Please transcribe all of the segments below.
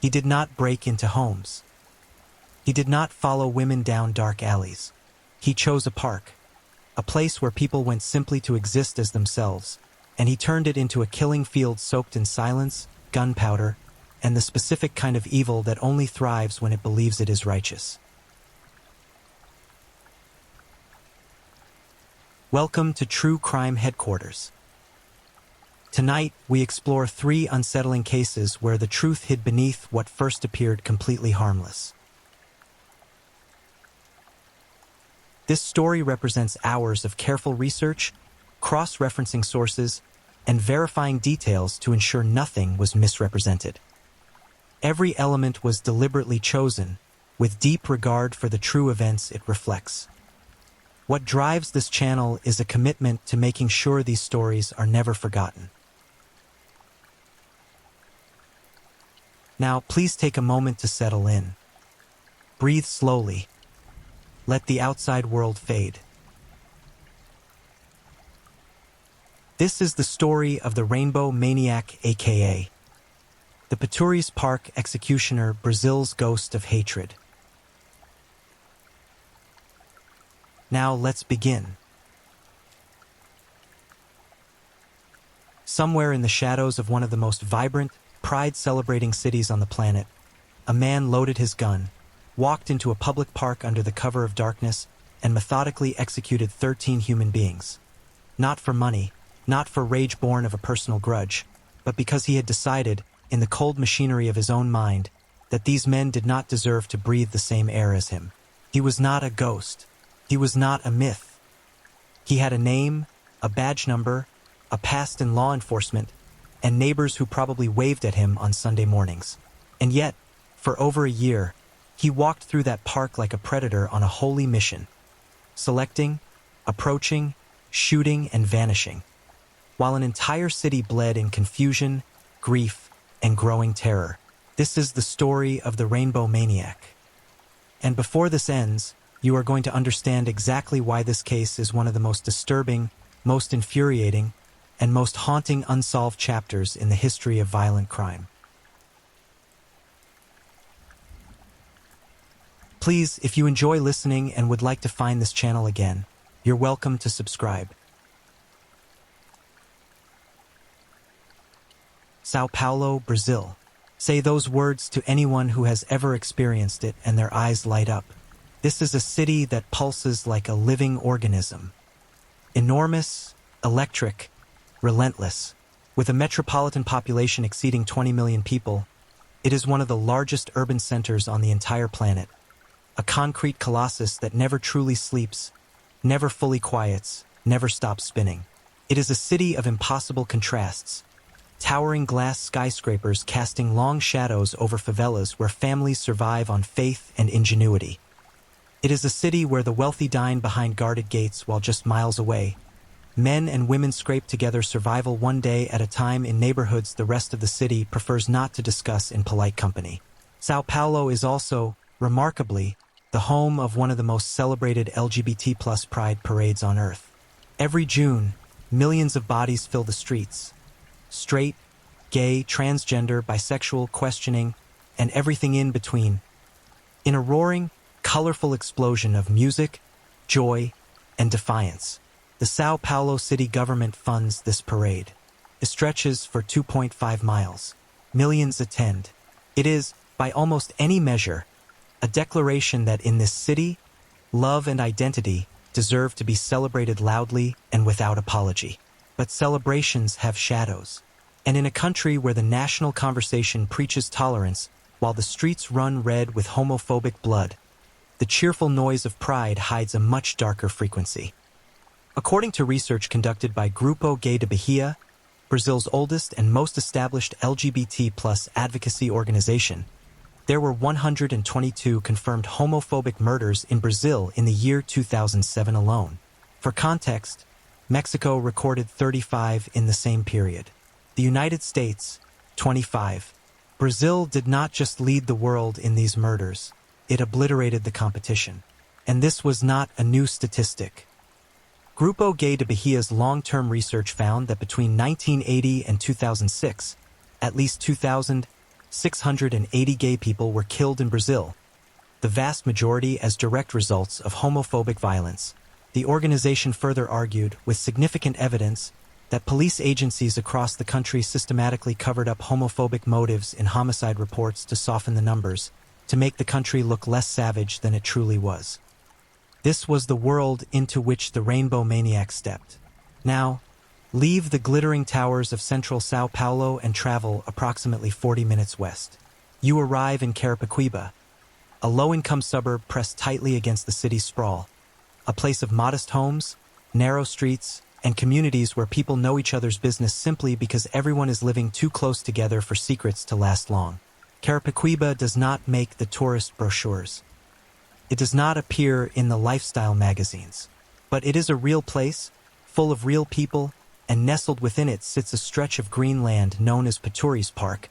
He did not break into homes. He did not follow women down dark alleys. He chose a park, a place where people went simply to exist as themselves, and he turned it into a killing field soaked in silence, gunpowder, and the specific kind of evil that only thrives when it believes it is righteous. Welcome to True Crime Headquarters. Tonight, we explore 3 unsettling cases where the truth hid beneath what first appeared completely harmless. This story represents hours of careful research, cross-referencing sources, and verifying details to ensure nothing was misrepresented. Every element was deliberately chosen, with deep regard for the true events it reflects. What drives this channel is a commitment to making sure these stories are never forgotten. Now, please take a moment to settle in. Breathe slowly. Let the outside world fade. This is the story of the Rainbow Maniac, aka the Pituri's Park Executioner, Brazil's Ghost of Hatred. Now let's begin. Somewhere in the shadows of one of the most vibrant, pride-celebrating cities on the planet, a man loaded his gun, walked into a public park under the cover of darkness, and methodically executed 13 human beings. Not for money, not for rage born of a personal grudge, but because he had decided, in the cold machinery of his own mind, that these men did not deserve to breathe the same air as him. He was not a ghost. He was not a myth. He had a name, a badge number, a past in law enforcement, and neighbors who probably waved at him on Sunday mornings. And yet, for over a year, he walked through that park like a predator on a holy mission, selecting, approaching, shooting, and vanishing, while an entire city bled in confusion, grief, and growing terror. This is the story of the Rainbow Maniac. And before this ends, you are going to understand exactly why this case is one of the most disturbing, most infuriating, and most haunting unsolved chapters in the history of violent crime. Please, if you enjoy listening and would like to find this channel again, you're welcome to subscribe. Sao Paulo, Brazil. Say those words to anyone who has ever experienced it and their eyes light up. This is a city that pulses like a living organism. Enormous, electric, relentless. With a metropolitan population exceeding 20 million people, it is one of the largest urban centers on the entire planet. A concrete colossus that never truly sleeps, never fully quiets, never stops spinning. It is a city of impossible contrasts. Towering glass skyscrapers casting long shadows over favelas where families survive on faith and ingenuity. It is a city where the wealthy dine behind guarded gates while just miles away. Men and women scrape together survival one day at a time in neighborhoods the rest of the city prefers not to discuss in polite company. Sao Paulo is also, remarkably, the home of one of the most celebrated LGBT+ pride parades on Earth. Every June, millions of bodies fill the streets. Straight, gay, transgender, bisexual, questioning, and everything in between. In a roaring, colorful explosion of music, joy, and defiance, the Sao Paulo city government funds this parade. It stretches for 2.5 miles. Millions attend. It is, by almost any measure, a declaration that in this city, love and identity deserve to be celebrated loudly and without apology. But celebrations have shadows. And in a country where the national conversation preaches tolerance while the streets run red with homophobic blood, the cheerful noise of pride hides a much darker frequency. According to research conducted by Grupo Gay de Bahia, Brazil's oldest and most established LGBT+ advocacy organization, there were 122 confirmed homophobic murders in Brazil in the year 2007 alone. For context, Mexico recorded 35 in the same period. The United States, 25. Brazil did not just lead the world in these murders, it obliterated the competition. And this was not a new statistic. Grupo Gay de Bahia's long-term research found that between 1980 and 2006, at least 680 gay people were killed in Brazil, the vast majority as direct results of homophobic violence. The organization further argued, with significant evidence, that police agencies across the country systematically covered up homophobic motives in homicide reports to soften the numbers, to make the country look less savage than it truly was. This was the world into which the Rainbow Maniac stepped. Now, leave the glittering towers of central Sao Paulo and travel approximately 40 minutes west. You arrive in Carapicuíba, a low-income suburb pressed tightly against the city's sprawl, a place of modest homes, narrow streets, and communities where people know each other's business simply because everyone is living too close together for secrets to last long. Carapicuíba does not make the tourist brochures. It does not appear in the lifestyle magazines. But it is a real place, full of real people, and nestled within it sits a stretch of green land known as Petúris Park,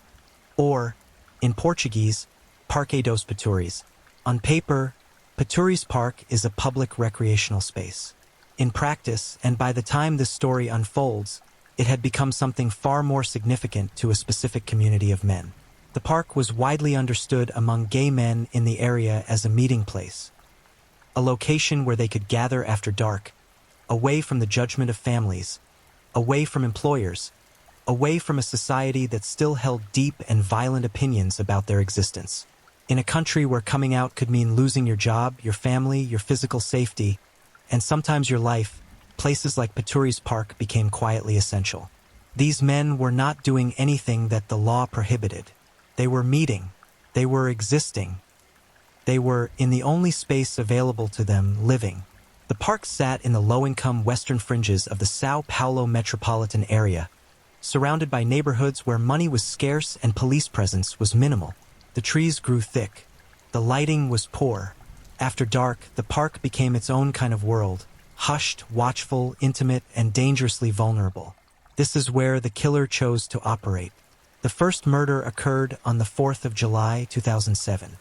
or, in Portuguese, Parque dos Petúris. On paper, Petúris Park is a public recreational space. In practice, and by the time this story unfolds, it had become something far more significant to a specific community of men. The park was widely understood among gay men in the area as a meeting place, a location where they could gather after dark, away from the judgment of families, away from employers, away from a society that still held deep and violent opinions about their existence. In a country where coming out could mean losing your job, your family, your physical safety, and sometimes your life, places like Petúris Park became quietly essential. These men were not doing anything that the law prohibited. They were meeting. They were existing. They were, in the only space available to them, living. The park sat in the low-income western fringes of the Sao Paulo metropolitan area, surrounded by neighborhoods where money was scarce and police presence was minimal. The trees grew thick. The lighting was poor. After dark, the park became its own kind of world, hushed, watchful, intimate, and dangerously vulnerable. This is where the killer chose to operate. The first murder occurred on the 4th of July, 2007.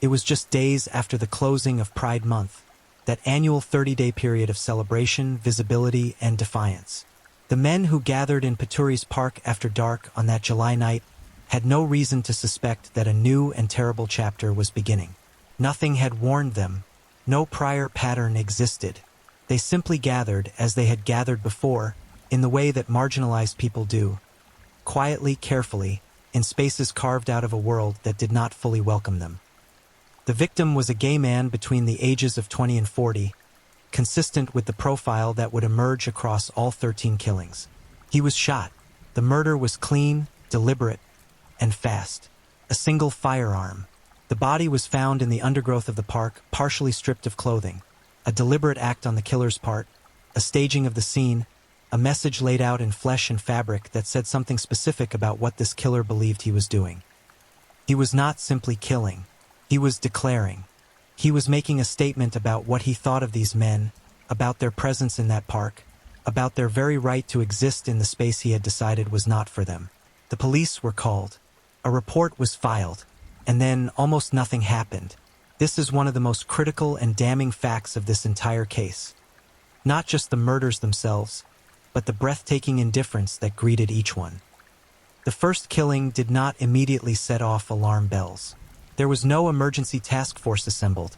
It was just days after the closing of Pride Month, that annual 30-day period of celebration, visibility, and defiance. The men who gathered in Petúris Park after dark on that July night had no reason to suspect that a new and terrible chapter was beginning. Nothing had warned them. No prior pattern existed. They simply gathered as they had gathered before, in the way that marginalized people do, quietly, carefully, in spaces carved out of a world that did not fully welcome them. The victim was a gay man between the ages of 20 and 40, consistent with the profile that would emerge across all 13 killings. He was shot. The murder was clean, deliberate, and fast. A single firearm. The body was found in the undergrowth of the park, partially stripped of clothing. A deliberate act on the killer's part, a staging of the scene, a message laid out in flesh and fabric that said something specific about what this killer believed he was doing. He was not simply killing. He was declaring. He was making a statement about what he thought of these men, about their presence in that park, about their very right to exist in the space he had decided was not for them. The police were called. A report was filed. And then almost nothing happened. This is one of the most critical and damning facts of this entire case. Not just the murders themselves, but the breathtaking indifference that greeted each one. The first killing did not immediately set off alarm bells. There was no emergency task force assembled,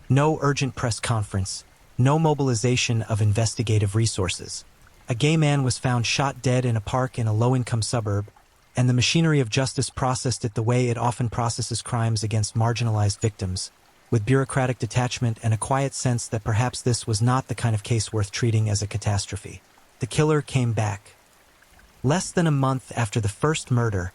no urgent press conference, no mobilization of investigative resources. A gay man was found shot dead in a park in a low-income suburb, and the machinery of justice processed it the way it often processes crimes against marginalized victims, with bureaucratic detachment and a quiet sense that perhaps this was not the kind of case worth treating as a catastrophe. The killer came back. Less than a month after the first murder,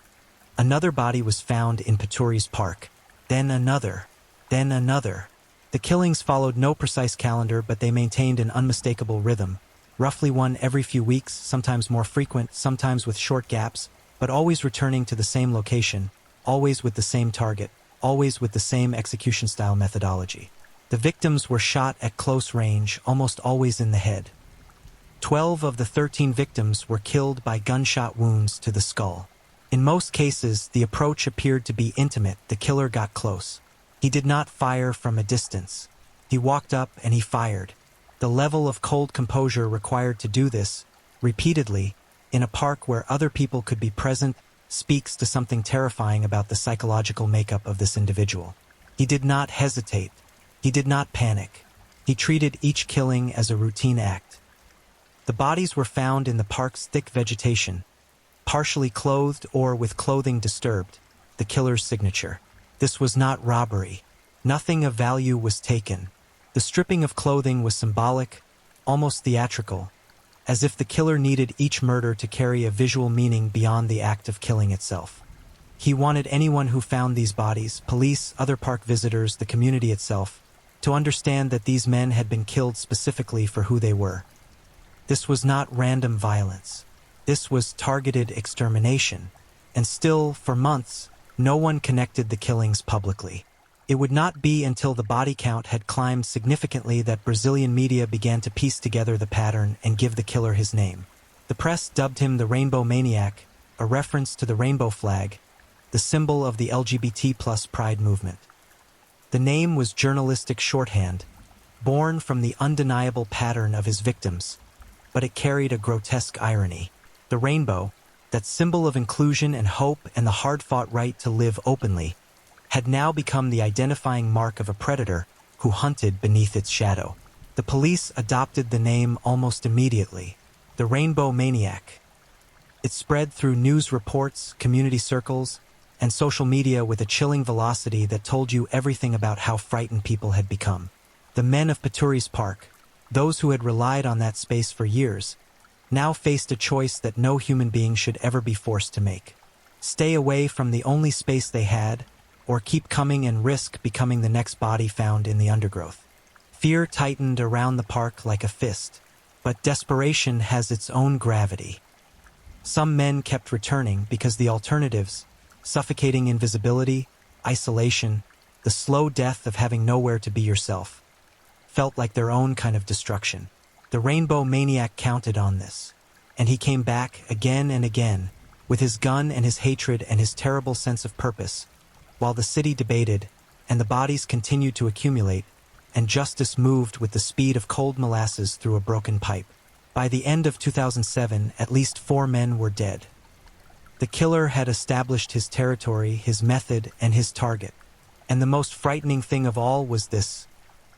another body was found in Petúris Park. Then another. Then another. The killings followed no precise calendar, but they maintained an unmistakable rhythm. Roughly one every few weeks, sometimes more frequent, sometimes with short gaps, but always returning to the same location, always with the same target, always with the same execution-style methodology. The victims were shot at close range, almost always in the head. 12 of the 13 victims were killed by gunshot wounds to the skull. In most cases, the approach appeared to be intimate. The killer got close. He did not fire from a distance. He walked up and he fired. The level of cold composure required to do this, repeatedly, in a park where other people could be present, speaks to something terrifying about the psychological makeup of this individual. He did not hesitate. He did not panic. He treated each killing as a routine act. The bodies were found in the park's thick vegetation, partially clothed or with clothing disturbed, the killer's signature. This was not robbery. Nothing of value was taken. The stripping of clothing was symbolic, almost theatrical, as if the killer needed each murder to carry a visual meaning beyond the act of killing itself. He wanted anyone who found these bodies, police, other park visitors, the community itself, to understand that these men had been killed specifically for who they were. This was not random violence. This was targeted extermination. And still, for months, no one connected the killings publicly. It would not be until the body count had climbed significantly that Brazilian media began to piece together the pattern and give the killer his name. The press dubbed him the Rainbow Maniac, a reference to the rainbow flag, the symbol of the LGBT+ pride movement. The name was journalistic shorthand, born from the undeniable pattern of his victims, but it carried a grotesque irony. The rainbow, that symbol of inclusion and hope and the hard-fought right to live openly, had now become the identifying mark of a predator who hunted beneath its shadow. The police adopted the name almost immediately, the Rainbow Maniac. It spread through news reports, community circles, and social media with a chilling velocity that told you everything about how frightened people had become. The men of Pituri's Park, those who had relied on that space for years, now faced a choice that no human being should ever be forced to make. Stay away from the only space they had, or keep coming and risk becoming the next body found in the undergrowth. Fear tightened around the park like a fist, but desperation has its own gravity. Some men kept returning because the alternatives, suffocating invisibility, isolation, the slow death of having nowhere to be yourself, felt like their own kind of destruction. The Rainbow Maniac counted on this, and he came back again and again, with his gun and his hatred and his terrible sense of purpose, while the city debated, and the bodies continued to accumulate, and justice moved with the speed of cold molasses through a broken pipe. By the end of 2007, at least 4 men were dead. The killer had established his territory, his method, and his target. And the most frightening thing of all was this: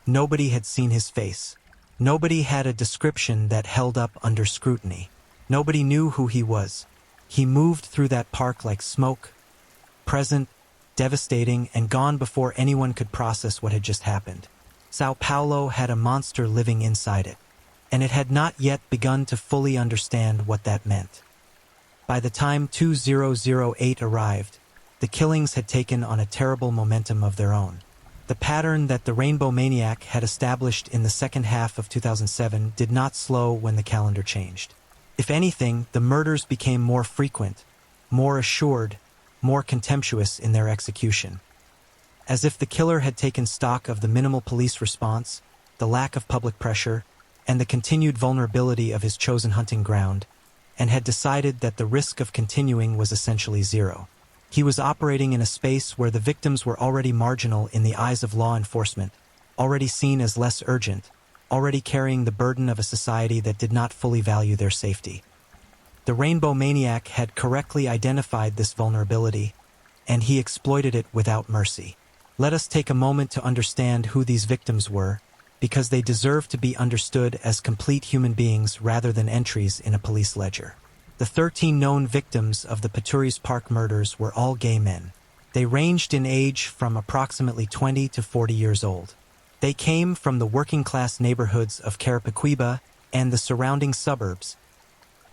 nobody had seen his face. Nobody had a description that held up under scrutiny. Nobody knew who he was. He moved through that park like smoke, present, devastating, and gone before anyone could process what had just happened. Sao Paulo had a monster living inside it, and it had not yet begun to fully understand what that meant. By the time 2008 arrived, the killings had taken on a terrible momentum of their own. The pattern that the Rainbow Maniac had established in the second half of 2007 did not slow when the calendar changed. If anything, the murders became more frequent, more assured, more contemptuous in their execution. As if the killer had taken stock of the minimal police response, the lack of public pressure, and the continued vulnerability of his chosen hunting ground, and had decided that the risk of continuing was essentially zero. He was operating in a space where the victims were already marginal in the eyes of law enforcement, already seen as less urgent, already carrying the burden of a society that did not fully value their safety. The Rainbow Maniac had correctly identified this vulnerability, and he exploited it without mercy. Let us take a moment to understand who these victims were, because they deserve to be understood as complete human beings rather than entries in a police ledger. The 13 known victims of the Pituri's Park murders were all gay men. They ranged in age from approximately 20 to 40 years old. They came from the working-class neighborhoods of Carapicuíba and the surrounding suburbs,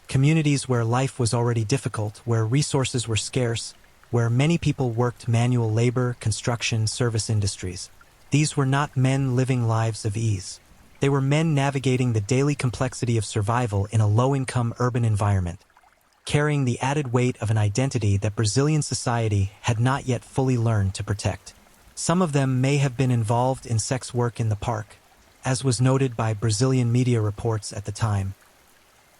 communities where life was already difficult, where resources were scarce, where many people worked manual labor, construction, service industries. These were not men living lives of ease. They were men navigating the daily complexity of survival in a low-income urban environment, carrying the added weight of an identity that Brazilian society had not yet fully learned to protect. Some of them may have been involved in sex work in the park, as was noted by Brazilian media reports at the time.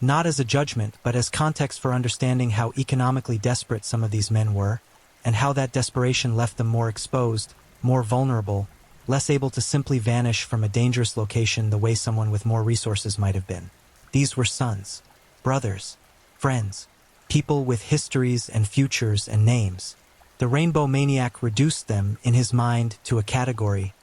Not as a judgment, but as context for understanding how economically desperate some of these men were, and how that desperation left them more exposed, more vulnerable, less able to simply vanish from a dangerous location the way someone with more resources might have been. These were sons, brothers, friends, people with histories and futures and names. The rainbow maniac reduced them, in his mind, to a category,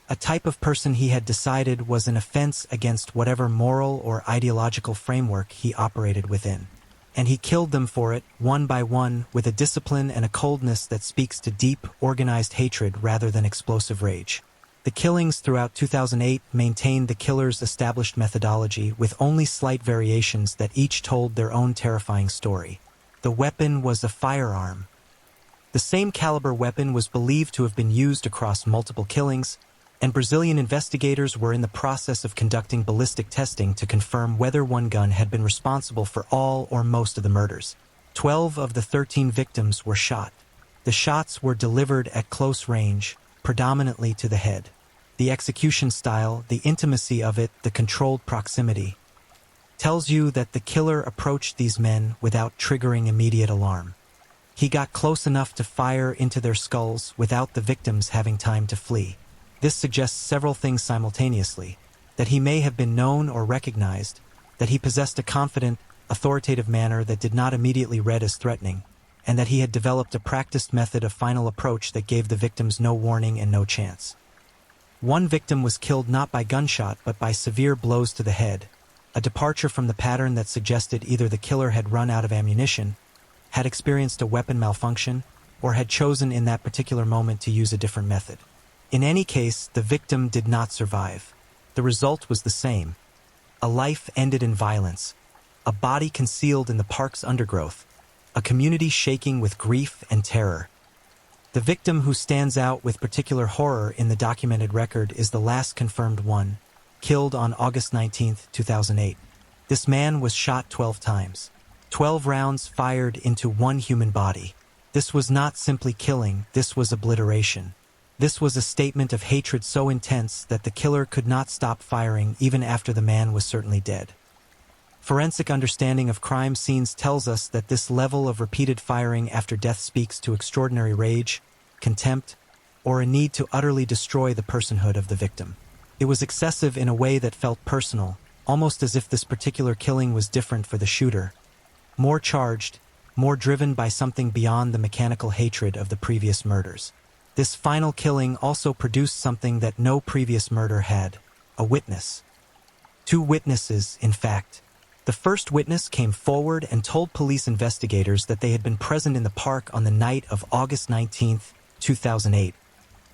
a type of person he had decided was an offense against whatever moral or ideological framework he operated within. And he killed them for it, one by one, with a discipline and a coldness that speaks to deep, organized hatred rather than explosive rage. The killings throughout 2008 maintained the killer's established methodology, with only slight variations that each told their own terrifying story. The weapon was a firearm. The same caliber weapon was believed to have been used across multiple killings, and Brazilian investigators were in the process of conducting ballistic testing to confirm whether one gun had been responsible for all or most of the murders. 12 of the 13 victims were shot. The shots were delivered at close range, predominantly to the head. The execution style, the intimacy of it, the controlled proximity, tells you that the killer approached these men without triggering immediate alarm. He got close enough to fire into their skulls without the victims having time to flee. This suggests several things simultaneously: that he may have been known or recognized, that he possessed a confident, authoritative manner that did not immediately read as threatening, and that he had developed a practiced method of final approach that gave the victims no warning and no chance. One victim was killed not by gunshot but by severe blows to the head, a departure from the pattern that suggested either the killer had run out of ammunition, had experienced a weapon malfunction, or had chosen in that particular moment to use a different method. In any case, the victim did not survive. The result was the same. A life ended in violence, a body concealed in the park's undergrowth, a community shaking with grief and terror. The victim who stands out with particular horror in the documented record is the last confirmed one, killed on August 19, 2008. This man was shot 12 times. 12 rounds fired into one human body. This was not simply killing, this was obliteration. This was a statement of hatred so intense that the killer could not stop firing even after the man was certainly dead. Forensic understanding of crime scenes tells us that this level of repeated firing after death speaks to extraordinary rage, contempt, or a need to utterly destroy the personhood of the victim. It was excessive in a way that felt personal, almost as if this particular killing was different for the shooter, more charged, more driven by something beyond the mechanical hatred of the previous murders. This final killing also produced something that no previous murder had: a witness. 2 witnesses, in fact. The first witness came forward and told police investigators that they had been present in the park on the night of August 19, 2008,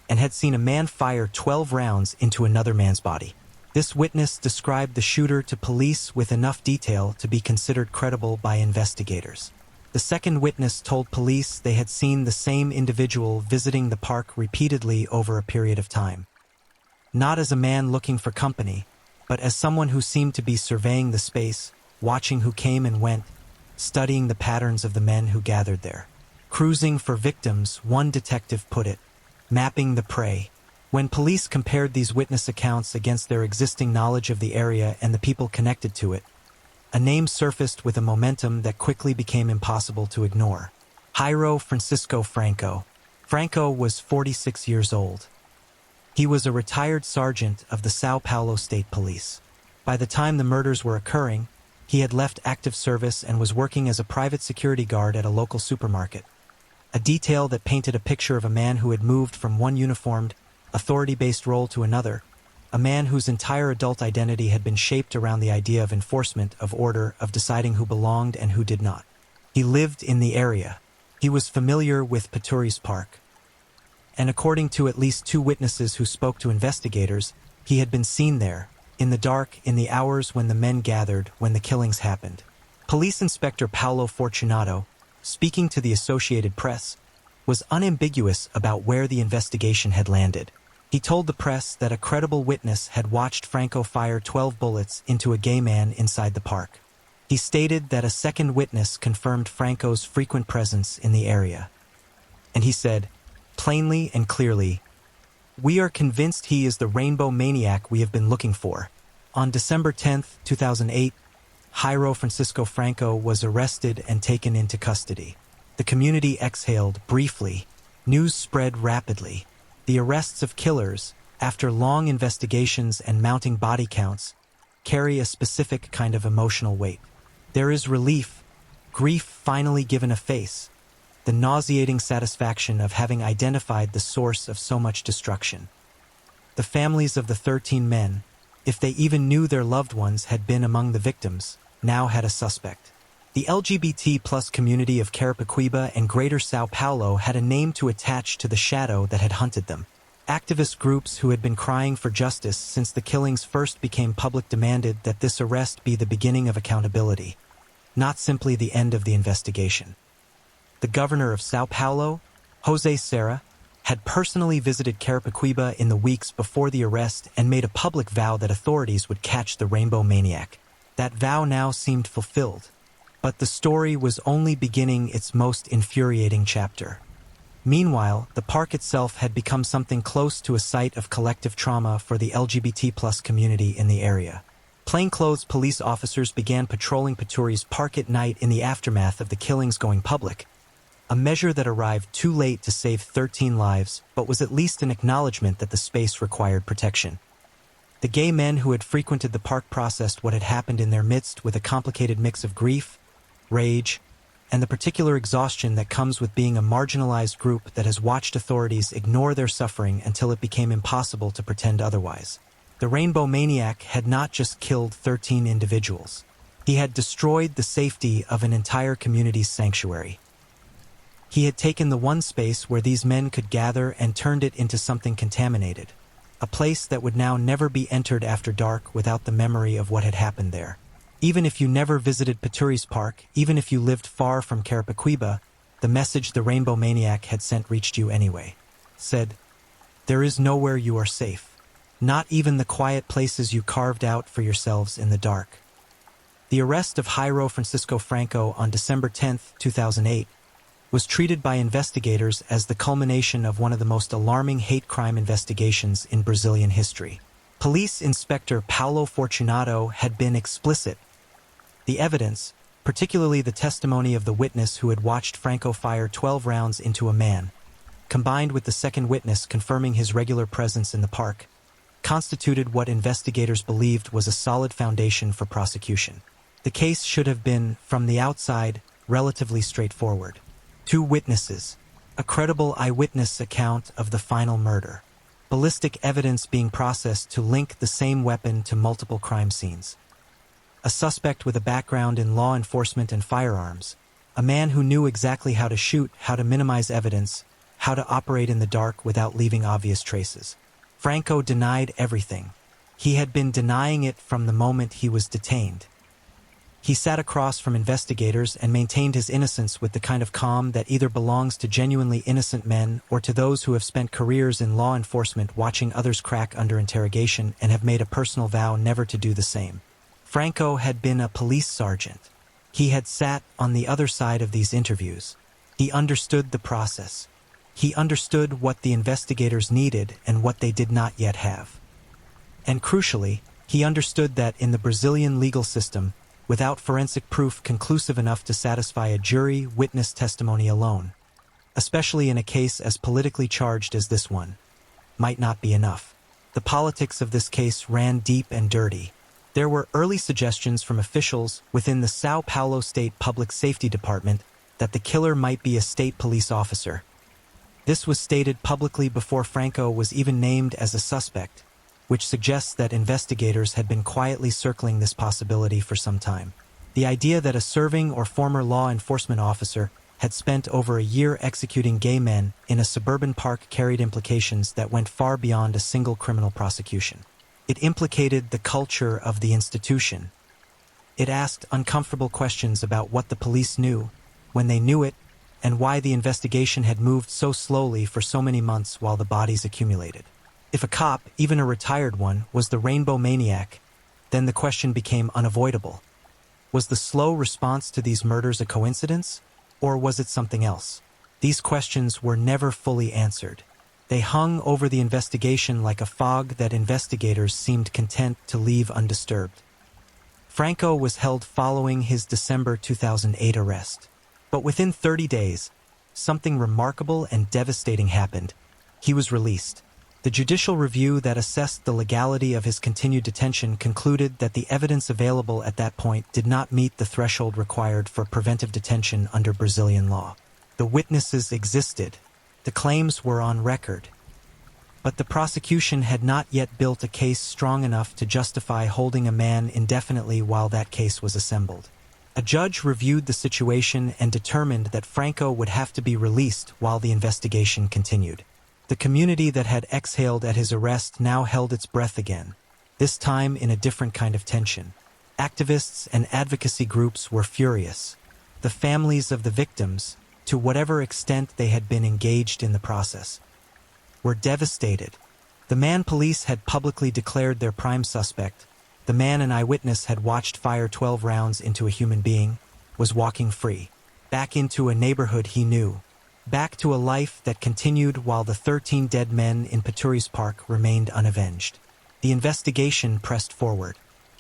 and had seen a man fire 12 rounds into another man's body. This witness described the shooter to police with enough detail to be considered credible by investigators. The second witness told police they had seen the same individual visiting the park repeatedly over a period of time. Not as a man looking for company, but as someone who seemed to be surveying the space, watching who came and went, studying the patterns of the men who gathered there. Cruising for victims, one detective put it, mapping the prey. When police compared these witness accounts against their existing knowledge of the area and the people connected to it, a name surfaced with a momentum that quickly became impossible to ignore: Jairo Francisco Franco. Franco was 46 years old. He was a retired sergeant of the São Paulo State Police. By the time the murders were occurring, he had left active service and was working as a private security guard at a local supermarket. A detail that painted a picture of a man who had moved from one uniformed, authority-based role to another, a man whose entire adult identity had been shaped around the idea of enforcement, of order, of deciding who belonged and who did not. He lived in the area. He was familiar with Pituri's Park. And according to at least 2 witnesses who spoke to investigators, he had been seen there, in the dark, in the hours when the men gathered, when the killings happened. Police Inspector Paulo Fortunato, speaking to the Associated Press, was unambiguous about where the investigation had landed. He told the press that a credible witness had watched Franco fire 12 bullets into a gay man inside the park. He stated that a second witness confirmed Franco's frequent presence in the area. And he said, plainly and clearly, "We are convinced he is the rainbow maniac we have been looking for." On December 10, 2008, Jairo Francisco Franco was arrested and taken into custody. The community exhaled briefly. News spread rapidly. The arrests of killers, after long investigations and mounting body counts, carry a specific kind of emotional weight. There is relief, grief finally given a face, the nauseating satisfaction of having identified the source of so much destruction. The families of the 13 men, if they even knew their loved ones had been among the victims, now had a suspect. The LGBT plus community of Carapicuíba and Greater São Paulo had a name to attach to the shadow that had hunted them. Activist groups who had been crying for justice since the killings first became public demanded that this arrest be the beginning of accountability, not simply the end of the investigation. The governor of São Paulo, José Serra, had personally visited Carapicuíba in the weeks before the arrest and made a public vow that authorities would catch the rainbow maniac. That vow now seemed fulfilled, but the story was only beginning its most infuriating chapter. Meanwhile, the park itself had become something close to a site of collective trauma for the LGBT plus community in the area. Plainclothes police officers began patrolling Paturi's park at night in the aftermath of the killings going public, a measure that arrived too late to save 13 lives, but was at least an acknowledgement that the space required protection. The gay men who had frequented the park processed what had happened in their midst with a complicated mix of grief, rage, and the particular exhaustion that comes with being a marginalized group that has watched authorities ignore their suffering until it became impossible to pretend otherwise. The rainbow maniac had not just killed 13 individuals. He had destroyed the safety of an entire community's sanctuary. He had taken the one space where these men could gather and turned it into something contaminated, a place that would now never be entered after dark without the memory of what had happened there. Even if you never visited Paturi's park, even if you lived far from Carapicuíba, the message the rainbow maniac had sent reached you anyway. Said, "There is nowhere you are safe, not even the quiet places you carved out for yourselves in the dark." The arrest of Jairo Francisco Franco on December 10, 2008, was treated by investigators as the culmination of one of the most alarming hate crime investigations in Brazilian history. Police Inspector Paulo Fortunato had been explicit. The evidence, particularly the testimony of the witness who had watched Franco fire 12 rounds into a man, combined with the second witness confirming his regular presence in the park, constituted what investigators believed was a solid foundation for prosecution. The case should have been, from the outside, relatively straightforward. 2 witnesses, a credible eyewitness account of the final murder, ballistic evidence being processed to link the same weapon to multiple crime scenes, a suspect with a background in law enforcement and firearms, a man who knew exactly how to shoot, how to minimize evidence, how to operate in the dark without leaving obvious traces. Franco denied everything. He had been denying it from the moment he was detained. He sat across from investigators and maintained his innocence with the kind of calm that either belongs to genuinely innocent men or to those who have spent careers in law enforcement watching others crack under interrogation and have made a personal vow never to do the same. Franco had been a police sergeant. He had sat on the other side of these interviews. He understood the process. He understood what the investigators needed and what they did not yet have. And crucially, he understood that in the Brazilian legal system, without forensic proof conclusive enough to satisfy a jury, witness testimony alone, especially in a case as politically charged as this one, might not be enough. The politics of this case ran deep and dirty. There were early suggestions from officials within the São Paulo State Public Safety Department that the killer might be a state police officer. This was stated publicly before Franco was even named as a suspect, which suggests that investigators had been quietly circling this possibility for some time. The idea that a serving or former law enforcement officer had spent over a year executing gay men in a suburban park carried implications that went far beyond a single criminal prosecution. It implicated the culture of the institution. It asked uncomfortable questions about what the police knew, when they knew it, and why the investigation had moved so slowly for so many months while the bodies accumulated. If a cop, even a retired one, was the rainbow maniac, then the question became unavoidable. Was the slow response to these murders a coincidence, or was it something else? These questions were never fully answered. They hung over the investigation like a fog that investigators seemed content to leave undisturbed. Franco was held following his December 2008 arrest. But within 30 days, something remarkable and devastating happened. He was released. The The judicial review that assessed the legality of his continued detention concluded that the evidence available at that point did not meet the threshold required for preventive detention under Brazilian law. The witnesses existed. The claims were on record. But the prosecution had not yet built a case strong enough to justify holding a man indefinitely while that case was assembled. A judge reviewed the situation and determined that Franco would have to be released while the investigation continued. The community that had exhaled at his arrest now held its breath again, this time in a different kind of tension. Activists and advocacy groups were furious. The families of the victims, to whatever extent they had been engaged in the process, were devastated. The man police had publicly declared their prime suspect, the man an eyewitness had watched fire 12 rounds into a human being, was walking free, back into a neighborhood he knew, back to a life that continued while the 13 dead men in Peturi's Park remained unavenged. The investigation pressed forward.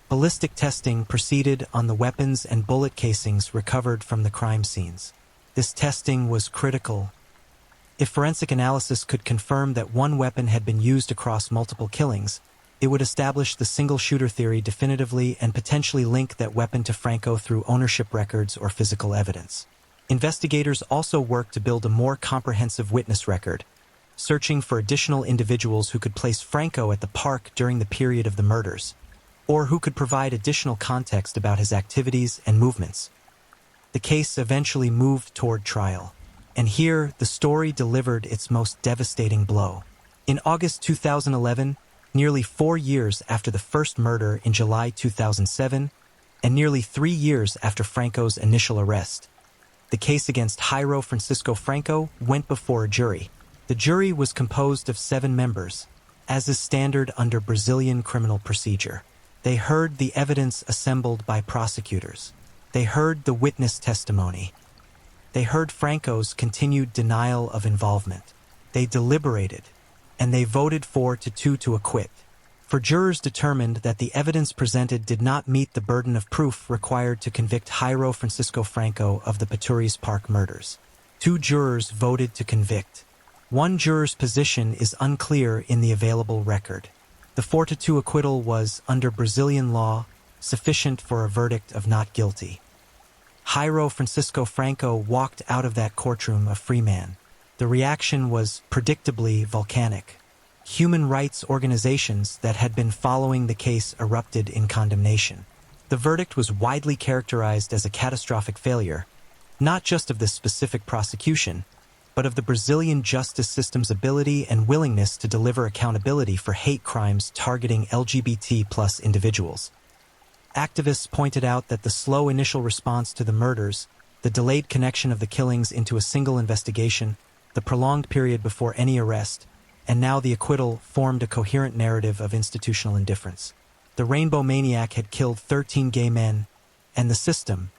Ballistic testing proceeded on the weapons and bullet casings recovered from the crime scenes. This testing was critical. If forensic analysis could confirm that one weapon had been used across multiple killings, it would establish the single-shooter theory definitively and potentially link that weapon to Franco through ownership records or physical evidence. Investigators also worked to build a more comprehensive witness record, searching for additional individuals who could place Franco at the park during the period of the murders, or who could provide additional context about his activities and movements. The case eventually moved toward trial, and here the story delivered its most devastating blow. In August 2011, nearly 4 years after the first murder in July 2007, and nearly 3 years after Franco's initial arrest, the case against Jairo Francisco Franco went before a jury. The jury was composed of 7 members, as is standard under Brazilian criminal procedure. They heard the evidence assembled by prosecutors. They heard the witness testimony. They heard Franco's continued denial of involvement. They deliberated, and they voted 4-2 to acquit. For jurors determined that the evidence presented did not meet the burden of proof required to convict Jairo Francisco Franco of the Peturi's Park murders. 2 jurors voted to convict. 1 juror's position is unclear in the available record. The 4-2 acquittal was, under Brazilian law, sufficient for a verdict of not guilty. Jairo Francisco Franco walked out of that courtroom a free man. The reaction was predictably volcanic. Human rights organizations that had been following the case erupted in condemnation. The verdict was widely characterized as a catastrophic failure, not just of the specific prosecution, but of the Brazilian justice system's ability and willingness to deliver accountability for hate crimes targeting LGBT+ individuals. Activists pointed out that the slow initial response to the murders, the delayed connection of the killings into a single investigation, the prolonged period before any arrest, and now the acquittal formed a coherent narrative of institutional indifference. The Rainbow Maniac had killed 13 gay men, and the system,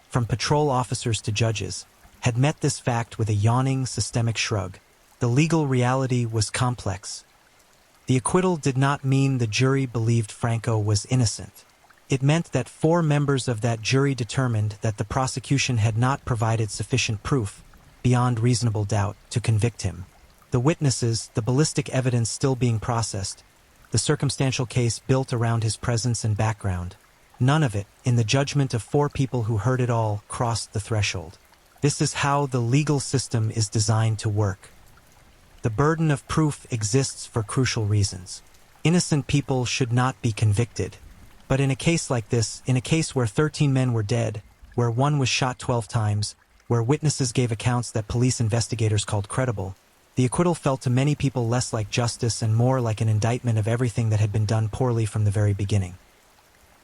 from patrol officers to judges, had met this fact with a yawning systemic shrug. The legal reality was complex. The acquittal did not mean the jury believed Franco was innocent. It meant that 4 members of that jury determined that the prosecution had not provided sufficient proof, beyond reasonable doubt, to convict him. The witnesses, the ballistic evidence still being processed, the circumstantial case built around his presence and background, none of it, in the judgment of 4 people who heard it all, crossed the threshold. This is how the legal system is designed to work. The burden of proof exists for crucial reasons. Innocent people should not be convicted. But in a case like this, in a case where 13 men were dead, where 1 was shot 12 times, where witnesses gave accounts that police investigators called credible, the acquittal felt to many people less like justice and more like an indictment of everything that had been done poorly from the very beginning.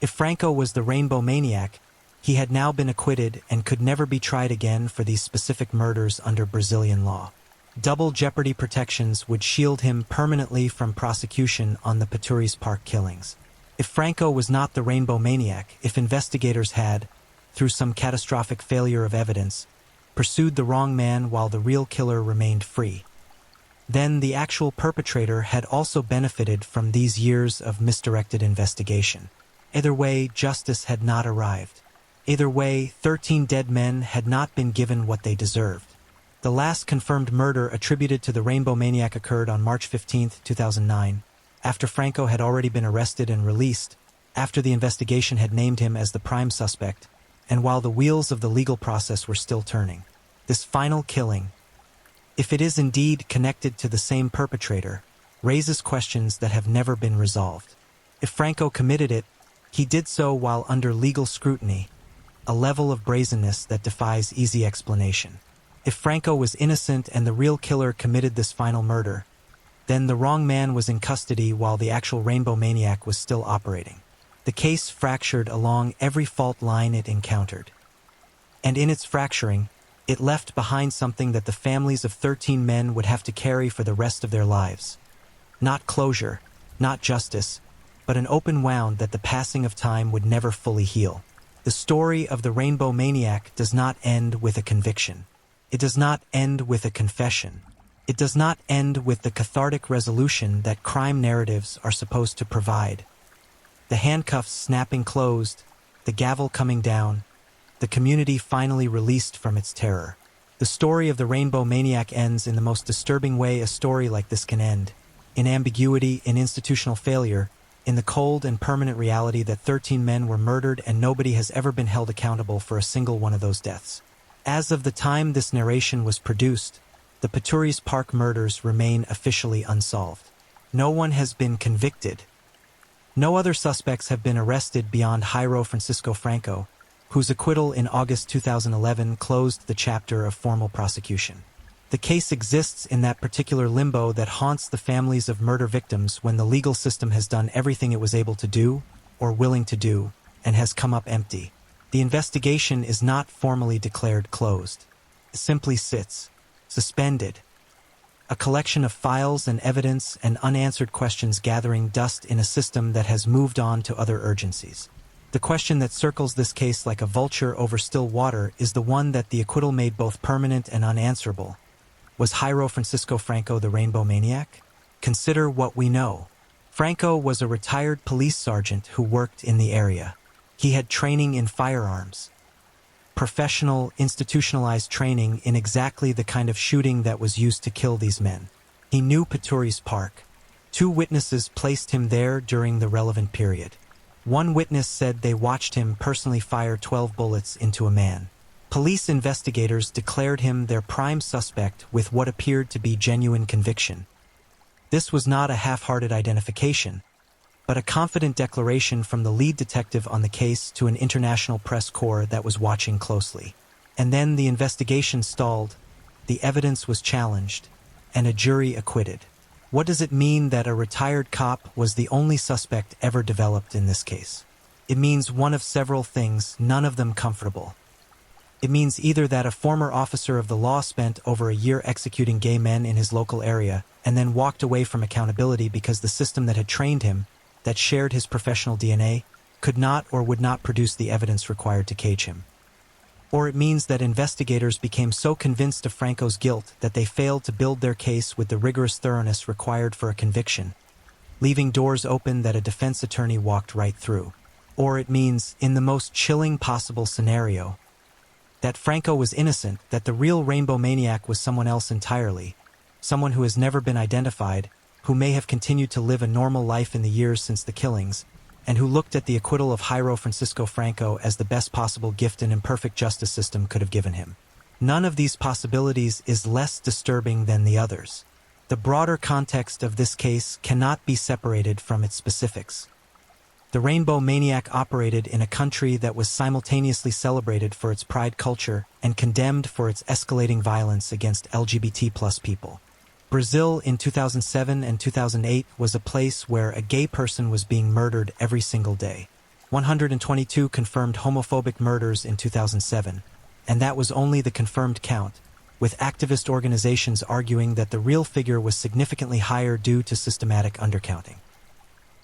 If Franco was the Rainbow Maniac, he had now been acquitted and could never be tried again for these specific murders under Brazilian law. Double jeopardy protections would shield him permanently from prosecution on the Peturi's Park killings. If Franco was not the Rainbow Maniac, if investigators had, through some catastrophic failure of evidence, pursued the wrong man while the real killer remained free, then the actual perpetrator had also benefited from these years of misdirected investigation. Either way, justice had not arrived. Either way, 13 dead men had not been given what they deserved. The last confirmed murder attributed to the Rainbow Maniac occurred on March 15, 2009, after Franco had already been arrested and released, after the investigation had named him as the prime suspect, and while the wheels of the legal process were still turning. This final killing, if it is indeed connected to the same perpetrator, raises questions that have never been resolved. If Franco committed it, he did so while under legal scrutiny, a level of brazenness that defies easy explanation. If Franco was innocent and the real killer committed this final murder, then the wrong man was in custody while the actual Rainbow Maniac was still operating. The case fractured along every fault line it encountered. And in its fracturing, it left behind something that the families of 13 men would have to carry for the rest of their lives. Not closure, not justice, but an open wound that the passing of time would never fully heal. The story of the Rainbow Maniac does not end with a conviction. It does not end with a confession. It does not end with the cathartic resolution that crime narratives are supposed to provide. The handcuffs snapping closed, the gavel coming down, the community finally released from its terror. The story of the Rainbow Maniac ends in the most disturbing way a story like this can end. In ambiguity, in institutional failure, in the cold and permanent reality that 13 men were murdered and nobody has ever been held accountable for a single one of those deaths. As of the time this narration was produced, the Patories Park murders remain officially unsolved. No one has been convicted. No other suspects have been arrested beyond Jairo Francisco Franco, whose acquittal in August 2011 closed the chapter of formal prosecution. The case exists in that particular limbo that haunts the families of murder victims when the legal system has done everything it was able to do, or willing to do, and has come up empty. The investigation is not formally declared closed. It simply sits, suspended, a collection of files and evidence and unanswered questions gathering dust in a system that has moved on to other urgencies. The question that circles this case like a vulture over still water is the one that the acquittal made both permanent and unanswerable. Was Jairo Francisco Franco the Rainbow Maniac? Consider what we know. Franco was a retired police sergeant who worked in the area. He had training in firearms. Professional, institutionalized training in exactly the kind of shooting that was used to kill these men. He knew Patories Park. 2 witnesses placed him there during the relevant period. One witness said they watched him personally fire 12 bullets into a man. Police investigators declared him their prime suspect with what appeared to be genuine conviction. This was not a half-hearted identification, but a confident declaration from the lead detective on the case to an international press corps that was watching closely. And then the investigation stalled, the evidence was challenged, and a jury acquitted. What does it mean that a retired cop was the only suspect ever developed in this case? It means one of several things, none of them comfortable. It means either that a former officer of the law spent over a year executing gay men in his local area and then walked away from accountability because the system that had trained him, that shared his professional DNA, could not or would not produce the evidence required to cage him. Or it means that investigators became so convinced of Franco's guilt that they failed to build their case with the rigorous thoroughness required for a conviction, leaving doors open that a defense attorney walked right through. Or it means, in the most chilling possible scenario, that Franco was innocent, that the real Rainbow Maniac was someone else entirely, someone who has never been identified, who may have continued to live a normal life in the years since the killings, and who looked at the acquittal of Jairo Francisco Franco as the best possible gift an imperfect justice system could have given him. None of these possibilities is less disturbing than the others. The broader context of this case cannot be separated from its specifics. The Rainbow Maniac operated in a country that was simultaneously celebrated for its pride culture and condemned for its escalating violence against LGBT+ people. Brazil in 2007 and 2008 was a place where a gay person was being murdered every single day. 122 confirmed homophobic murders in 2007, and that was only the confirmed count, with activist organizations arguing that the real figure was significantly higher due to systematic undercounting.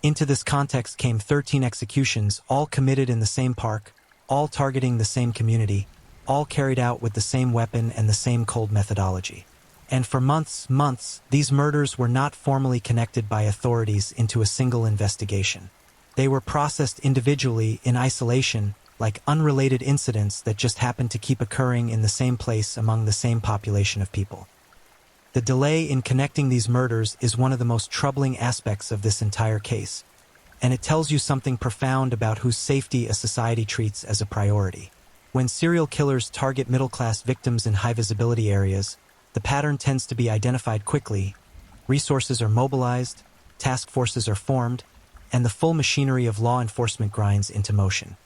Into this context came 13 executions, all committed in the same park, all targeting the same community, all carried out with the same weapon and the same cold methodology. And for months, these murders were not formally connected by authorities into a single investigation. They were processed individually in isolation, like unrelated incidents that just happen to keep occurring in the same place among the same population of people. The delay in connecting these murders is one of the most troubling aspects of this entire case, and it tells you something profound about whose safety a society treats as a priority. When serial killers target middle-class victims in high-visibility areas, the pattern tends to be identified quickly, resources are mobilized, task forces are formed, and the full machinery of law enforcement grinds into motion.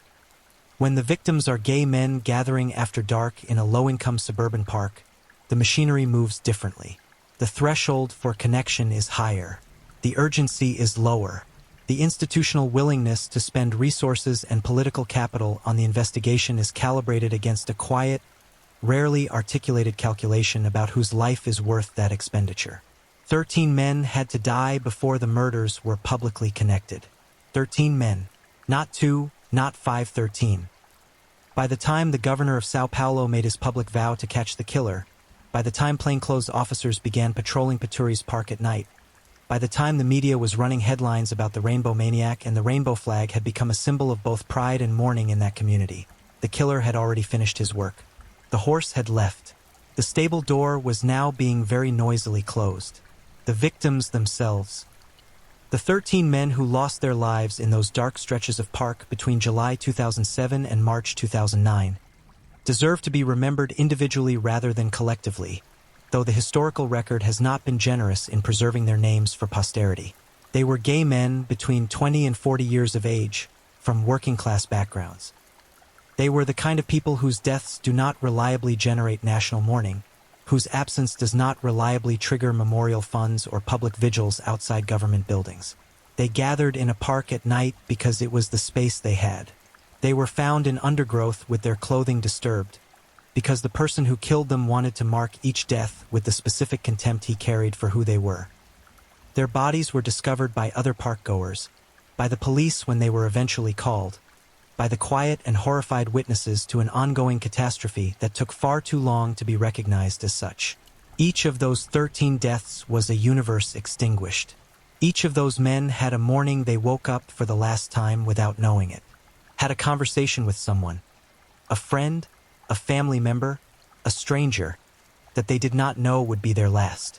When the victims are gay men gathering after dark in a low-income suburban park, the machinery moves differently. The threshold for connection is higher. The urgency is lower. The institutional willingness to spend resources and political capital on the investigation is calibrated against a quiet, rarely articulated calculation about whose life is worth that expenditure. 13 men had to die before the murders were publicly connected. 13 men. Not 2, not 5, 13. By the time the governor of Sao Paulo made his public vow to catch the killer, by the time plainclothes officers began patrolling Paturi's park at night, by the time the media was running headlines about the Rainbow Maniac and the rainbow flag had become a symbol of both pride and mourning in that community, the killer had already finished his work. The horse had left. The stable door was now being very noisily closed. The victims themselves. The 13 men who lost their lives in those dark stretches of park between July 2007 and March 2009 deserve to be remembered individually rather than collectively, though the historical record has not been generous in preserving their names for posterity. They were gay men between 20 and 40 years of age, from working-class backgrounds. They were the kind of people whose deaths do not reliably generate national mourning, whose absence does not reliably trigger memorial funds or public vigils outside government buildings. They gathered in a park at night because it was the space they had. They were found in undergrowth with their clothing disturbed, because the person who killed them wanted to mark each death with the specific contempt he carried for who they were. Their bodies were discovered by other park-goers, by the police when they were eventually called, by the quiet and horrified witnesses to an ongoing catastrophe that took far too long to be recognized as such. Each of those 13 deaths was a universe extinguished. Each of those men had a morning they woke up for the last time without knowing it. Had a conversation with someone, a friend, a family member, a stranger, that they did not know would be their last.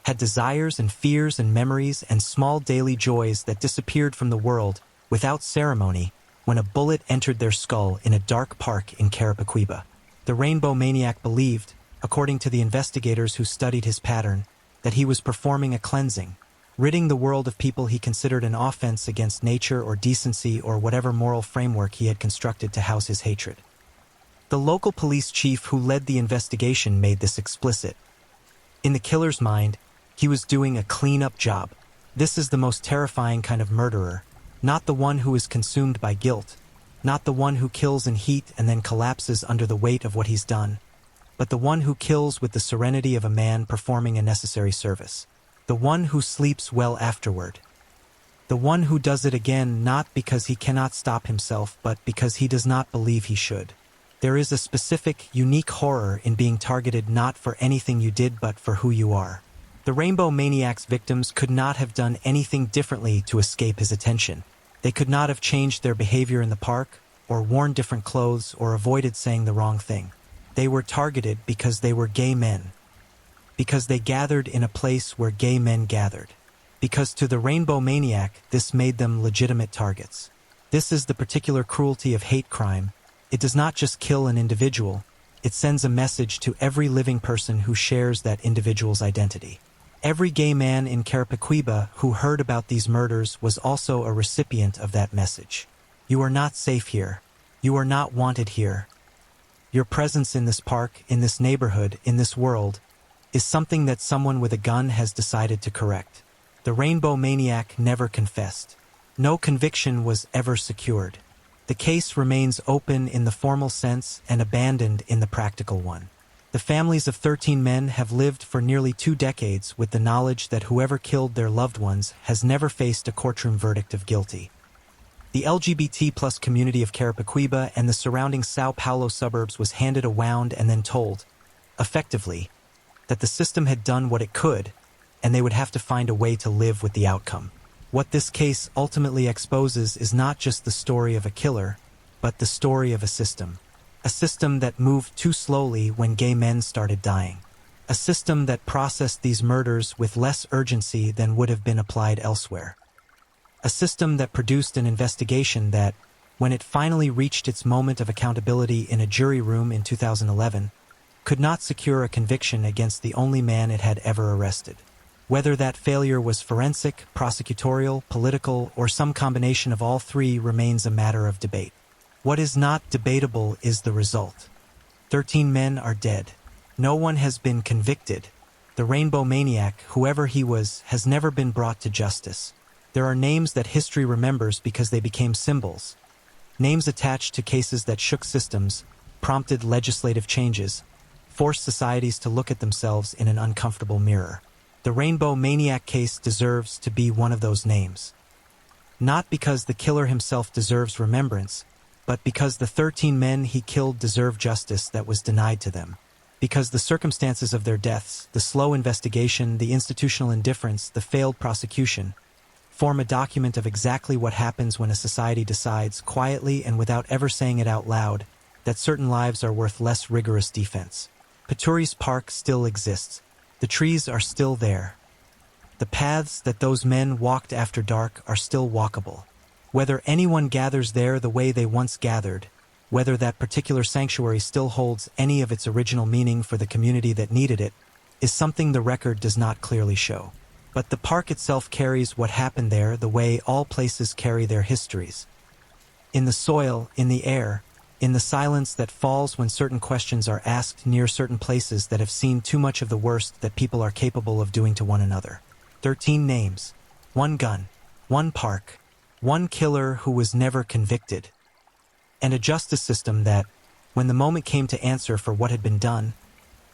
Had desires and fears and memories and small daily joys that disappeared from the world without ceremony when a bullet entered their skull in a dark park in Carapicuíba. The Rainbow Maniac believed, according to the investigators who studied his pattern, that he was performing a cleansing, ridding the world of people he considered an offense against nature or decency or whatever moral framework he had constructed to house his hatred. The local police chief who led the investigation made this explicit. In the killer's mind, he was doing a clean-up job. This is the most terrifying kind of murderer, not the one who is consumed by guilt, not the one who kills in heat and then collapses under the weight of what he's done, but the one who kills with the serenity of a man performing a necessary service, the one who sleeps well afterward, the one who does it again not because he cannot stop himself but because he does not believe he should. There is a specific, unique horror in being targeted not for anything you did but for who you are. The Rainbow Maniac's victims could not have done anything differently to escape his attention. They could not have changed their behavior in the park, or worn different clothes, or avoided saying the wrong thing. They were targeted because they were gay men. Because they gathered in a place where gay men gathered. Because to the Rainbow Maniac, this made them legitimate targets. This is the particular cruelty of hate crime. It does not just kill an individual, it sends a message to every living person who shares that individual's identity. Every gay man in Carapicuíba who heard about these murders was also a recipient of that message. You are not safe here. You are not wanted here. Your presence in this park, in this neighborhood, in this world, is something that someone with a gun has decided to correct. The Rainbow Maniac never confessed. No conviction was ever secured. The case remains open in the formal sense and abandoned in the practical one. The families of 13 men have lived for nearly 2 decades with the knowledge that whoever killed their loved ones has never faced a courtroom verdict of guilty. The LGBT+ community of Carapicuíba and the surrounding Sao Paulo suburbs was handed a wound and then told, effectively, that the system had done what it could, and they would have to find a way to live with the outcome. What this case ultimately exposes is not just the story of a killer, but the story of a system. A system that moved too slowly when gay men started dying. A system that processed these murders with less urgency than would have been applied elsewhere. A system that produced an investigation that, when it finally reached its moment of accountability in a jury room in 2011, could not secure a conviction against the only man it had ever arrested. Whether that failure was forensic, prosecutorial, political, or some combination of all three remains a matter of debate. What is not debatable is the result. 13 men are dead. No one has been convicted. The Rainbow Maniac, whoever he was, has never been brought to justice. There are names that history remembers because they became symbols. Names attached to cases that shook systems, prompted legislative changes, forced societies to look at themselves in an uncomfortable mirror. The Rainbow Maniac case deserves to be one of those names. Not because the killer himself deserves remembrance, but because the 13 men he killed deserve justice that was denied to them. Because the circumstances of their deaths, the slow investigation, the institutional indifference, the failed prosecution, form a document of exactly what happens when a society decides, quietly and without ever saying it out loud, that certain lives are worth less rigorous defense. Petouri's Park still exists. The trees are still there. The paths that those men walked after dark are still walkable. Whether anyone gathers there the way they once gathered, whether that particular sanctuary still holds any of its original meaning for the community that needed it, is something the record does not clearly show. But the park itself carries what happened there the way all places carry their histories. In the soil, in the air, in the silence that falls when certain questions are asked near certain places that have seen too much of the worst that people are capable of doing to one another. 13 names, 1 gun, 1 park, 1 killer who was never convicted, and a justice system that, when the moment came to answer for what had been done,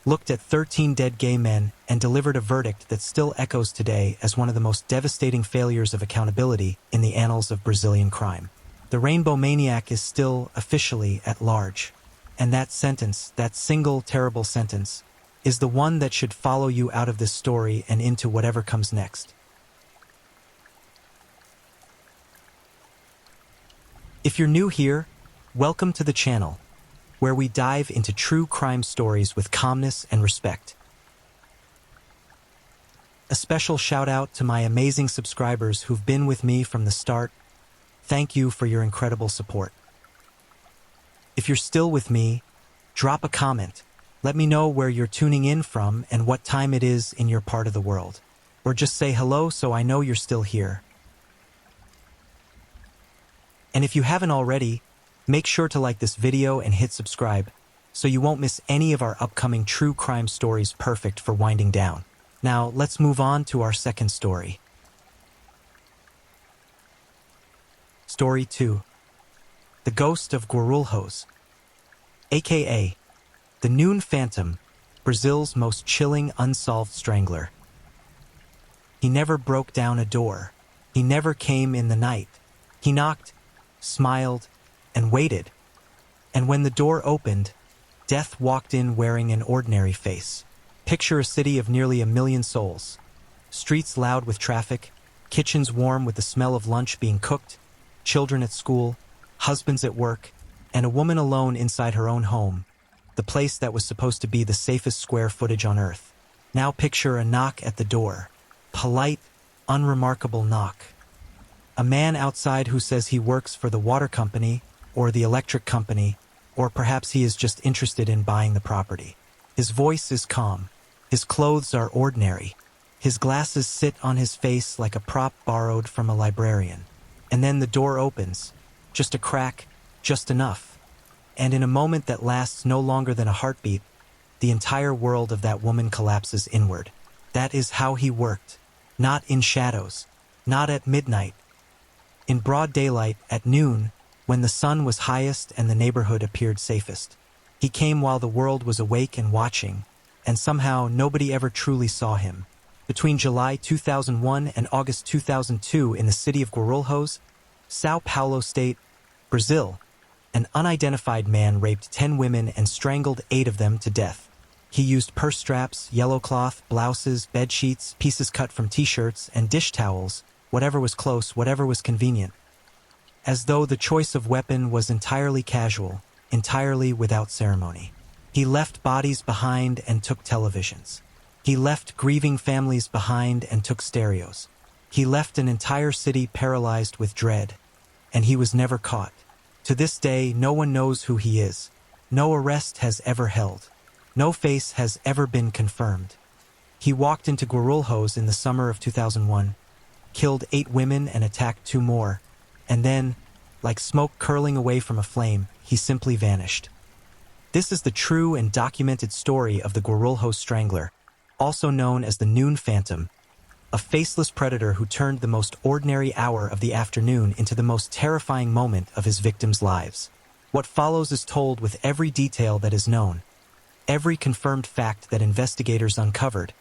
looked at 13 dead gay men and delivered a verdict that still echoes today as one of the most devastating failures of accountability in the annals of Brazilian crime. The Rainbow Maniac is still officially at large, and that sentence, that single terrible sentence, is the one that should follow you out of this story and into whatever comes next. If you're new here, welcome to the channel, where we dive into true crime stories with calmness and respect. A special shout out to my amazing subscribers who've been with me from the start. Thank you for your incredible support. If you're still with me, drop a comment. Let me know where you're tuning in from and what time it is in your part of the world. Or just say hello so I know you're still here. And if you haven't already, make sure to like this video and hit subscribe so you won't miss any of our upcoming true crime stories perfect for winding down. Now, let's move on to our second story. Story 2. The Ghost of Guarulhos, aka the Noon Phantom, Brazil's most chilling unsolved strangler. He never broke down a door. He never came in the night. He knocked, smiled, and waited. And when the door opened, death walked in wearing an ordinary face. Picture a city of nearly 1 million souls. Streets loud with traffic, kitchens warm with the smell of lunch being cooked, children at school, husbands at work, and a woman alone inside her own home, the place that was supposed to be the safest square footage on earth. Now picture a knock at the door. Polite, unremarkable knock. A man outside who says he works for the water company, or the electric company, or perhaps he is just interested in buying the property. His voice is calm. His clothes are ordinary. His glasses sit on his face like a prop borrowed from a librarian. And then the door opens. Just a crack, just enough. And in a moment that lasts no longer than a heartbeat, the entire world of that woman collapses inward. That is how he worked. Not in shadows. Not at midnight. In broad daylight, at noon, when the sun was highest and the neighborhood appeared safest. He came while the world was awake and watching, and somehow nobody ever truly saw him. Between July 2001 and August 2002 in the city of Guarulhos, São Paulo State, Brazil, an unidentified man raped 10 women and strangled 8 of them to death. He used purse straps, yellow cloth, blouses, bed sheets, pieces cut from t-shirts, and dish towels, whatever was close, whatever was convenient. as though the choice of weapon was entirely casual, entirely without ceremony. He left bodies behind and took televisions. He left grieving families behind and took stereos. He left an entire city paralyzed with dread, and he was never caught. To this day, no one knows who he is. No arrest has ever held. No face has ever been confirmed. He walked into Guarulhos in the summer of 2001, killed 8 women and attacked 2 more, and then, like smoke curling away from a flame, he simply vanished. This is the true and documented story of the Guarulhos Strangler, also known as the Noon Phantom, a faceless predator who turned the most ordinary hour of the afternoon into the most terrifying moment of his victims' lives. What follows is told with every detail that is known, every confirmed fact that investigators uncovered,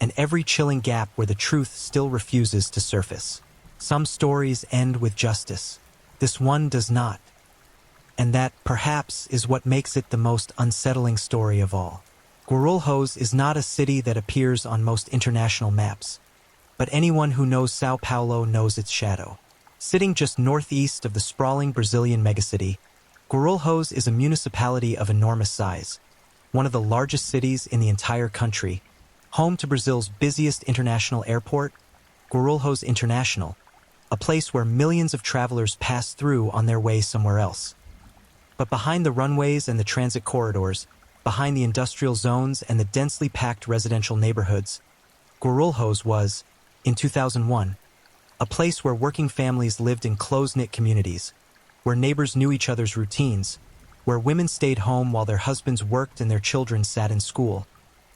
and every chilling gap where the truth still refuses to surface. Some stories end with justice. This one does not. And that, perhaps, is what makes it the most unsettling story of all. Guarulhos is not a city that appears on most international maps, but anyone who knows São Paulo knows its shadow. Sitting just northeast of the sprawling Brazilian megacity, Guarulhos is a municipality of enormous size, one of the largest cities in the entire country, home to Brazil's busiest international airport, Guarulhos International, a place where millions of travelers pass through on their way somewhere else. But behind the runways and the transit corridors, behind the industrial zones and the densely packed residential neighborhoods, Guarulhos was, in 2001, a place where working families lived in close-knit communities, where neighbors knew each other's routines, where women stayed home while their husbands worked and their children sat in school,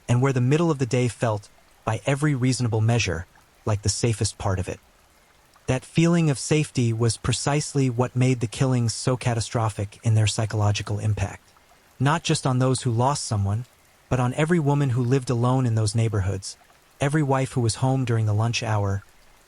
and where the middle of the day felt, by every reasonable measure, like the safest part of it. That feeling of safety was precisely what made the killings so catastrophic in their psychological impact. Not just on those who lost someone, but on every woman who lived alone in those neighborhoods, every wife who was home during the lunch hour,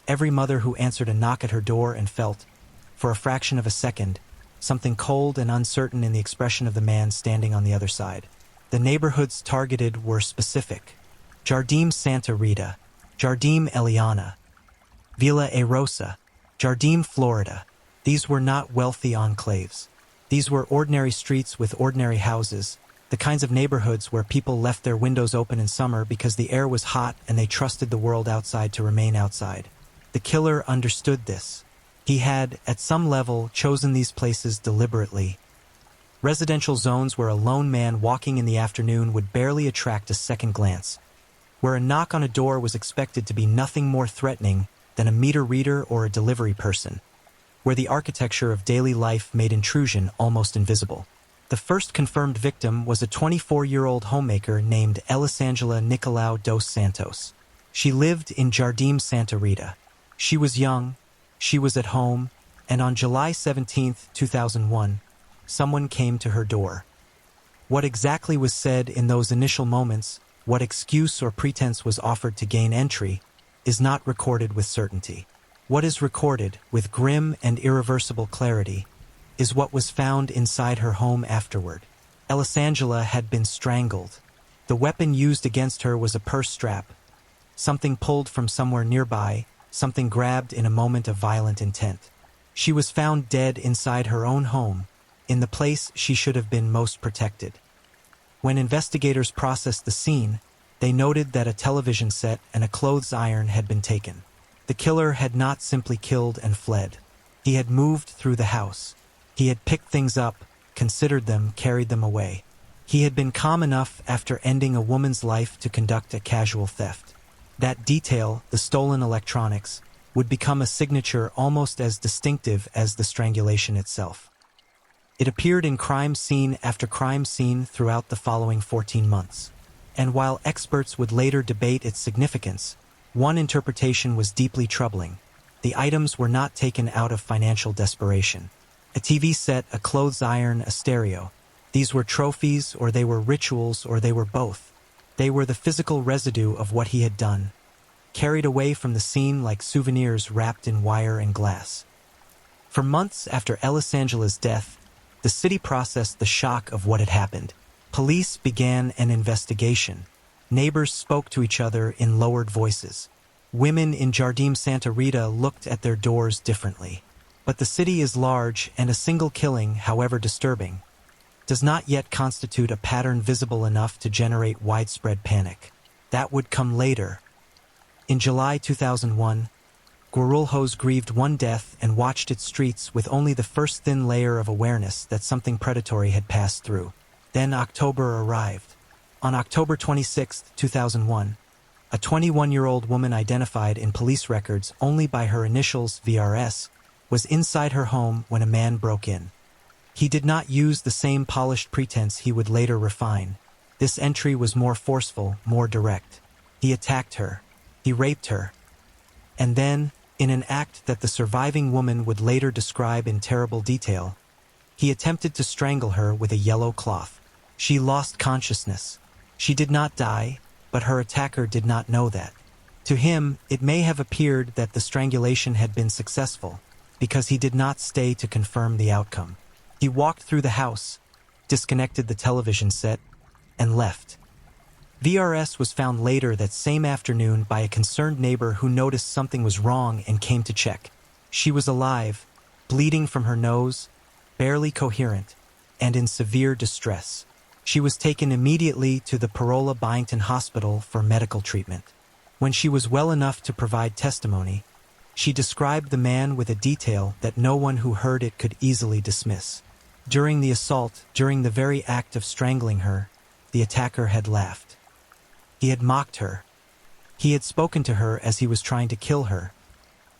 every mother who answered a knock at her door and felt, for a fraction of a second, something cold and uncertain in the expression of the man standing on the other side. The neighborhoods targeted were specific: Jardim Santa Rita, Jardim Eliana, Vila Airosa, Jardim Florida. These were not wealthy enclaves. These were ordinary streets with ordinary houses, the kinds of neighborhoods where people left their windows open in summer because the air was hot and they trusted the world outside to remain outside. The killer understood this. He had, at some level, chosen these places deliberately. Residential zones where a lone man walking in the afternoon would barely attract a second glance, where a knock on a door was expected to be nothing more threatening than a meter reader or a delivery person, where the architecture of daily life made intrusion almost invisible. The first confirmed victim was a 24-year-old homemaker named Elisangela Nicolau dos Santos. She lived in Jardim Santa Rita. She was young, she was at home, and on July 17, 2001, someone came to her door. What exactly was said in those initial moments, what excuse or pretense was offered to gain entry, is not recorded with certainty. What is recorded, with grim and irreversible clarity, is what was found inside her home afterward. Elisangela had been strangled. The weapon used against her was a purse strap, something pulled from somewhere nearby, something grabbed in a moment of violent intent. She was found dead inside her own home, in the place she should have been most protected. When investigators processed the scene, they noted that a television set and a clothes iron had been taken. The killer had not simply killed and fled. He had moved through the house. He had picked things up, considered them, carried them away. He had been calm enough after ending a woman's life to conduct a casual theft. That detail, the stolen electronics, would become a signature almost as distinctive as the strangulation itself. It appeared in crime scene after crime scene throughout the following 14 months. And while experts would later debate its significance, one interpretation was deeply troubling. The items were not taken out of financial desperation. A TV set, a clothes iron, a stereo. These were trophies, or they were rituals, or they were both. They were the physical residue of what he had done, carried away from the scene like souvenirs wrapped in wire and glass. For months after Elisangela's death, the city processed the shock of what had happened. Police began an investigation. Neighbors spoke to each other in lowered voices. Women in Jardim Santa Rita looked at their doors differently. But the city is large, and a single killing, however disturbing, does not yet constitute a pattern visible enough to generate widespread panic. That would come later. In July 2001, Guarulhos grieved one death and watched its streets with only the first thin layer of awareness that something predatory had passed through. Then October arrived. On October 26, 2001, a 21-year-old woman identified in police records only by her initials VRS was inside her home when a man broke in. He did not use the same polished pretense he would later refine. This entry was more forceful, more direct. He attacked her. He raped her. And then, in an act that the surviving woman would later describe in terrible detail, he attempted to strangle her with a yellow cloth. She lost consciousness. She did not die, but her attacker did not know that. To him, it may have appeared that the strangulation had been successful, because he did not stay to confirm the outcome. He walked through the house, disconnected the television set, and left. VRS was found later that same afternoon by a concerned neighbor who noticed something was wrong and came to check. She was alive, bleeding from her nose, barely coherent, and in severe distress. She was taken immediately to the Parola Byington Hospital for medical treatment. When she was well enough to provide testimony, she described the man with a detail that no one who heard it could easily dismiss. During the assault, during the very act of strangling her, the attacker had laughed. He had mocked her. He had spoken to her as he was trying to kill her,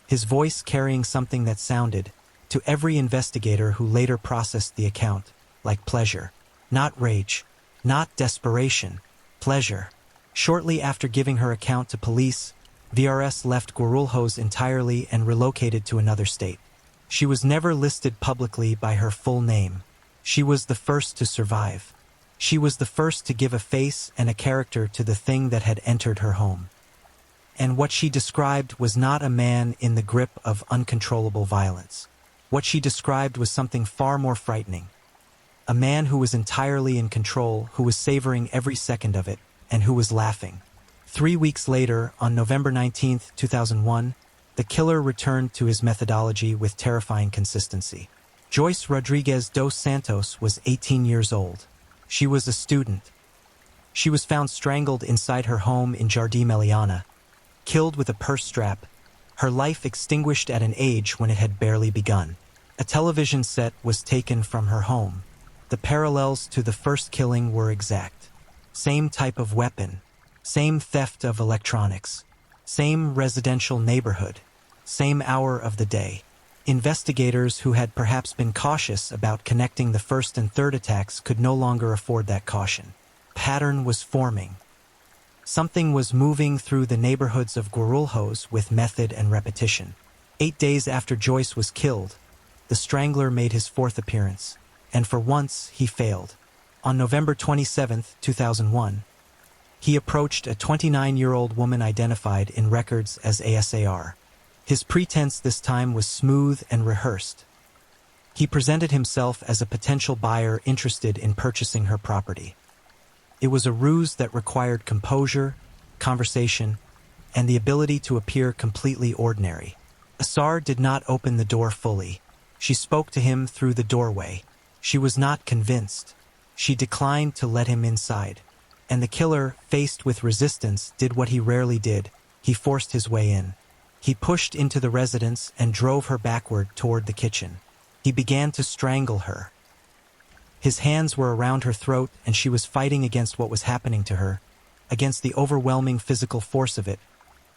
his voice carrying something that sounded, to every investigator who later processed the account, like pleasure. Not rage, not desperation, pleasure. Shortly after giving her account to police, VRS left Guarulhos entirely and relocated to another state. She was never listed publicly by her full name. She was the first to survive. She was the first to give a face and a character to the thing that had entered her home. And what she described was not a man in the grip of uncontrollable violence. What she described was something far more frightening. A man who was entirely in control, who was savoring every second of it, and who was laughing. 3 weeks later, on November 19, 2001, the killer returned to his methodology with terrifying consistency. Joyce Rodriguez dos Santos was 18 years old. She was a student. She was found strangled inside her home in Jardim Eliana, killed with a purse strap, her life extinguished at an age when it had barely begun. A television set was taken from her home. The parallels to the first killing were exact. Same type of weapon, same theft of electronics, same residential neighborhood, same hour of the day. Investigators who had perhaps been cautious about connecting the first and third attacks could no longer afford that caution. Pattern was forming. Something was moving through the neighborhoods of Guarulhos with method and repetition. 8 days after Joyce was killed, the strangler made his fourth appearance, and for once he failed. On November 27, 2001, he approached a 29-year-old woman identified in records as ASAR. His pretense this time was smooth and rehearsed. He presented himself as a potential buyer interested in purchasing her property. It was a ruse that required composure, conversation, and the ability to appear completely ordinary. Asar did not open the door fully. She spoke to him through the doorway. She was not convinced. She declined to let him inside. And the killer, faced with resistance, did what he rarely did. He forced his way in. He pushed into the residence and drove her backward toward the kitchen. He began to strangle her. His hands were around her throat, and she was fighting against what was happening to her, against the overwhelming physical force of it,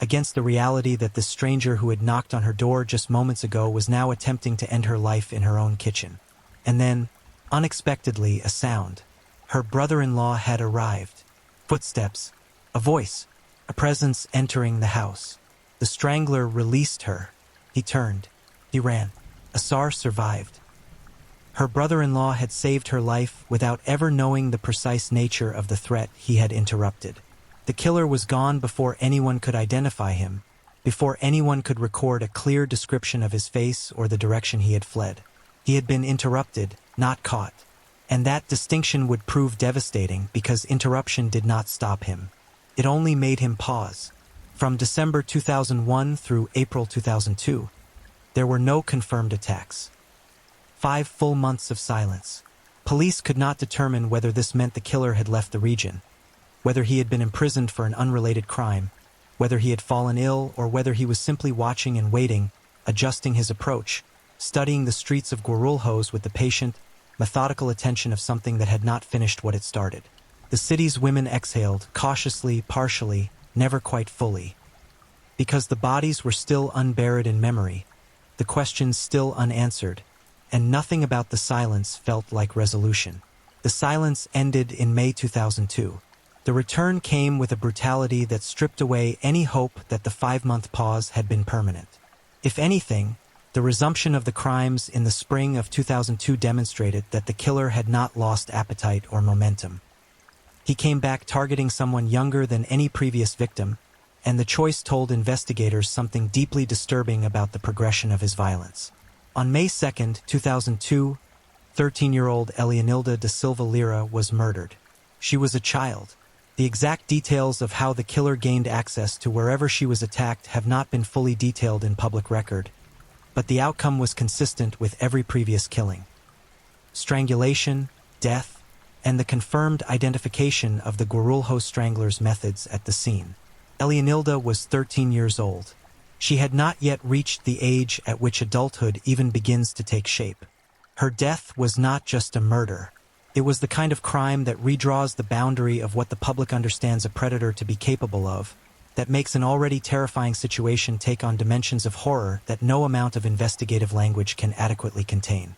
against the reality that the stranger who had knocked on her door just moments ago was now attempting to end her life in her own kitchen. And then, unexpectedly, a sound. Her brother-in-law had arrived. Footsteps, a voice, a presence entering the house. The strangler released her. He turned. He ran. Asar survived. Her brother-in-law had saved her life without ever knowing the precise nature of the threat he had interrupted. The killer was gone before anyone could identify him, before anyone could record a clear description of his face or the direction he had fled. He had been interrupted, not caught. And that distinction would prove devastating because interruption did not stop him. It only made him pause. From December 2001 through April 2002, There were no confirmed attacks. 5 full months of silence. Police could not determine whether this meant the killer had left the region, whether he had been imprisoned for an unrelated crime, whether he had fallen ill, or whether he was simply watching and waiting, adjusting his approach, studying the streets of Guarulhos with the patient, methodical attention of something that had not finished what it started. The city's women exhaled, cautiously, partially, never quite fully. Because the bodies were still unburied in memory, the questions still unanswered, and nothing about the silence felt like resolution. The silence ended in May 2002. The return came with a brutality that stripped away any hope that the 5-month pause had been permanent. If anything, the resumption of the crimes in the spring of 2002 demonstrated that the killer had not lost appetite or momentum. He came back targeting someone younger than any previous victim, and the choice told investigators something deeply disturbing about the progression of his violence. On May 2, 2002, 13-year-old Elianilda da Silva Lira was murdered. She was a child. The exact details of how the killer gained access to wherever she was attacked have not been fully detailed in public record, but the outcome was consistent with every previous killing. Strangulation, death, and the confirmed identification of the Guarulhos strangler's methods at the scene. Elianilda was 13 years old. She had not yet reached the age at which adulthood even begins to take shape. Her death was not just a murder. It was the kind of crime that redraws the boundary of what the public understands a predator to be capable of, that makes an already terrifying situation take on dimensions of horror that no amount of investigative language can adequately contain.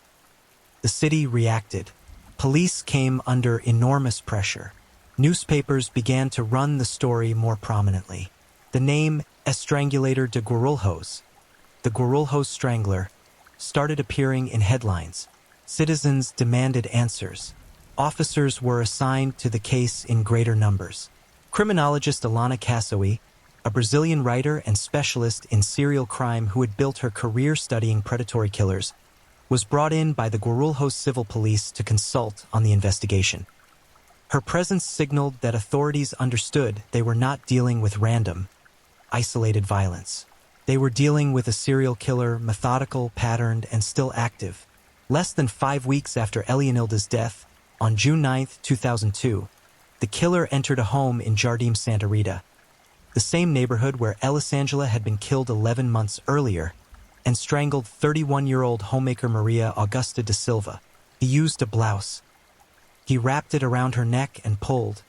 The city reacted. Police came under enormous pressure. Newspapers began to run the story more prominently. The name Estrangulator de Guarulhos, the Guarulhos Strangler, started appearing in headlines. Citizens demanded answers. Officers were assigned to the case in greater numbers. Criminologist Alana Cassoy, a Brazilian writer and specialist in serial crime who had built her career studying predatory killers, was brought in by the Guarulhos Civil Police to consult on the investigation. Her presence signaled that authorities understood they were not dealing with random, isolated violence. They were dealing with a serial killer, methodical, patterned, and still active. Less than 5 weeks after Elianilda's death, on June 9, 2002, the killer entered a home in Jardim Santa Rita, the same neighborhood where Elisangela had been killed 11 months earlier, and strangled 31-year-old homemaker Maria Augusta da Silva. He used a blouse. He wrapped it around her neck and pulled,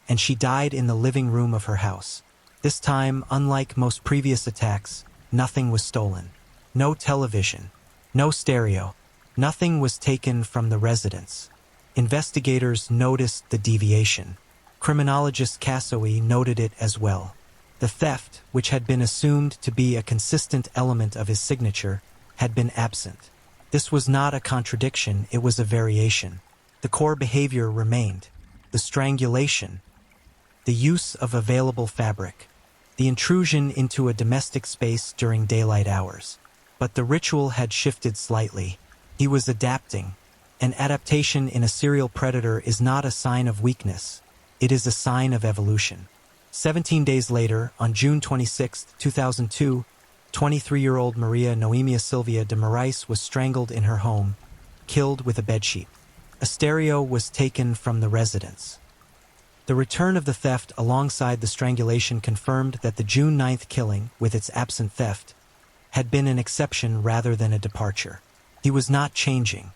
and she died in the living room of her house. This time, unlike most previous attacks, nothing was stolen. No television, no stereo, nothing was taken from the residence. Investigators noticed the deviation. Criminologist Cassoy noted it as well. The theft, which had been assumed to be a consistent element of his signature, had been absent. This was not a contradiction, it was a variation. The core behavior remained. The strangulation, the use of available fabric, the intrusion into a domestic space during daylight hours. But the ritual had shifted slightly. He was adapting. An adaptation in a serial predator is not a sign of weakness. It is a sign of evolution. 17 days later, on June 26, 2002, 23-year-old Maria Noemia Silvia de Moraes was strangled in her home, killed with a bedsheet. A stereo was taken from the residence. The return of the theft alongside the strangulation confirmed that the June 9th killing, with its absent theft, had been an exception rather than a departure. He was not changing.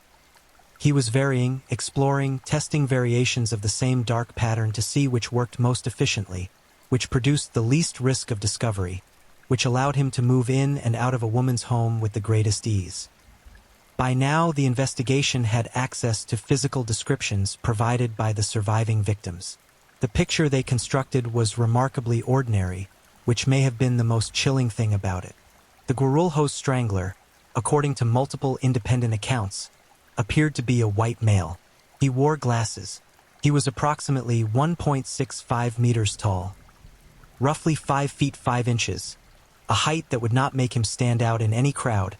He was varying, exploring, testing variations of the same dark pattern to see which worked most efficiently, which produced the least risk of discovery, which allowed him to move in and out of a woman's home with the greatest ease. By now, the investigation had access to physical descriptions provided by the surviving victims. The picture they constructed was remarkably ordinary, which may have been the most chilling thing about it. The Guarulhos Strangler, according to multiple independent accounts, appeared to be a white male. He wore glasses. He was approximately 1.65 meters tall, roughly 5 feet 5 inches, a height that would not make him stand out in any crowd,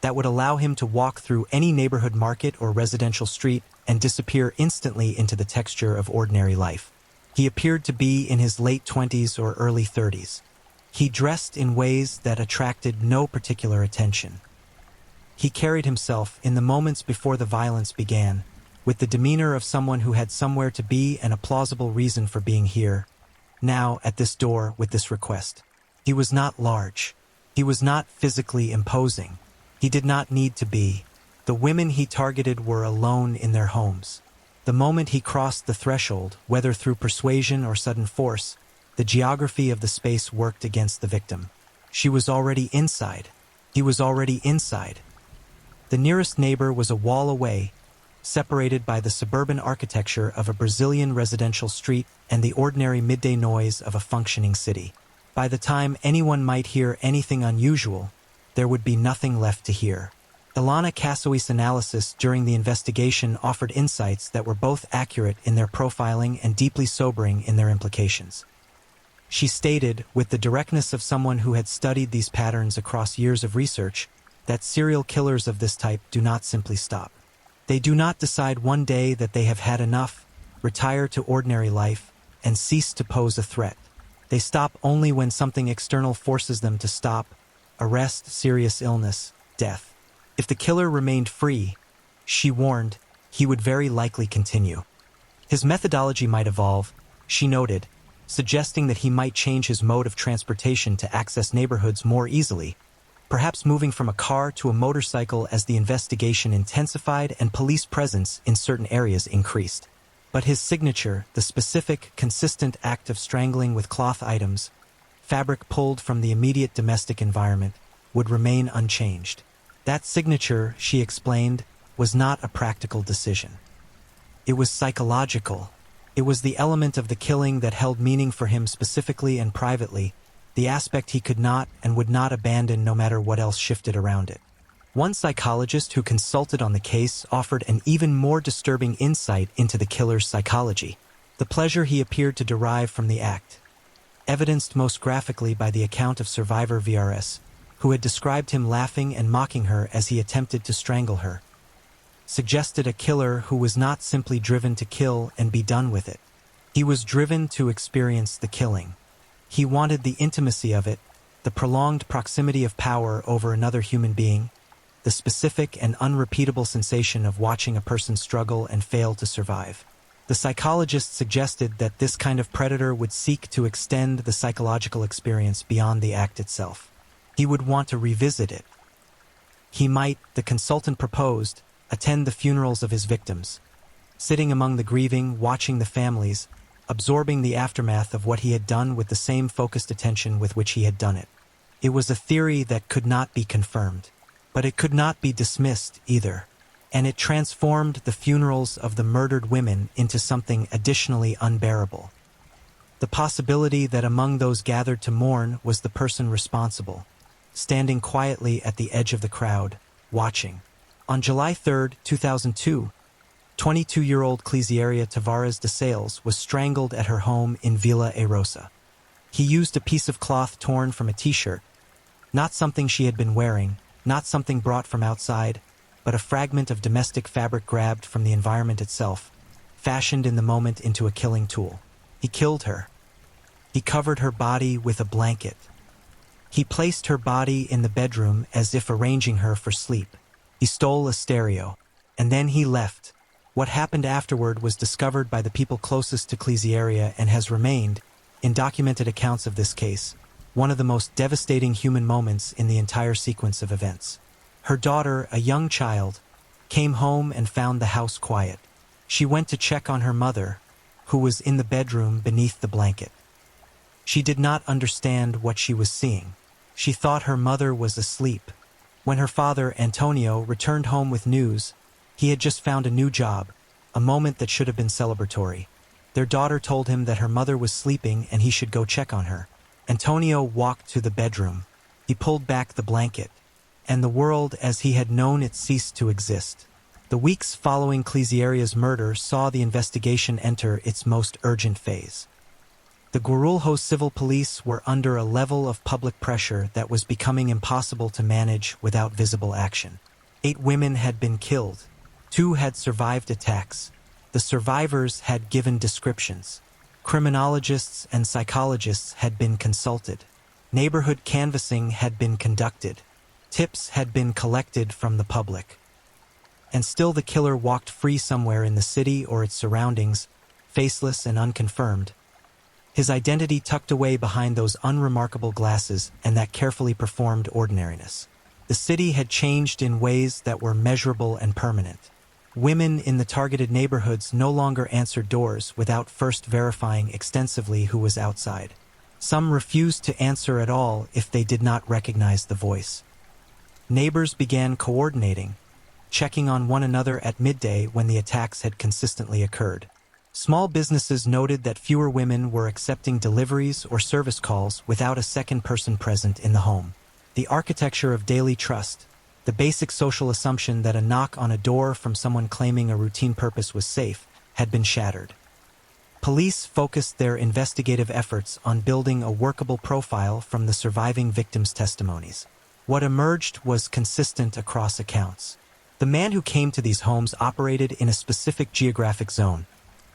that would allow him to walk through any neighborhood market or residential street and disappear instantly into the texture of ordinary life. He appeared to be in his late 20s or early 30s. He dressed in ways that attracted no particular attention. He carried himself, in the moments before the violence began, with the demeanor of someone who had somewhere to be and a plausible reason for being here, now at this door with this request. He was not large. He was not physically imposing. He did not need to be. The women he targeted were alone in their homes. The moment he crossed the threshold, whether through persuasion or sudden force, the geography of the space worked against the victim. She was already inside. He was already inside. The nearest neighbor was a wall away, separated by the suburban architecture of a Brazilian residential street and the ordinary midday noise of a functioning city. By the time anyone might hear anything unusual, there would be nothing left to hear. Ilana Kasowi's analysis during the investigation offered insights that were both accurate in their profiling and deeply sobering in their implications. She stated, with the directness of someone who had studied these patterns across years of research, that serial killers of this type do not simply stop. They do not decide one day that they have had enough, retire to ordinary life, and cease to pose a threat. They stop only when something external forces them to stop: arrest, serious illness, death. If the killer remained free, she warned, he would very likely continue. His methodology might evolve, she noted, suggesting that he might change his mode of transportation to access neighborhoods more easily, perhaps moving from a car to a motorcycle as the investigation intensified and police presence in certain areas increased. But his signature, the specific, consistent act of strangling with cloth items, fabric pulled from the immediate domestic environment, would remain unchanged. That signature, she explained, was not a practical decision. It was psychological. It was the element of the killing that held meaning for him specifically and privately, the aspect he could not and would not abandon no matter what else shifted around it. One psychologist who consulted on the case offered an even more disturbing insight into the killer's psychology, the pleasure he appeared to derive from the act, evidenced most graphically by the account of survivor VRS, who had described him laughing and mocking her as he attempted to strangle her, suggested a killer who was not simply driven to kill and be done with it. He was driven to experience the killing. He wanted the intimacy of it, the prolonged proximity of power over another human being, the specific and unrepeatable sensation of watching a person struggle and fail to survive. The psychologist suggested that this kind of predator would seek to extend the psychological experience beyond the act itself. He would want to revisit it. He might, the consultant proposed, attend the funerals of his victims, sitting among the grieving, watching the families, absorbing the aftermath of what he had done with the same focused attention with which he had done it. It was a theory that could not be confirmed, but it could not be dismissed either, and it transformed the funerals of the murdered women into something additionally unbearable. The possibility that among those gathered to mourn was the person responsible, standing quietly at the edge of the crowd, watching. On July 3, 2002, 22-year-old Clesiaria Tavares de Sales was strangled at her home in Vila Eirosa. He used a piece of cloth torn from a t-shirt, not something she had been wearing, not something brought from outside, but a fragment of domestic fabric grabbed from the environment itself, fashioned in the moment into a killing tool. He killed her. He covered her body with a blanket. He placed her body in the bedroom as if arranging her for sleep. He stole a stereo, and then he left. What happened afterward was discovered by the people closest to Clesiaria and has remained, in documented accounts of this case, one of the most devastating human moments in the entire sequence of events. Her daughter, a young child, came home and found the house quiet. She went to check on her mother, who was in the bedroom beneath the blanket. She did not understand what she was seeing. She thought her mother was asleep. When her father, Antonio, returned home with news, he had just found a new job, a moment that should have been celebratory. Their daughter told him that her mother was sleeping and he should go check on her. Antonio walked to the bedroom. He pulled back the blanket, and the world as he had known it ceased to exist. The weeks following Clesiaria's murder saw the investigation enter its most urgent phase. The Guarulhos civil police were under a level of public pressure that was becoming impossible to manage without visible action. 8 women had been killed. 2 had survived attacks. The survivors had given descriptions. Criminologists and psychologists had been consulted. Neighborhood canvassing had been conducted. Tips had been collected from the public. And still the killer walked free somewhere in the city or its surroundings, faceless and unconfirmed. His identity tucked away behind those unremarkable glasses and that carefully performed ordinariness. The city had changed in ways that were measurable and permanent. Women in the targeted neighborhoods no longer answered doors without first verifying extensively who was outside. Some refused to answer at all if they did not recognize the voice. Neighbors began coordinating, checking on one another at midday when the attacks had consistently occurred. Small businesses noted that fewer women were accepting deliveries or service calls without a second person present in the home. The architecture of daily trust, the basic social assumption that a knock on a door from someone claiming a routine purpose was safe, had been shattered. Police focused their investigative efforts on building a workable profile from the surviving victims' testimonies. What emerged was consistent across accounts. The man who came to these homes operated in a specific geographic zone.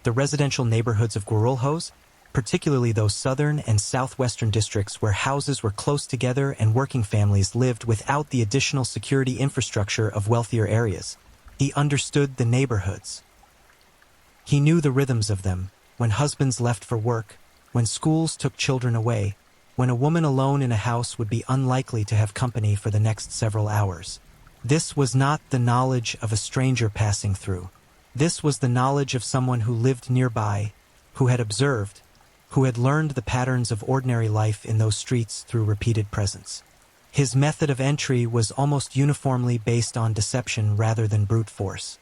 The residential neighborhoods of Guarulhos, particularly those southern and southwestern districts where houses were close together and working families lived without the additional security infrastructure of wealthier areas. He understood the neighborhoods. He knew the rhythms of them, when husbands left for work, when schools took children away, when a woman alone in a house would be unlikely to have company for the next several hours. This was not the knowledge of a stranger passing through. This was the knowledge of someone who lived nearby, who had observed, who had learned the patterns of ordinary life in those streets through repeated presence. His method of entry was almost uniformly based on deception rather than brute force.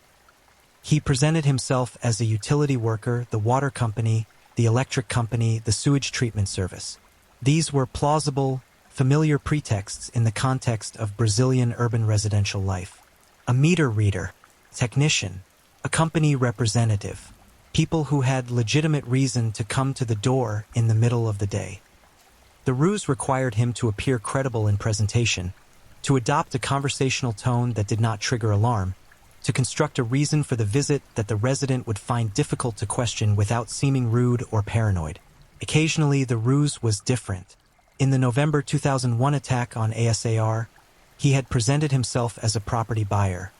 He presented himself as a utility worker, the water company, the electric company, the sewage treatment service. These were plausible, familiar pretexts in the context of Brazilian urban residential life. A meter reader, technician, a company representative, people who had legitimate reason to come to the door in the middle of the day. The ruse required him to appear credible in presentation, to adopt a conversational tone that did not trigger alarm, to construct a reason for the visit that the resident would find difficult to question without seeming rude or paranoid. Occasionally, the ruse was different. In the November 2001 attack on ASAR, he had presented himself as a property buyer,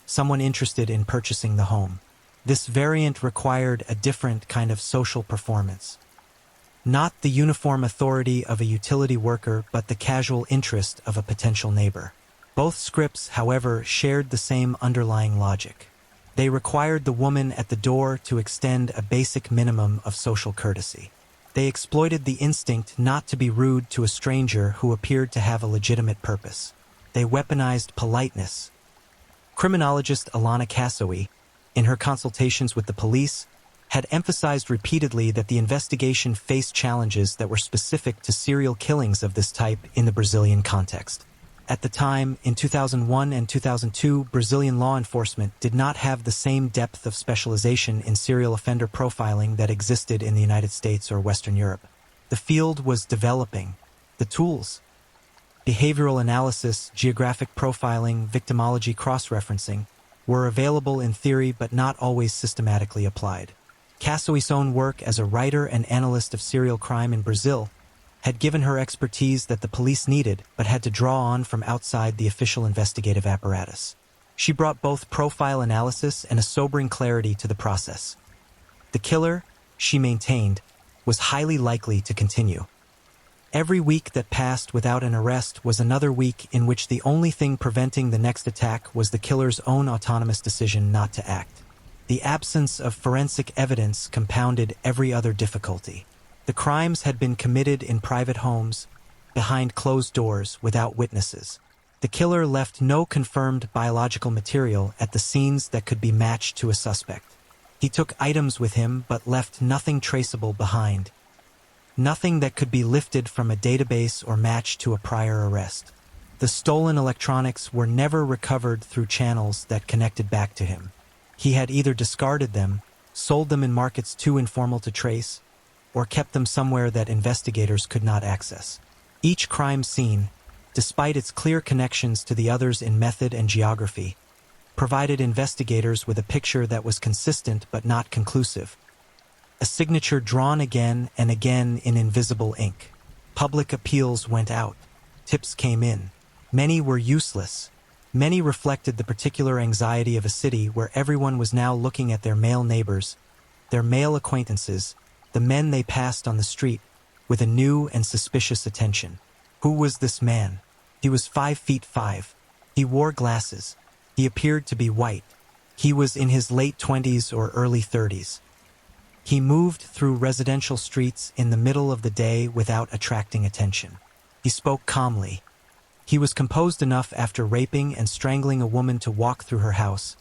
someone interested in purchasing the home. This variant required a different kind of social performance. Not the uniform authority of a utility worker, but the casual interest of a potential neighbor. Both scripts, however, shared the same underlying logic. They required the woman at the door to extend a basic minimum of social courtesy. They exploited the instinct not to be rude to a stranger who appeared to have a legitimate purpose. They weaponized politeness. Criminologist Alana Kassoui, in her consultations with the police, had emphasized repeatedly that the investigation faced challenges that were specific to serial killings of this type in the Brazilian context. At the time, in 2001 and 2002, Brazilian law enforcement did not have the same depth of specialization in serial offender profiling that existed in the United States or Western Europe. The field was developing. The tools, behavioral analysis, geographic profiling, victimology cross-referencing, were available in theory but not always systematically applied. Kassoui's own work as a writer and analyst of serial crime in Brazil had given her expertise that the police needed but had to draw on from outside the official investigative apparatus. She brought both profile analysis and a sobering clarity to the process. The killer, she maintained, was highly likely to continue. Every week that passed without an arrest was another week in which the only thing preventing the next attack was the killer's own autonomous decision not to act. The absence of forensic evidence compounded every other difficulty. The crimes had been committed in private homes, behind closed doors, without witnesses. The killer left no confirmed biological material at the scenes that could be matched to a suspect. He took items with him but left nothing traceable behind. Nothing that could be lifted from a database or matched to a prior arrest. The stolen electronics were never recovered through channels that connected back to him. He had either discarded them, sold them in markets too informal to trace, or kept them somewhere that investigators could not access. Each crime scene, despite its clear connections to the others in method and geography, provided investigators with a picture that was consistent but not conclusive. A signature drawn again and again in invisible ink. Public appeals went out. Tips came in. Many were useless. Many reflected the particular anxiety of a city where everyone was now looking at their male neighbors, their male acquaintances, the men they passed on the street, with a new and suspicious attention. Who was this man? He was 5'5". He wore glasses. He appeared to be white. He was in his late 20s or early 30s. He moved through residential streets in the middle of the day without attracting attention. He spoke calmly. He was composed enough after raping and strangling a woman to walk through her house,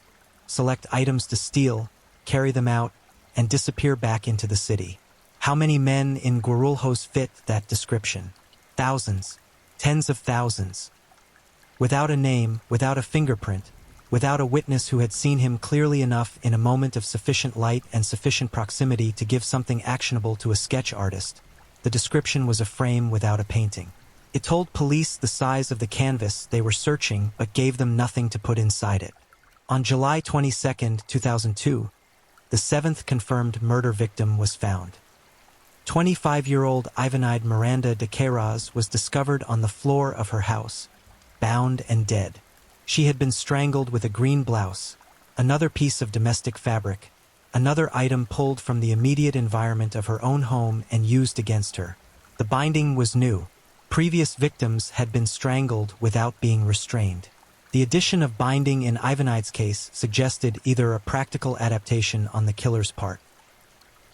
select items to steal, carry them out, and disappear back into the city. How many men in Guarulhos fit that description? Thousands, tens of thousands. Without a name, without a fingerprint, without a witness who had seen him clearly enough in a moment of sufficient light and sufficient proximity to give something actionable to a sketch artist, the description was a frame without a painting. It told police the size of the canvas they were searching but gave them nothing to put inside it. On July 22, 2002, the seventh confirmed murder victim was found. 25-year-old Ivanide Miranda de Queiroz was discovered on the floor of her house, bound and dead. She had been strangled with a green blouse, another piece of domestic fabric, another item pulled from the immediate environment of her own home and used against her. The binding was new. Previous victims had been strangled without being restrained. The addition of binding in Ivanide's case suggested either a practical adaptation on the killer's part,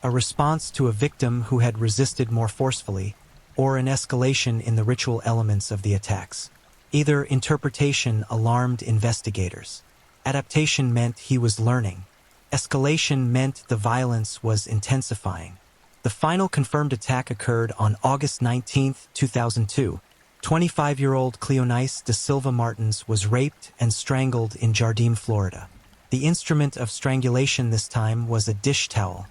a response to a victim who had resisted more forcefully, or an escalation in the ritual elements of the attacks. Either interpretation alarmed investigators. Adaptation meant he was learning. Escalation meant the violence was intensifying. The final confirmed attack occurred on August 19, 2002. 25-year-old Cleonice de Silva Martins was raped and strangled in Jardim, Florida. The instrument of strangulation this time was a dish towel.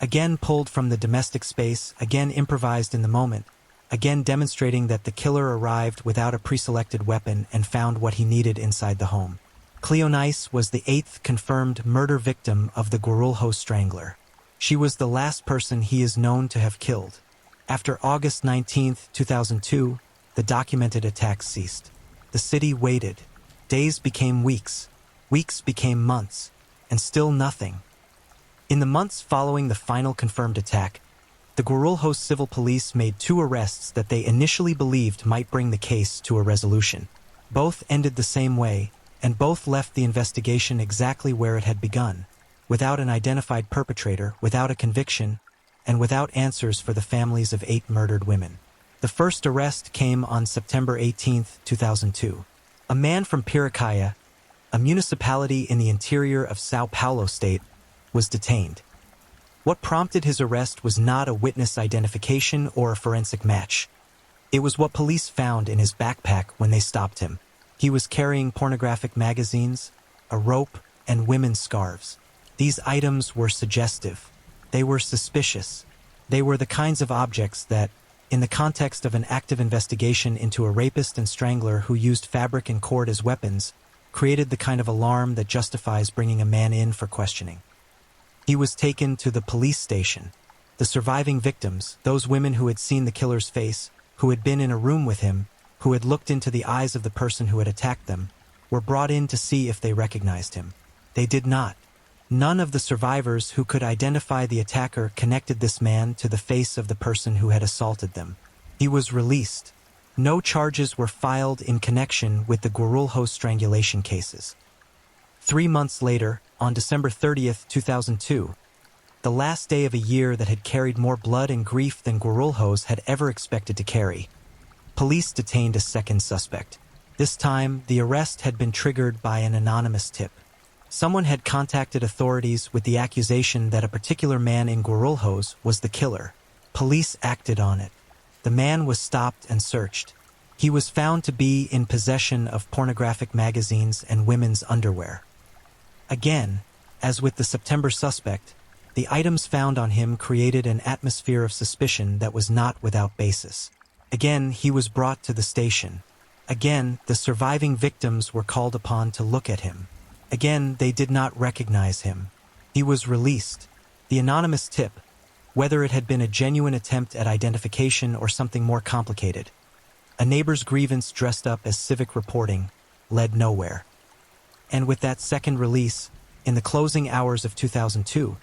Again pulled from the domestic space, again improvised in the moment, again demonstrating that the killer arrived without a pre-selected weapon and found what he needed inside the home. Cleonice was the eighth confirmed murder victim of the Guarulhos strangler. She was the last person he is known to have killed. After August 19, 2002, the documented attacks ceased. The city waited. Days became weeks. Weeks became months. And still nothing. In the months following the final confirmed attack, the Guarulhos Civil Police made 2 arrests that they initially believed might bring the case to a resolution. Both ended the same way, and both left the investigation exactly where it had begun, without an identified perpetrator, without a conviction, and without answers for the families of 8 murdered women. The first arrest came on September 18, 2002. A man from Piracaya, a municipality in the interior of São Paulo state, was detained. What prompted his arrest was not a witness identification or a forensic match. It was what police found in his backpack when they stopped him. He was carrying pornographic magazines, a rope, and women's scarves. These items were suggestive. They were suspicious. They were the kinds of objects that, in the context of an active investigation into a rapist and strangler who used fabric and cord as weapons, created the kind of alarm that justifies bringing a man in for questioning. He was taken to the police station. The surviving victims, those women who had seen the killer's face, who had been in a room with him, who had looked into the eyes of the person who had attacked them, were brought in to see if they recognized him. They did not. None of the survivors who could identify the attacker connected this man to the face of the person who had assaulted them. He was released. No charges were filed in connection with the Guarulhos strangulation cases. 3 months later, on December 30, 2002, the last day of a year that had carried more blood and grief than Guarulhos had ever expected to carry, police detained a second suspect. This time, the arrest had been triggered by an anonymous tip. Someone had contacted authorities with the accusation that a particular man in Guarulhos was the killer. Police acted on it. The man was stopped and searched. He was found to be in possession of pornographic magazines and women's underwear. Again, as with the September suspect, the items found on him created an atmosphere of suspicion that was not without basis. Again, he was brought to the station. Again, the surviving victims were called upon to look at him. Again, they did not recognize him. He was released. The anonymous tip, whether it had been a genuine attempt at identification or something more complicated, A neighbor's grievance dressed up as civic reporting led nowhere. And with that second release, in the closing hours of 2002,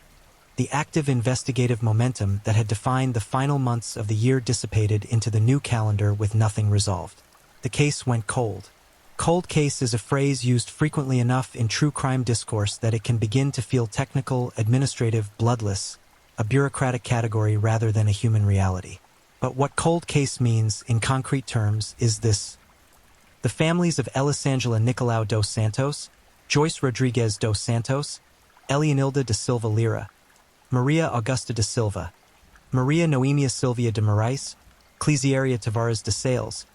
the active investigative momentum that had defined the final months of the year dissipated into the new calendar with nothing resolved. The case went cold. Cold case is a phrase used frequently enough in true crime discourse that it can begin to feel technical, administrative, bloodless, a bureaucratic category rather than a human reality. But what cold case means, in concrete terms, is this. The families of Elisangela Nicolau dos Santos, Joyce Rodriguez dos Santos, Elianilda de Silva Lira, Maria Augusta de Silva, Maria Noemia Silvia de Moraes, Clesiaria Tavares de Sales,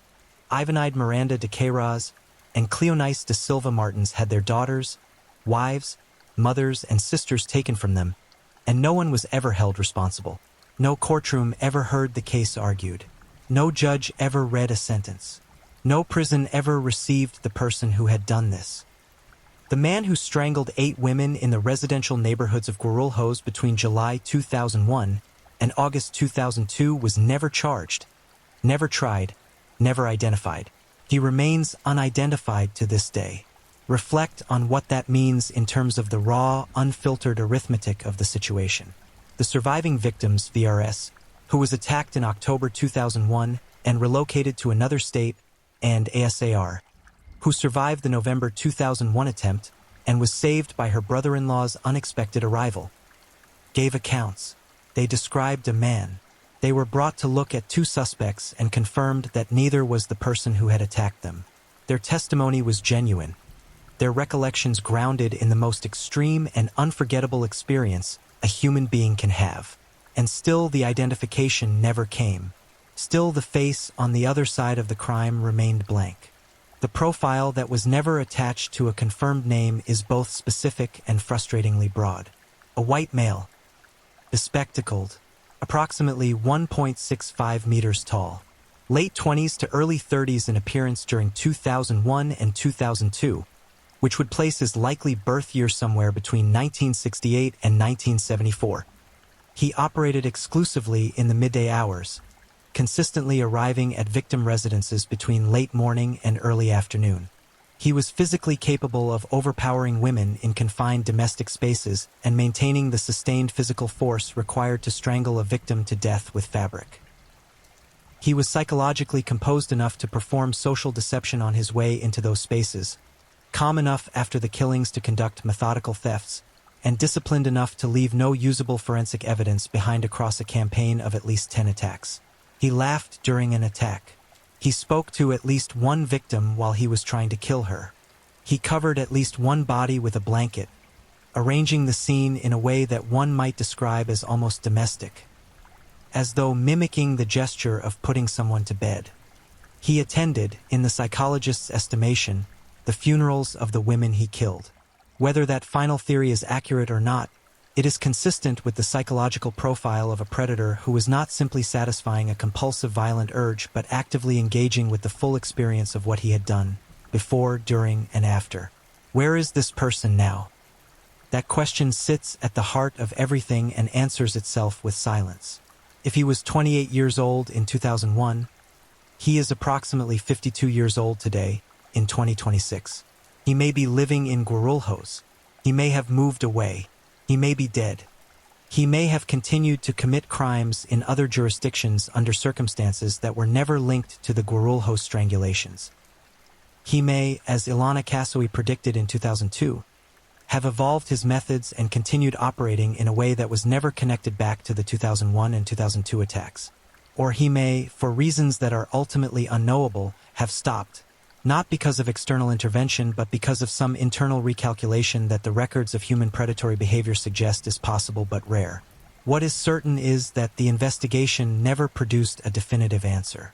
Ivanide Miranda de Queiroz, and Cleonice de Silva Martins had their daughters, wives, mothers, and sisters taken from them, and no one was ever held responsible. No courtroom ever heard the case argued. No judge ever read a sentence. No prison ever received the person who had done this. The man who strangled 8 women in the residential neighborhoods of Guarulhos between July 2001 and August 2002 was never charged, never tried, never identified. He remains unidentified to this day. Reflect on what that means in terms of the raw, unfiltered arithmetic of the situation. The surviving victims, VRS, who was attacked in October 2001 and relocated to another state, and ASAR, who survived the November 2001 attempt and was saved by her brother-in-law's unexpected arrival, gave accounts. They described a man. They were brought to look at 2 suspects and confirmed that neither was the person who had attacked them. Their testimony was genuine. Their recollections grounded in the most extreme and unforgettable experience a human being can have. And still the identification never came. Still the face on the other side of the crime remained blank. The profile that was never attached to a confirmed name is both specific and frustratingly broad. A white male, bespectacled, approximately 1.65 meters tall, late 20s to early 30s in appearance during 2001 and 2002, which would place his likely birth year somewhere between 1968 and 1974. He operated exclusively in the midday hours, consistently arriving at victim residences between late morning and early afternoon. He was physically capable of overpowering women in confined domestic spaces and maintaining the sustained physical force required to strangle a victim to death with fabric. He was psychologically composed enough to perform social deception on his way into those spaces, calm enough after the killings to conduct methodical thefts, and disciplined enough to leave no usable forensic evidence behind across a campaign of at least 10 attacks. He laughed during an attack. He spoke to at least one victim while he was trying to kill her. He covered at least one body with a blanket, arranging the scene in a way that one might describe as almost domestic, as though mimicking the gesture of putting someone to bed. He attended, in the psychologist's estimation, the funerals of the women he killed. Whether that final theory is accurate or not, it is consistent with the psychological profile of a predator who is not simply satisfying a compulsive violent urge but actively engaging with the full experience of what he had done, before, during, and after. Where is this person now? That question sits at the heart of everything and answers itself with silence. If he was 28 years old in 2001, he is approximately 52 years old today, in 2026. He may be living in Guarulhos. He may have moved away. He may be dead. He may have continued to commit crimes in other jurisdictions under circumstances that were never linked to the Guarulhos strangulations. He may, as Ilana Kasoui predicted in 2002, have evolved his methods and continued operating in a way that was never connected back to the 2001 and 2002 attacks. Or he may, for reasons that are ultimately unknowable, have stopped, not because of external intervention but because of some internal recalculation that the records of human predatory behavior suggest is possible but rare. What is certain is that the investigation never produced a definitive answer.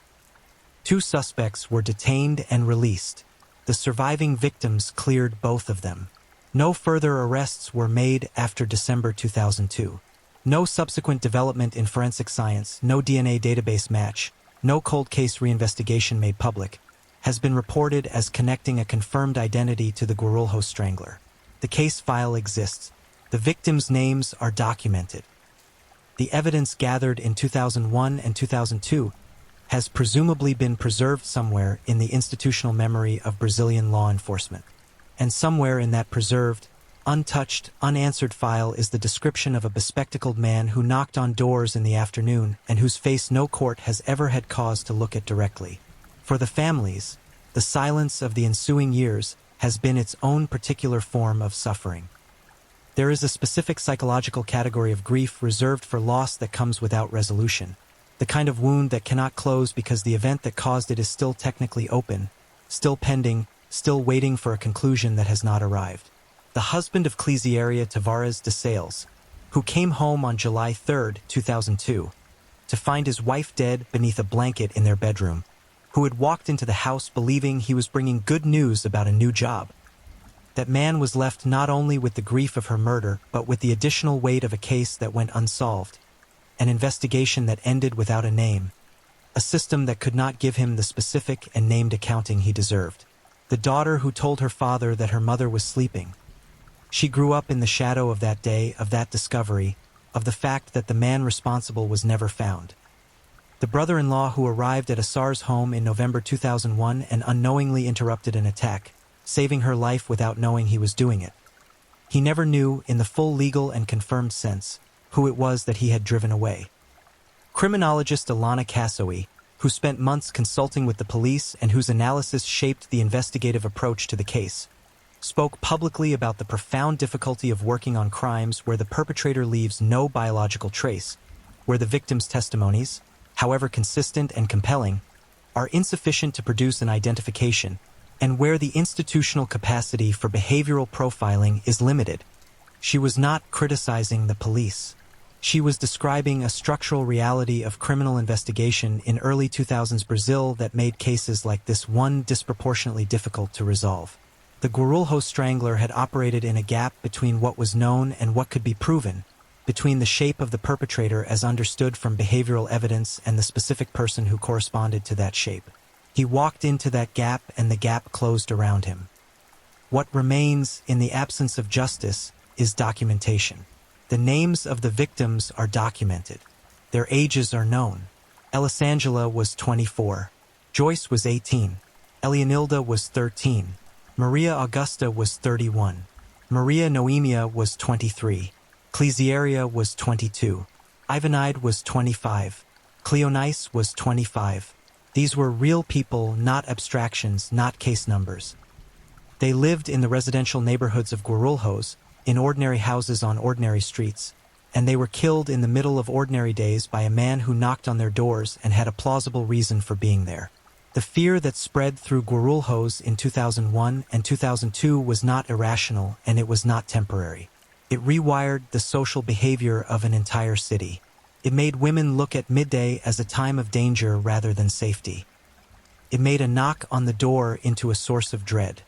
2 suspects were detained and released. The surviving victims cleared both of them. No further arrests were made after December 2002. No subsequent development in forensic science, no DNA database match, no cold case reinvestigation made public, has been reported as connecting a confirmed identity to the Guarulhos strangler. The case file exists. The victims' names are documented. The evidence gathered in 2001 and 2002 has presumably been preserved somewhere in the institutional memory of Brazilian law enforcement. And somewhere in that preserved, untouched, unanswered file is the description of a bespectacled man who knocked on doors in the afternoon and whose face no court has ever had cause to look at directly. For the families, the silence of the ensuing years has been its own particular form of suffering. There is a specific psychological category of grief reserved for loss that comes without resolution, the kind of wound that cannot close because the event that caused it is still technically open, still pending, still waiting for a conclusion that has not arrived. The husband of Clesiaria Tavares de Sales, who came home on July 3, 2002, to find his wife dead beneath a blanket in their bedroom, who had walked into the house believing he was bringing good news about a new job. That man was left not only with the grief of her murder, but with the additional weight of a case that went unsolved, an investigation that ended without a name, a system that could not give him the specific and named accounting he deserved. The daughter who told her father that her mother was sleeping. She grew up in the shadow of that day, of that discovery, of the fact that the man responsible was never found. The brother-in-law who arrived at Asar's home in November 2001 and unknowingly interrupted an attack, saving her life without knowing he was doing it. He never knew, in the full legal and confirmed sense, who it was that he had driven away. Criminologist Alana Kassoui, who spent months consulting with the police and whose analysis shaped the investigative approach to the case, spoke publicly about the profound difficulty of working on crimes where the perpetrator leaves no biological trace, where the victim's testimonies, however consistent and compelling, are insufficient to produce an identification, and where the institutional capacity for behavioral profiling is limited. She was not criticizing the police. She was describing a structural reality of criminal investigation in early 2000s Brazil that made cases like this one disproportionately difficult to resolve. The Guarulhos strangler had operated in a gap between what was known and what could be proven, between the shape of the perpetrator as understood from behavioral evidence and the specific person who corresponded to that shape. He walked into that gap and the gap closed around him. What remains, in the absence of justice, is documentation. The names of the victims are documented. Their ages are known. Elisangela was 24. Joyce was 18. Elianilda was 13. Maria Augusta was 31. Maria Noemia was 23. Clesiaria was 22. Ivanide was 25. Cleonice was 25. These were real people, not abstractions, not case numbers. They lived in the residential neighborhoods of Guarulhos, in ordinary houses on ordinary streets, and they were killed in the middle of ordinary days by a man who knocked on their doors and had a plausible reason for being there. The fear that spread through Guarulhos in 2001 and 2002 was not irrational, and it was not temporary. It rewired the social behavior of an entire city. It made women look at midday as a time of danger rather than safety. It made a knock on the door into a source of dread.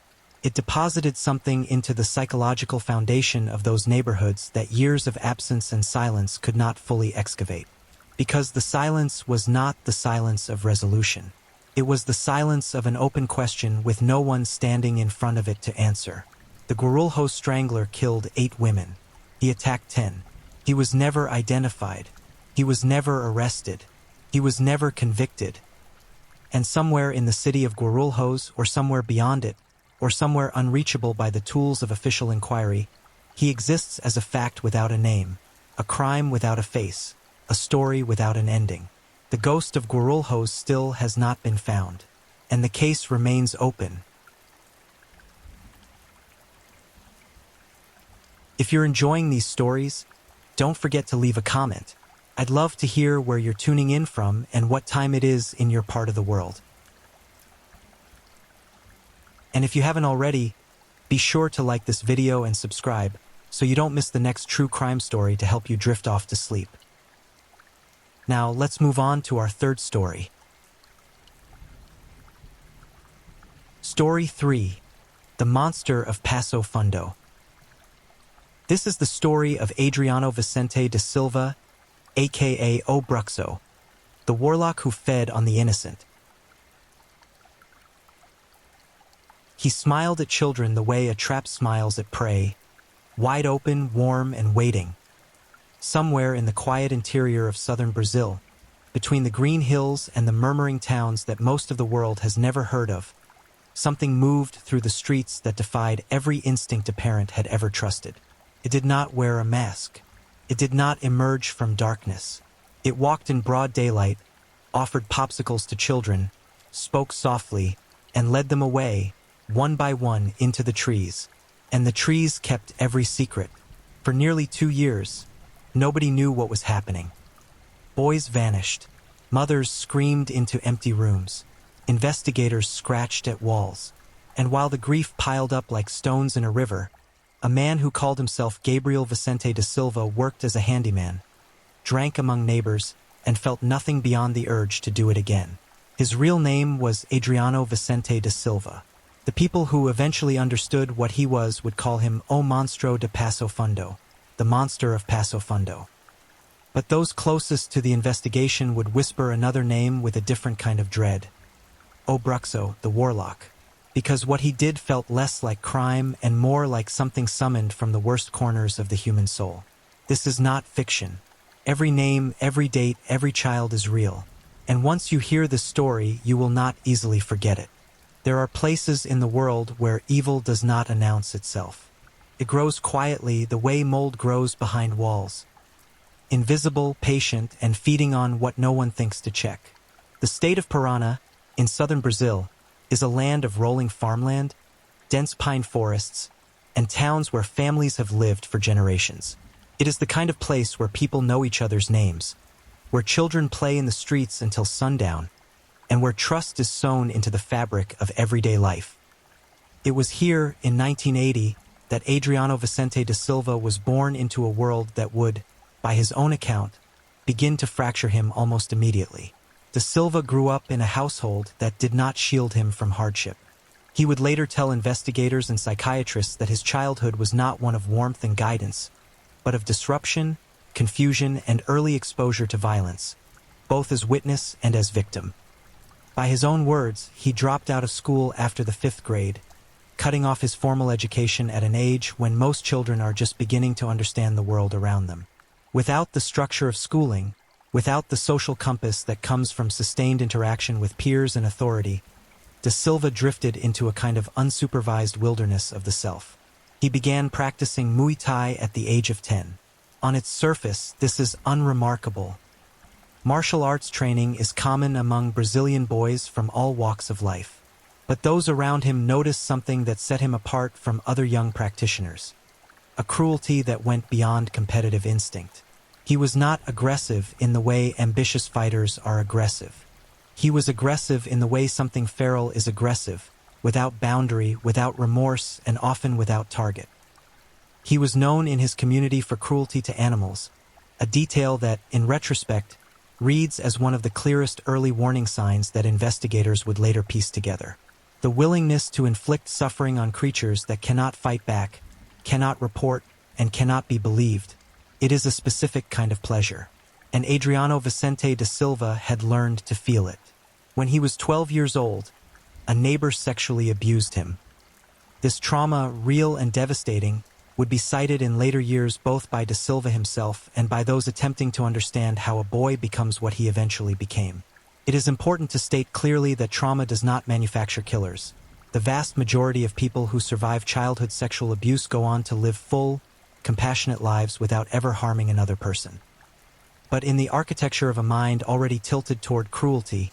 It deposited something into the psychological foundation of those neighborhoods that years of absence and silence could not fully excavate. Because the silence was not the silence of resolution. It was the silence of an open question with no one standing in front of it to answer. The Guarulhos strangler killed 8 women. He attacked 10. He was never identified. He was never arrested. He was never convicted. And somewhere in the city of Guarulhos, or somewhere beyond it, or somewhere unreachable by the tools of official inquiry, he exists as a fact without a name, a crime without a face, a story without an ending. The ghost of Guarulhos still has not been found, and the case remains open. If you're enjoying these stories, don't forget to leave a comment. I'd love to hear where you're tuning in from and what time it is in your part of the world. And if you haven't already, be sure to like this video and subscribe so you don't miss the next true crime story to help you drift off to sleep. Now, let's move on to our third story. Story 3. The Monster of Passo Fundo. This is the story of Adriano Vicente da Silva, a.k.a. O Bruxo, the warlock who fed on the innocent. He smiled at children the way a trap smiles at prey, wide open, warm, and waiting. Somewhere in the quiet interior of southern Brazil, between the green hills and the murmuring towns that most of the world has never heard of, something moved through the streets that defied every instinct a parent had ever trusted. It did not wear a mask. It did not emerge from darkness. It walked in broad daylight, offered popsicles to children, spoke softly, and led them away, one by one, into the trees. And the trees kept every secret. For nearly 2 years, nobody knew what was happening. Boys vanished. Mothers screamed into empty rooms. Investigators scratched at walls. And while the grief piled up like stones in a river, a man who called himself Gabriel Vicente da Silva worked as a handyman, drank among neighbors, and felt nothing beyond the urge to do it again. His real name was Adriano Vicente da Silva. The people who eventually understood what he was would call him O Monstro de Passo Fundo, the monster of Passo Fundo. But those closest to the investigation would whisper another name with a different kind of dread. O Bruxo, the warlock. Because what he did felt less like crime and more like something summoned from the worst corners of the human soul. This is not fiction. Every name, every date, every child is real. And once you hear this story, you will not easily forget it. There are places in the world where evil does not announce itself. It grows quietly the way mold grows behind walls. Invisible, patient, and feeding on what no one thinks to check. The state of Parana, in southern Brazil, is a land of rolling farmland, dense pine forests, and towns where families have lived for generations. It is the kind of place where people know each other's names, where children play in the streets until sundown, and where trust is sewn into the fabric of everyday life. It was here, in 1980, that Adriano Vicente da Silva was born into a world that would, by his own account, begin to fracture him almost immediately. Da Silva grew up in a household that did not shield him from hardship. He would later tell investigators and psychiatrists that his childhood was not one of warmth and guidance, but of disruption, confusion, and early exposure to violence, both as witness and as victim. By his own words, he dropped out of school after the 5th grade, cutting off his formal education at an age when most children are just beginning to understand the world around them. Without the structure of schooling, without the social compass that comes from sustained interaction with peers and authority, Da Silva drifted into a kind of unsupervised wilderness of the self. He began practicing Muay Thai at the age of 10. On its surface, this is unremarkable. Martial arts training is common among Brazilian boys from all walks of life. But those around him noticed something that set him apart from other young practitioners. A cruelty that went beyond competitive instinct. He was not aggressive in the way ambitious fighters are aggressive. He was aggressive in the way something feral is aggressive, without boundary, without remorse, and often without target. He was known in his community for cruelty to animals, a detail that, in retrospect, reads as one of the clearest early warning signs that investigators would later piece together. The willingness to inflict suffering on creatures that cannot fight back, cannot report, and cannot be believed. It is a specific kind of pleasure, and Adriano Vicente da Silva had learned to feel it. When he was 12 years old, a neighbor sexually abused him. This trauma, real and devastating, would be cited in later years both by da Silva himself and by those attempting to understand how a boy becomes what he eventually became. It is important to state clearly that trauma does not manufacture killers. The vast majority of people who survive childhood sexual abuse go on to live full, compassionate lives without ever harming another person. But in the architecture of a mind already tilted toward cruelty,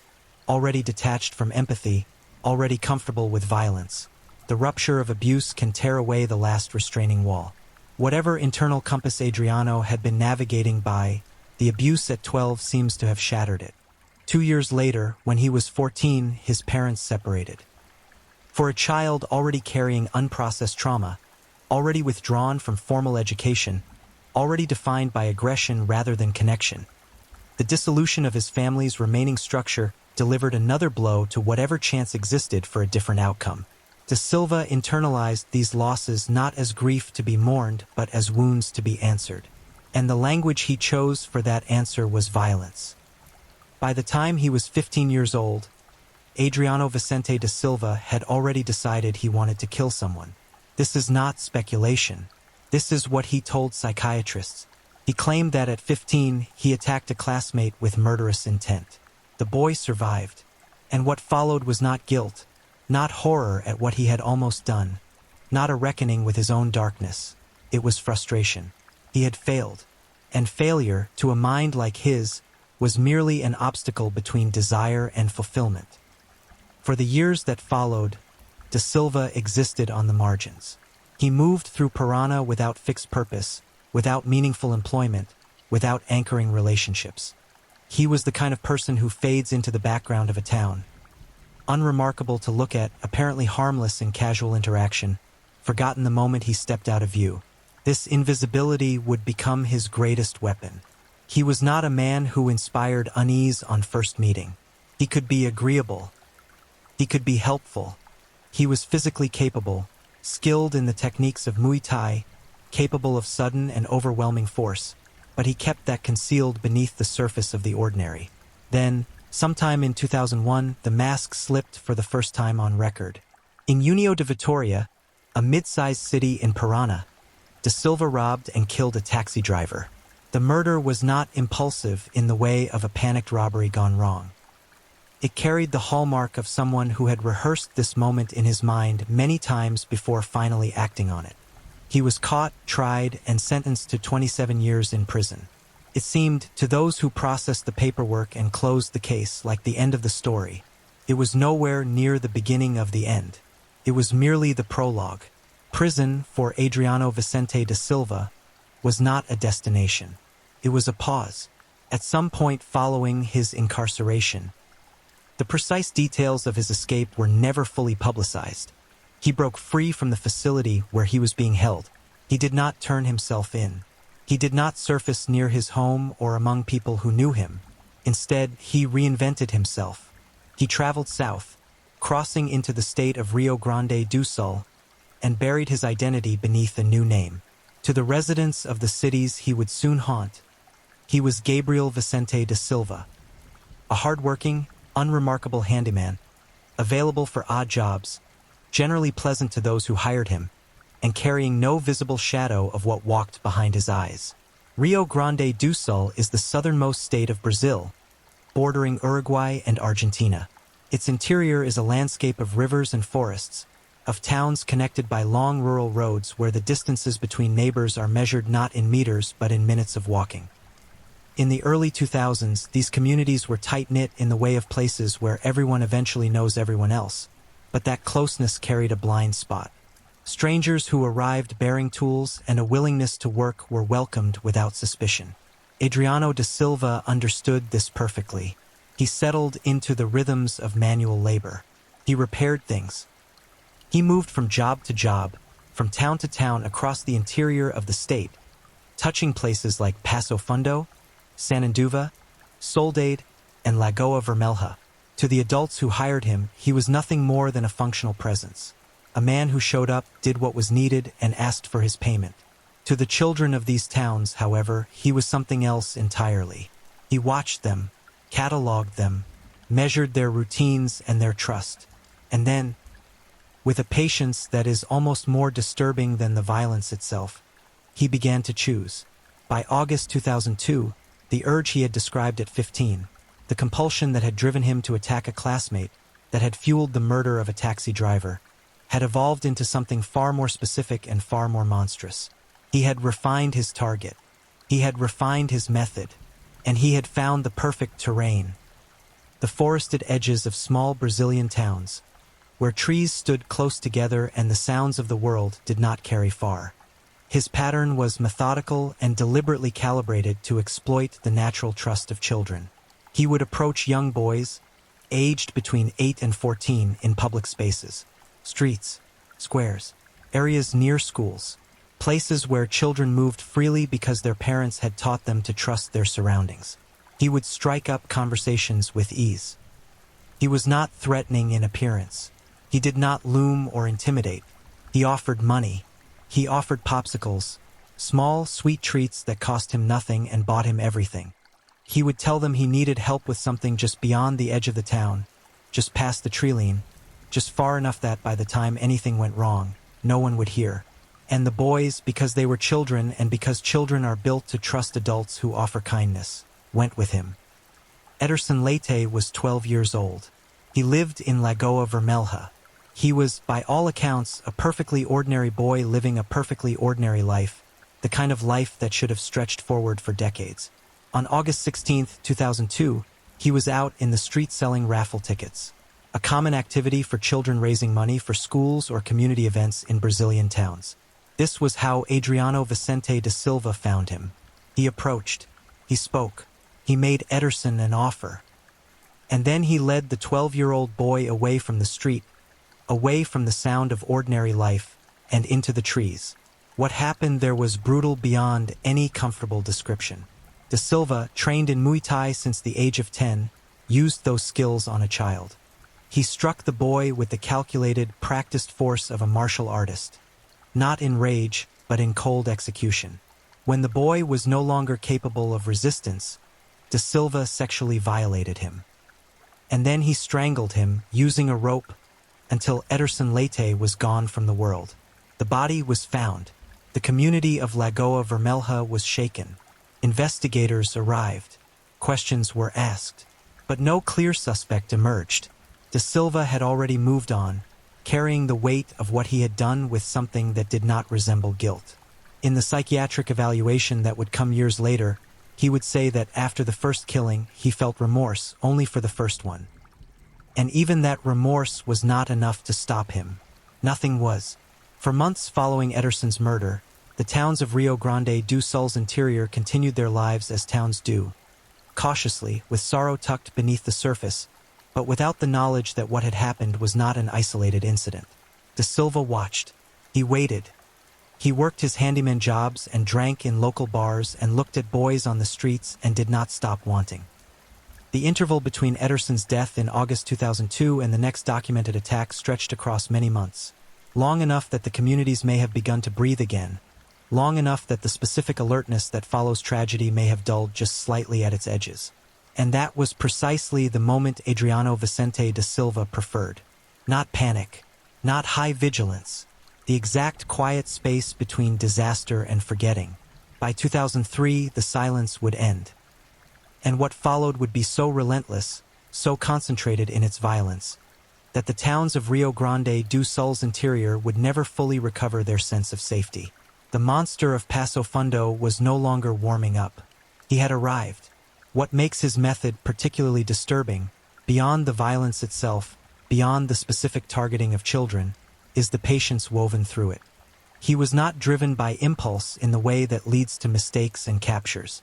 already detached from empathy, already comfortable with violence, the rupture of abuse can tear away the last restraining wall. Whatever internal compass Adriano had been navigating by, the abuse at 12 seems to have shattered it. 2 years later, when he was 14, his parents separated. For a child already carrying unprocessed trauma, already withdrawn from formal education, already defined by aggression rather than connection, the dissolution of his family's remaining structure delivered another blow to whatever chance existed for a different outcome. Da Silva internalized these losses not as grief to be mourned, but as wounds to be answered. And the language he chose for that answer was violence. By the time he was 15 years old, Adriano Vicente da Silva had already decided he wanted to kill someone. This is not speculation. This is what he told psychiatrists. He claimed that at 15, he attacked a classmate with murderous intent. The boy survived, and what followed was not guilt, not horror at what he had almost done, not a reckoning with his own darkness. It was frustration. He had failed, and failure, to a mind like his, was merely an obstacle between desire and fulfillment. For the years that followed, Da Silva existed on the margins. He moved through Parana without fixed purpose, without meaningful employment, without anchoring relationships. He was the kind of person who fades into the background of a town, unremarkable to look at, apparently harmless in casual interaction, forgotten the moment he stepped out of view. This invisibility would become his greatest weapon. He was not a man who inspired unease on first meeting. He could be agreeable. He could be helpful. He was physically capable, skilled in the techniques of Muay Thai, capable of sudden and overwhelming force, but he kept that concealed beneath the surface of the ordinary. Then, sometime in 2001, the mask slipped for the first time on record. In União de Vitória, a mid-sized city in Parana, Da Silva robbed and killed a taxi driver. The murder was not impulsive in the way of a panicked robbery gone wrong. It carried the hallmark of someone who had rehearsed this moment in his mind many times before finally acting on it. He was caught, tried, and sentenced to 27 years in prison. It seemed, to those who processed the paperwork and closed the case, like the end of the story. It was nowhere near the beginning of the end. It was merely the prologue. Prison, for Adriano Vicente da Silva, was not a destination. It was a pause. At some point following his incarceration, the precise details of his escape were never fully publicized. He broke free from the facility where he was being held. He did not turn himself in. He did not surface near his home or among people who knew him. Instead, he reinvented himself. He traveled south, crossing into the state of Rio Grande do Sul, and buried his identity beneath a new name. To the residents of the cities he would soon haunt, he was Gabriel Vicente da Silva, a hardworking, unremarkable handyman, available for odd jobs, generally pleasant to those who hired him, and carrying no visible shadow of what walked behind his eyes. Rio Grande do Sul is the southernmost state of Brazil, bordering Uruguay and Argentina. Its interior is a landscape of rivers and forests, of towns connected by long rural roads where the distances between neighbors are measured not in meters but in minutes of walking. In the early 2000s, these communities were tight-knit in the way of places where everyone eventually knows everyone else, but that closeness carried a blind spot. Strangers who arrived bearing tools and a willingness to work were welcomed without suspicion. Adriano da Silva understood this perfectly. He settled into the rhythms of manual labor. He repaired things. He moved from job to job, from town to town across the interior of the state, touching places like Passo Fundo, Sananduva, Soledade, and Lagoa Vermelha. To the adults who hired him, he was nothing more than a functional presence. A man who showed up, did what was needed, and asked for his payment. To the children of these towns, however, he was something else entirely. He watched them, cataloged them, measured their routines and their trust. And then, with a patience that is almost more disturbing than the violence itself, he began to choose. By August 2002, the urge he had described at 15, the compulsion that had driven him to attack a classmate, that had fueled the murder of a taxi driver, had evolved into something far more specific and far more monstrous. He had refined his target. He had refined his method. And he had found the perfect terrain. The forested edges of small Brazilian towns, where trees stood close together and the sounds of the world did not carry far. His pattern was methodical and deliberately calibrated to exploit the natural trust of children. He would approach young boys, aged between 8 and 14, in public spaces, streets, squares, areas near schools, places where children moved freely because their parents had taught them to trust their surroundings. He would strike up conversations with ease. He was not threatening in appearance. He did not loom or intimidate. He offered money. He offered popsicles, small, sweet treats that cost him nothing and bought him everything. He would tell them he needed help with something just beyond the edge of the town, just past the tree line, just far enough that by the time anything went wrong, no one would hear. And the boys, because they were children and because children are built to trust adults who offer kindness, went with him. Ederson Leite was 12 years old. He lived in Lagoa Vermelha. He was, by all accounts, a perfectly ordinary boy living a perfectly ordinary life, the kind of life that should have stretched forward for decades. On August 16, 2002, he was out in the street selling raffle tickets, a common activity for children raising money for schools or community events in Brazilian towns. This was how Adriano Vicente da Silva found him. He approached. He spoke. He made Ederson an offer. And then he led the 12-year-old boy away from the street, away from the sound of ordinary life, and into the trees. What happened there was brutal beyond any comfortable description. Da Silva, trained in Muay Thai since the age of 10, used those skills on a child. He struck the boy with the calculated, practiced force of a martial artist. Not in rage, but in cold execution. When the boy was no longer capable of resistance, Da Silva sexually violated him. And then he strangled him, using a rope, until Ederson Leite was gone from the world. The body was found. The community of Lagoa Vermelha was shaken. Investigators arrived. Questions were asked. But no clear suspect emerged. Da Silva had already moved on, carrying the weight of what he had done with something that did not resemble guilt. In the psychiatric evaluation that would come years later, he would say that after the first killing, he felt remorse only for the first one. And even that remorse was not enough to stop him. Nothing was. For months following Ederson's murder, the towns of Rio Grande do Sul's interior continued their lives as towns do, cautiously, with sorrow tucked beneath the surface, but without the knowledge that what had happened was not an isolated incident. Da Silva watched. He waited. He worked his handyman jobs and drank in local bars and looked at boys on the streets and did not stop wanting. The interval between Ederson's death in August 2002 and the next documented attack stretched across many months. Long enough that the communities may have begun to breathe again. Long enough that the specific alertness that follows tragedy may have dulled just slightly at its edges. And that was precisely the moment Adriano Vicente da Silva preferred. Not panic, not high vigilance, the exact quiet space between disaster and forgetting. By 2003, the silence would end. And what followed would be so relentless, so concentrated in its violence, that the towns of Rio Grande do Sul's interior would never fully recover their sense of safety. The monster of Passo Fundo was no longer warming up. He had arrived. What makes his method particularly disturbing, beyond the violence itself, beyond the specific targeting of children, is the patience woven through it. He was not driven by impulse in the way that leads to mistakes and captures.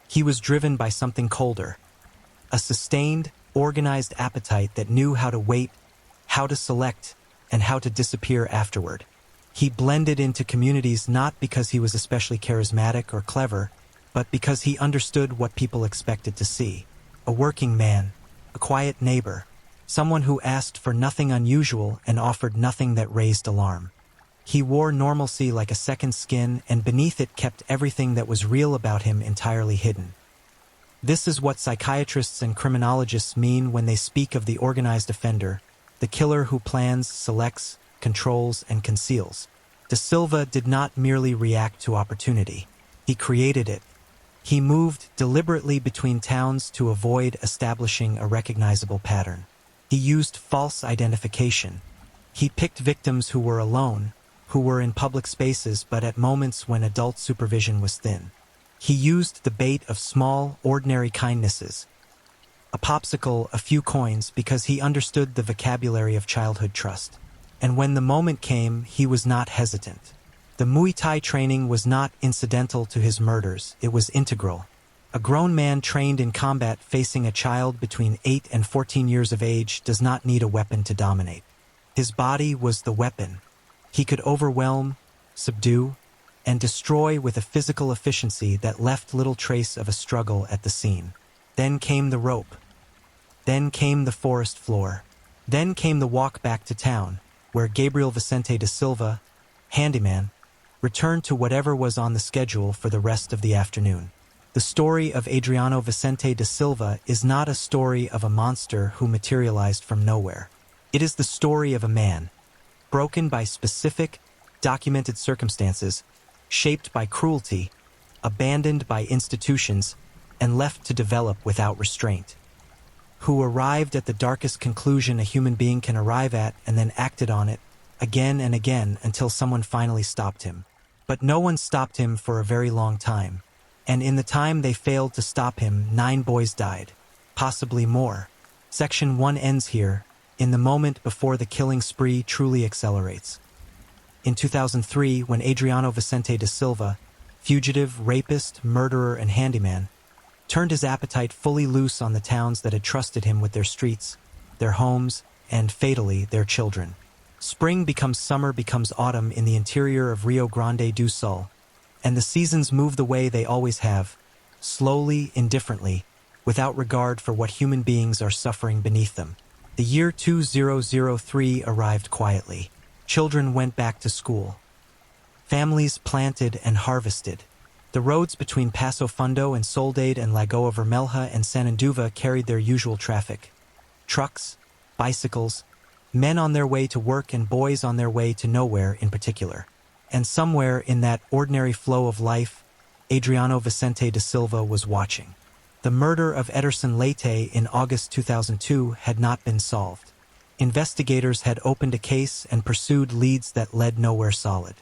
He was driven by something colder, a sustained, organized appetite that knew how to wait, how to select, and how to disappear afterward. He blended into communities not because he was especially charismatic or clever, but because he understood what people expected to see. A working man, a quiet neighbor, someone who asked for nothing unusual and offered nothing that raised alarm. He wore normalcy like a second skin, and beneath it kept everything that was real about him entirely hidden. This is what psychiatrists and criminologists mean when they speak of the organized offender, the killer who plans, selects, controls, and conceals. Da Silva did not merely react to opportunity. He created it. He moved deliberately between towns to avoid establishing a recognizable pattern. He used false identification. He picked victims who were alone, who were in public spaces but at moments when adult supervision was thin. He used the bait of small, ordinary kindnesses, a popsicle, a few coins, because he understood the vocabulary of childhood trust. And when the moment came, he was not hesitant. The Muay Thai training was not incidental to his murders, it was integral. A grown man trained in combat facing a child between 8 and 14 years of age does not need a weapon to dominate. His body was the weapon. He could overwhelm, subdue, and destroy with a physical efficiency that left little trace of a struggle at the scene. Then came the rope. Then came the forest floor. Then came the walk back to town, where Gabriel Vicente da Silva, handyman, returned to whatever was on the schedule for the rest of the afternoon. The story of Adriano Vicente da Silva is not a story of a monster who materialized from nowhere. It is the story of a man, broken by specific, documented circumstances, shaped by cruelty, abandoned by institutions, and left to develop without restraint. Who arrived at the darkest conclusion a human being can arrive at and then acted on it, again and again until someone finally stopped him. But no one stopped him for a very long time. And in the time they failed to stop him, 9 boys died. Possibly more. Section 1 ends here, in the moment before the killing spree truly accelerates. In 2003, when Adriano Vicente da Silva, fugitive, rapist, murderer, and handyman, turned his appetite fully loose on the towns that had trusted him with their streets, their homes, and, fatally, their children. Spring becomes summer becomes autumn in the interior of Rio Grande do Sul, and the seasons move the way they always have, slowly, indifferently, without regard for what human beings are suffering beneath them. The year 2003 arrived quietly. Children went back to school. Families planted and harvested. The roads between Passo Fundo and Soledade and Lagoa Vermelha and Sananduva carried their usual traffic. Trucks, bicycles, men on their way to work and boys on their way to nowhere in particular. And somewhere in that ordinary flow of life, Adriano Vicente da Silva was watching. The murder of Ederson Leite in August 2002 had not been solved. Investigators had opened a case and pursued leads that led nowhere solid.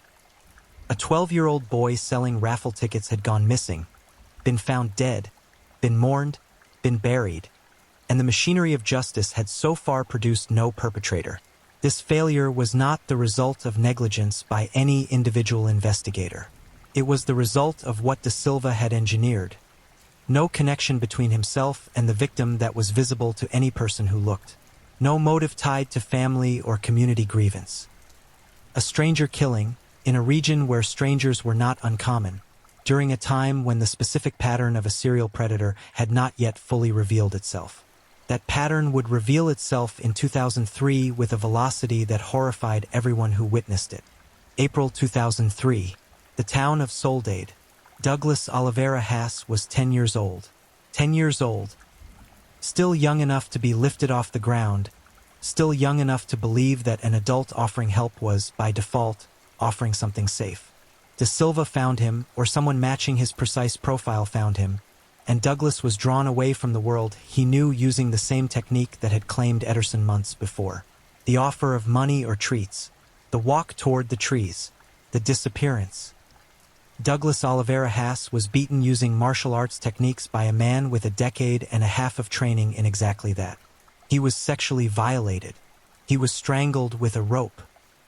A 12-year-old boy selling raffle tickets had gone missing, been found dead, been mourned, been buried, and the machinery of justice had so far produced no perpetrator. This failure was not the result of negligence by any individual investigator. It was the result of what da Silva had engineered. No connection between himself and the victim that was visible to any person who looked. No motive tied to family or community grievance. A stranger killing, in a region where strangers were not uncommon, during a time when the specific pattern of a serial predator had not yet fully revealed itself. That pattern would reveal itself in 2003 with a velocity that horrified everyone who witnessed it. April 2003, the town of Soledade. Douglas Oliveira Haas was 10 years old. 10 years old. Still young enough to be lifted off the ground, still young enough to believe that an adult offering help was, by default, offering something safe. Da Silva found him, or someone matching his precise profile found him, and Douglas was drawn away from the world he knew using the same technique that had claimed Ederson months before. The offer of money or treats, the walk toward the trees, the disappearance. Douglas Oliveira Haas was beaten using martial arts techniques by a man with a decade and a half of training in exactly that. He was sexually violated. He was strangled with a rope.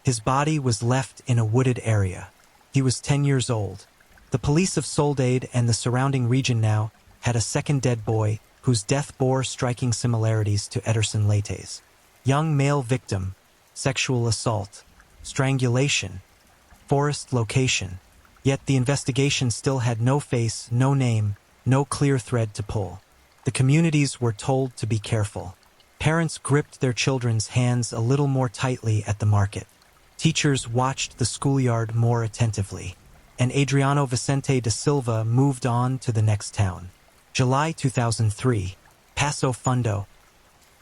His body was left in a wooded area. He was 10 years old. The police of Soledade and the surrounding region now had a second dead boy whose death bore striking similarities to Ederson Leite's. Young male victim, sexual assault, strangulation, forest location. Yet the investigation still had no face, no name, no clear thread to pull. The communities were told to be careful. Parents gripped their children's hands a little more tightly at the market. Teachers watched the schoolyard more attentively. And Adriano Vicente da Silva moved on to the next town. July 2003, Passo Fundo.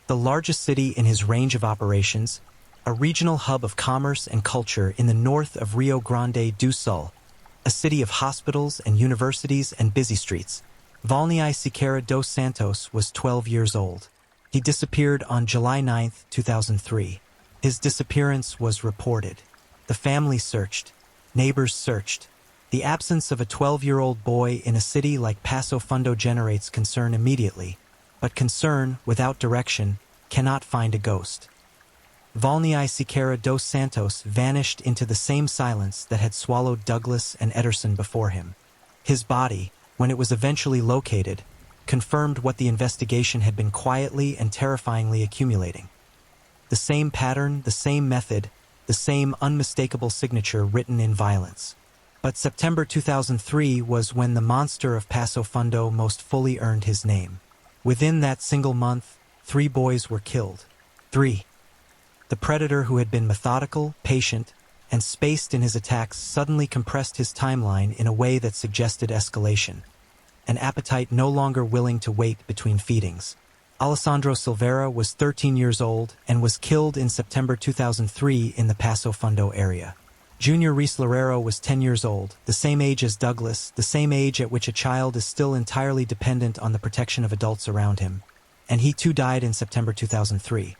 The largest city in his range of operations, a regional hub of commerce and culture in the north of Rio Grande do Sul, a city of hospitals and universities and busy streets. Valnei Siqueira dos Santos was 12 years old. He disappeared on July 9, 2003. His disappearance was reported. The family searched. Neighbors searched. The absence of a 12-year-old boy in a city like Passo Fundo generates concern immediately, but concern, without direction, cannot find a ghost. Valnei Siqueira dos Santos vanished into the same silence that had swallowed Douglas and Ederson before him. His body, when it was eventually located, confirmed what the investigation had been quietly and terrifyingly accumulating. The same pattern, the same method, the same unmistakable signature written in violence. But September 2003 was when the monster of Passo Fundo most fully earned his name. Within that single month, 3 boys were killed. 3. The predator who had been methodical, patient, and spaced in his attacks suddenly compressed his timeline in a way that suggested escalation. An appetite no longer willing to wait between feedings. Alessandro Silveira was 13 years old and was killed in September 2003 in the Passo Fundo area. Junior Reese Loureiro was 10 years old, the same age as Douglas, the same age at which a child is still entirely dependent on the protection of adults around him, and he too died in September 2003.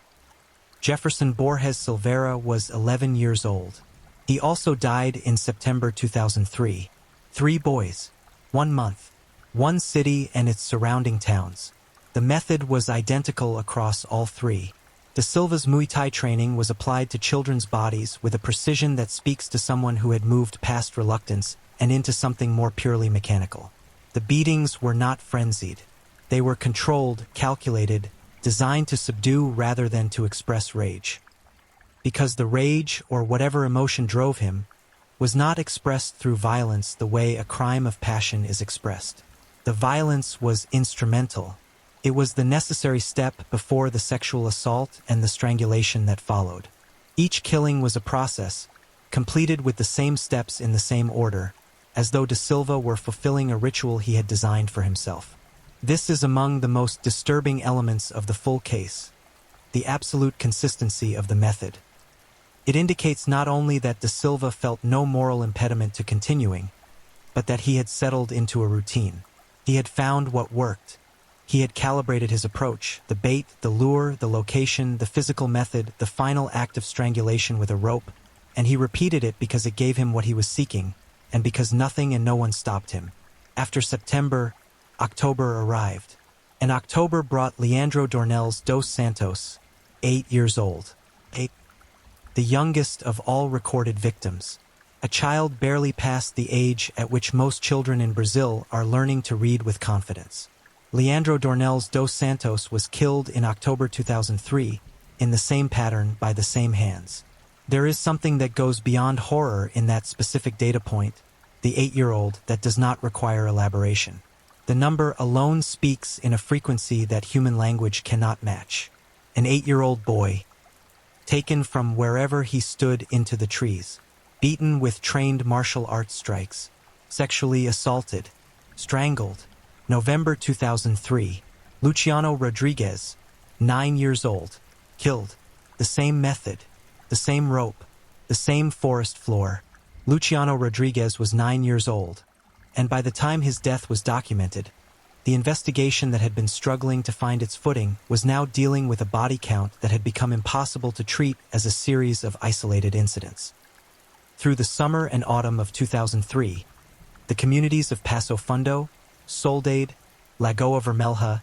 Jefferson Borges Silveira was 11 years old. He also died in September 2003. 3 boys, 1 month, 1 city and its surrounding towns. The method was identical across all 3. Da Silva's Muay Thai training was applied to children's bodies with a precision that speaks to someone who had moved past reluctance and into something more purely mechanical. The beatings were not frenzied. They were controlled, calculated, designed to subdue rather than to express rage. Because the rage, or whatever emotion drove him, was not expressed through violence the way a crime of passion is expressed. The violence was instrumental. It was the necessary step before the sexual assault and the strangulation that followed. Each killing was a process, completed with the same steps in the same order, as though Da Silva were fulfilling a ritual he had designed for himself. This is among the most disturbing elements of the full case, the absolute consistency of the method. It indicates not only that Da Silva felt no moral impediment to continuing, but that he had settled into a routine. He had found what worked. He had calibrated his approach, the bait, the lure, the location, the physical method, the final act of strangulation with a rope, and he repeated it because it gave him what he was seeking, and because nothing and no one stopped him. After September, October arrived, and October brought Leandro Dornelles dos Santos, 8 years old, the youngest of all recorded victims, a child barely past the age at which most children in Brazil are learning to read with confidence. Leandro Dornelles dos Santos was killed in October 2003, in the same pattern by the same hands. There is something that goes beyond horror in that specific data point, the 8-year-old, that does not require elaboration. The number alone speaks in a frequency that human language cannot match. An 8-year-old boy, taken from wherever he stood into the trees, beaten with trained martial arts strikes, sexually assaulted, strangled. November 2003, Luciano Rodriguez, 9 years old, killed. The same method, the same rope, the same forest floor. Luciano Rodriguez was 9 years old, and by the time his death was documented, the investigation that had been struggling to find its footing was now dealing with a body count that had become impossible to treat as a series of isolated incidents. Through the summer and autumn of 2003, the communities of Passo Fundo, Soledade, Lagoa Vermelha,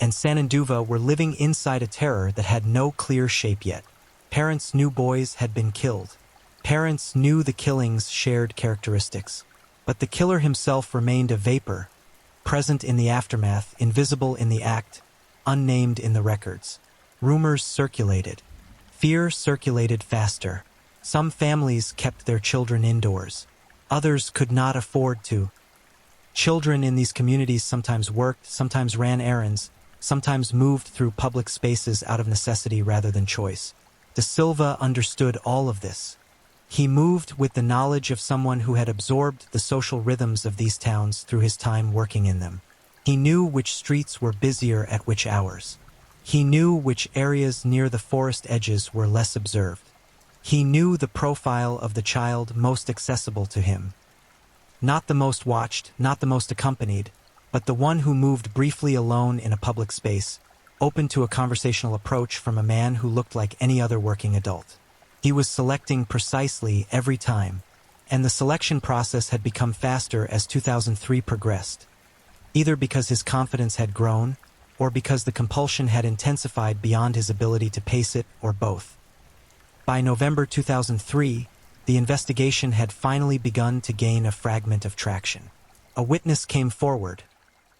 and Sananduva were living inside a terror that had no clear shape yet. Parents knew boys had been killed. Parents knew the killings shared characteristics. But the killer himself remained a vapor, present in the aftermath, invisible in the act, unnamed in the records. Rumors circulated. Fear circulated faster. Some families kept their children indoors. Others could not afford to. Children in these communities sometimes worked, sometimes ran errands, sometimes moved through public spaces out of necessity rather than choice. Da Silva understood all of this. He moved with the knowledge of someone who had absorbed the social rhythms of these towns through his time working in them. He knew which streets were busier at which hours. He knew which areas near the forest edges were less observed. He knew the profile of the child most accessible to him. Not the most watched, not the most accompanied, but the one who moved briefly alone in a public space, open to a conversational approach from a man who looked like any other working adult. He was selecting precisely every time, and the selection process had become faster as 2003 progressed, either because his confidence had grown, or because the compulsion had intensified beyond his ability to pace it, or both. By November 2003, the investigation had finally begun to gain a fragment of traction. A witness came forward,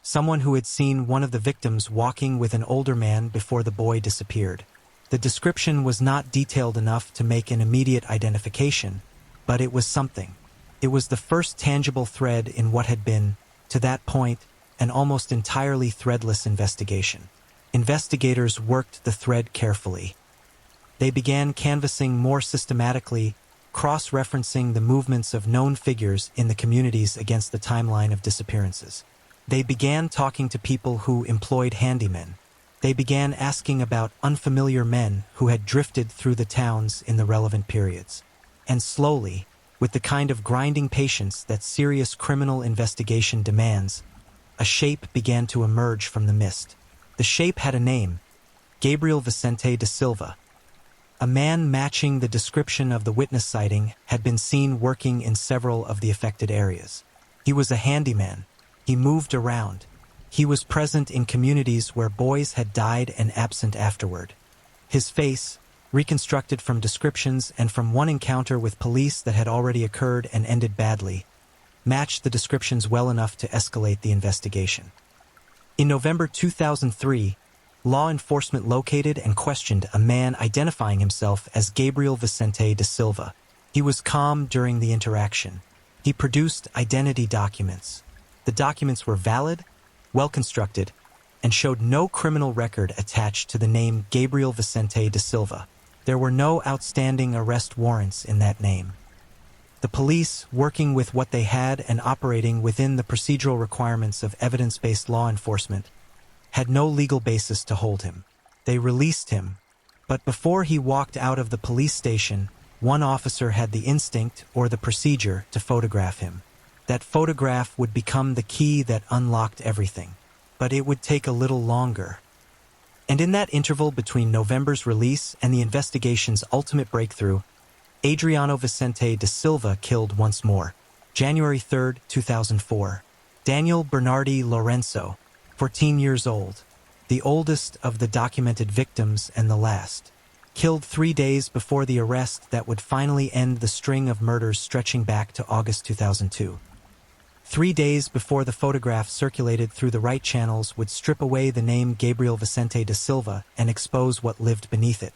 someone who had seen one of the victims walking with an older man before the boy disappeared. The description was not detailed enough to make an immediate identification, but it was something. It was the first tangible thread in what had been, to that point, an almost entirely threadless investigation. Investigators worked the thread carefully. They began canvassing more systematically, cross-referencing the movements of known figures in the communities against the timeline of disappearances. They began talking to people who employed handymen. They began asking about unfamiliar men who had drifted through the towns in the relevant periods. And slowly, With the kind of grinding patience that serious criminal investigation demands, a shape began to emerge from the mist. The shape had a name: Gabriel Vicente da Silva. A man matching the description of the witness sighting had been seen working in several of the affected areas. He was a handyman. He moved around. He was present in communities where boys had died and absent afterward. His face, reconstructed from descriptions and from one encounter with police that had already occurred and ended badly, matched the descriptions well enough to escalate the investigation. In November 2003, law enforcement located and questioned a man identifying himself as Gabriel Vicente da Silva. He was calm during the interaction. He produced identity documents. The documents were valid, well-constructed, and showed no criminal record attached to the name Gabriel Vicente da Silva. There were no outstanding arrest warrants in that name. The police, working with what they had and operating within the procedural requirements of evidence-based law enforcement, had no legal basis to hold him. They released him, but before he walked out of the police station, one officer had the instinct or the procedure to photograph him. That photograph would become the key that unlocked everything. But it would take a little longer. And in that interval between November's release and the investigation's ultimate breakthrough, Adriano Vicente da Silva killed once more. January 3, 2004. Daniel Bernardi Lorenzo, 14 years old, the oldest of the documented victims and the last, killed 3 days before the arrest that would finally end the string of murders stretching back to August 2002. 3 days before the photograph circulated through the right channels would strip away the name Gabriel Vicente da Silva and expose what lived beneath it.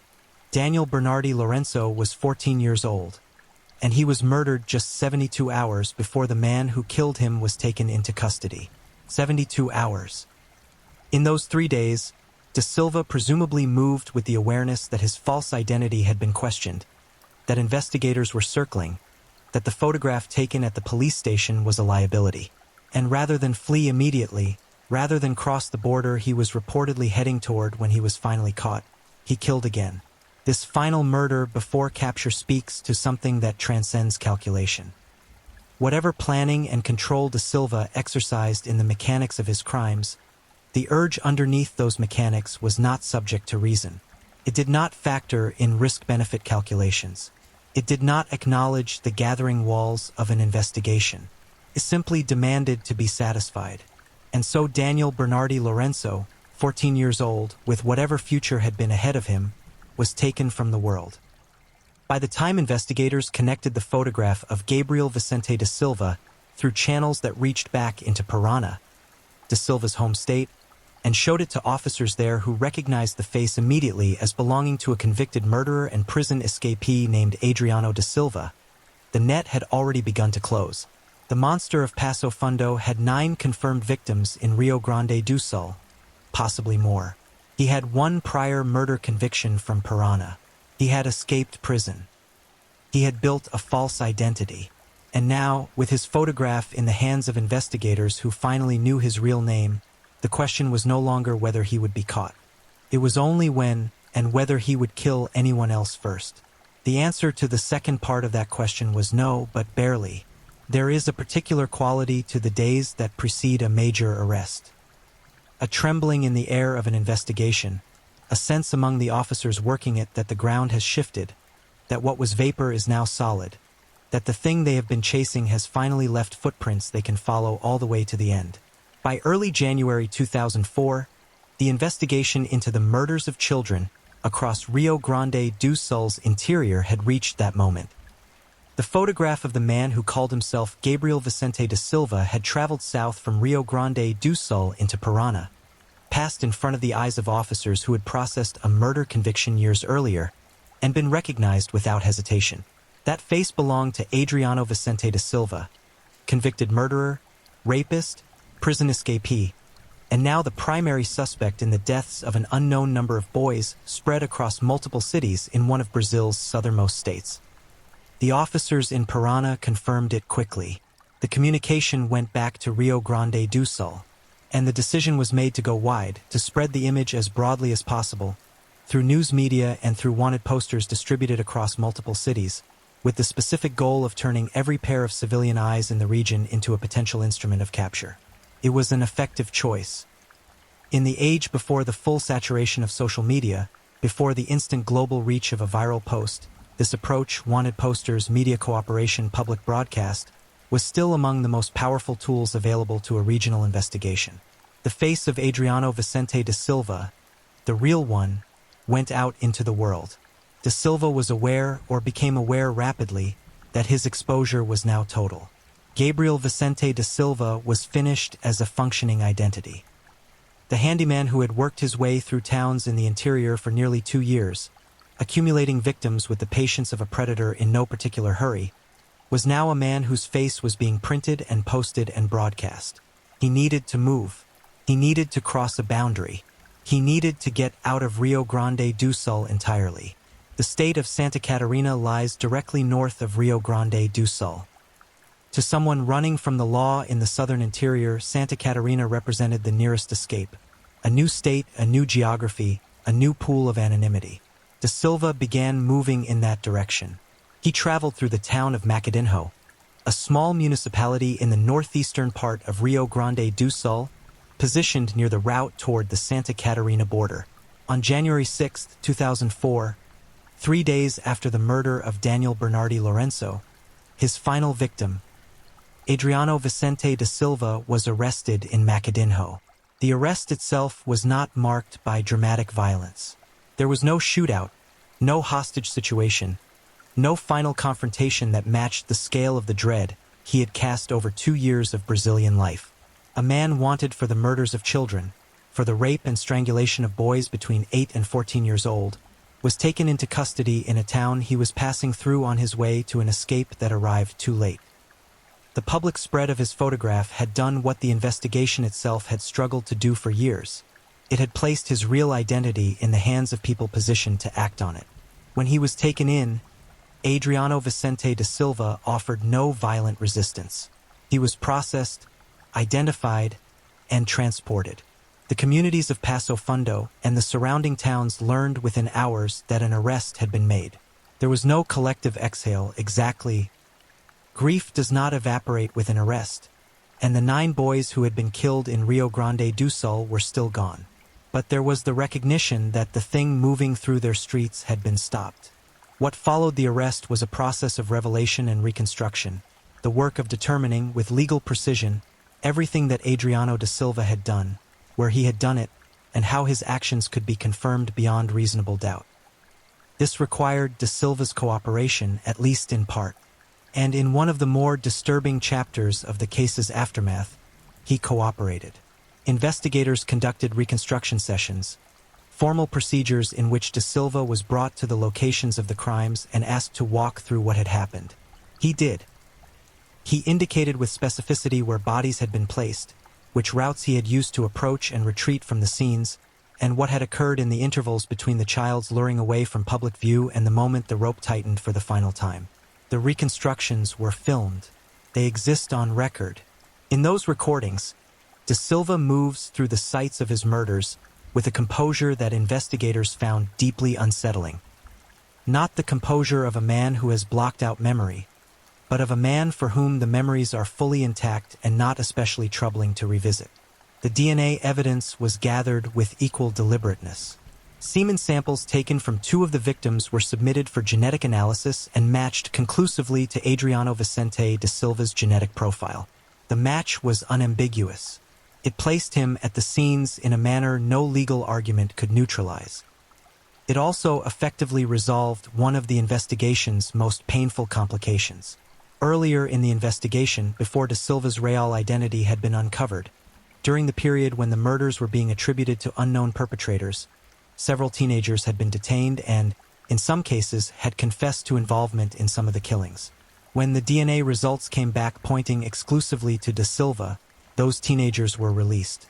Daniel Bernardi Lorenzo was 14 years old, and he was murdered just 72 hours before the man who killed him was taken into custody. 72 hours. In those 3 days, da Silva presumably moved with the awareness that his false identity had been questioned, that investigators were circling, that the photograph taken at the police station was a liability. And rather than flee immediately, rather than cross the border he was reportedly heading toward when he was finally caught, he killed again. This final murder before capture speaks to something that transcends calculation. Whatever planning and control da Silva exercised in the mechanics of his crimes, the urge underneath those mechanics was not subject to reason. It did not factor in risk-benefit calculations. It did not acknowledge the gathering walls of an investigation. It simply demanded to be satisfied. And so Daniel Bernardi Lorenzo, 14 years old, with whatever future had been ahead of him, was taken from the world. By the time investigators connected the photograph of Gabriel Vicente da Silva through channels that reached back into Parana, da Silva's home state, and showed it to officers there who recognized the face immediately as belonging to a convicted murderer and prison escapee named Adriano da Silva, the net had already begun to close. The monster of Paso Fundo had 9 confirmed victims in Rio Grande do Sul, possibly more. He had 1 prior murder conviction from Parana. He had escaped prison. He had built a false identity. And now, with his photograph in the hands of investigators who finally knew his real name, the question was no longer whether he would be caught. It was only when and whether he would kill anyone else first. The answer to the second part of that question was no, but barely. There is a particular quality to the days that precede a major arrest. A trembling in the air of an investigation, a sense among the officers working it that the ground has shifted, that what was vapor is now solid, that the thing they have been chasing has finally left footprints they can follow all the way to the end. By early January 2004, the investigation into the murders of children across Rio Grande do Sul's interior had reached that moment. The photograph of the man who called himself Gabriel Vicente da Silva had traveled south from Rio Grande do Sul into Parana, passed in front of the eyes of officers who had processed a murder conviction years earlier, and been recognized without hesitation. That face belonged to Adriano Vicente da Silva, convicted murderer, rapist, prison escapee, and now the primary suspect in the deaths of an unknown number of boys spread across multiple cities in one of Brazil's southernmost states. The officers in Parana confirmed it quickly. The communication went back to Rio Grande do Sul, and the decision was made to go wide, to spread the image as broadly as possible, through news media and through wanted posters distributed across multiple cities, with the specific goal of turning every pair of civilian eyes in the region into a potential instrument of capture. It was an effective choice. In the age before the full saturation of social media, before the instant global reach of a viral post, this approach, wanted posters, media cooperation, public broadcast, was still among the most powerful tools available to a regional investigation. The face of Adriano Vicente da Silva, the real one, went out into the world. Da Silva was aware, or became aware rapidly, that his exposure was now total. Gabriel Vicente da Silva was finished as a functioning identity. The handyman who had worked his way through towns in the interior for nearly 2 years, accumulating victims with the patience of a predator in no particular hurry, was now a man whose face was being printed and posted and broadcast. He needed to move. He needed to cross a boundary. He needed to get out of Rio Grande do Sul entirely. The state of Santa Catarina lies directly north of Rio Grande do Sul. To someone running from the law in the southern interior, Santa Catarina represented the nearest escape. A new state, a new geography, a new pool of anonymity. Da Silva began moving in that direction. He traveled through the town of Macadinho, a small municipality in the northeastern part of Rio Grande do Sul, positioned near the route toward the Santa Catarina border. On January 6, 2004, 3 days after the murder of Daniel Bernardi Lorenzo, his final victim, Adriano Vicente da Silva, was arrested in Macadinho. The arrest itself was not marked by dramatic violence. There was no shootout, no hostage situation, no final confrontation that matched the scale of the dread he had cast over 2 years of Brazilian life. A man wanted for the murders of children, for the rape and strangulation of boys between 8 and 14 years old, was taken into custody in a town he was passing through on his way to an escape that arrived too late. The public spread of his photograph had done what the investigation itself had struggled to do for years. It had placed his real identity in the hands of people positioned to act on it. When he was taken in, Adriano Vicente da Silva offered no violent resistance. He was processed, identified, and transported. The communities of Passo Fundo and the surrounding towns learned within hours that an arrest had been made. There was no collective exhale exactly. Grief does not evaporate with an arrest, and the 9 boys who had been killed in Rio Grande do Sul were still gone. But there was the recognition that the thing moving through their streets had been stopped. What followed the arrest was a process of revelation and reconstruction, the work of determining, with legal precision, everything that Adriano da Silva had done, where he had done it, and how his actions could be confirmed beyond reasonable doubt. This required da Silva's cooperation, at least in part. And in one of the more disturbing chapters of the case's aftermath, he cooperated. Investigators conducted reconstruction sessions, formal procedures in which da Silva was brought to the locations of the crimes and asked to walk through what had happened. He did. He indicated with specificity where bodies had been placed, which routes he had used to approach and retreat from the scenes, and what had occurred in the intervals between the child's luring away from public view and the moment the rope tightened for the final time. The reconstructions were filmed. They exist on record. In those recordings, da Silva moves through the sites of his murders with a composure that investigators found deeply unsettling. Not the composure of a man who has blocked out memory, but of a man for whom the memories are fully intact and not especially troubling to revisit. The DNA evidence was gathered with equal deliberateness. Semen samples taken from 2 of the victims were submitted for genetic analysis and matched conclusively to Adriano Vicente da Silva's genetic profile. The match was unambiguous. It placed him at the scenes in a manner no legal argument could neutralize. It also effectively resolved one of the investigation's most painful complications. Earlier in the investigation, before da Silva's real identity had been uncovered, during the period when the murders were being attributed to unknown perpetrators, several teenagers had been detained and, in some cases, had confessed to involvement in some of the killings. When the DNA results came back pointing exclusively to da Silva, those teenagers were released.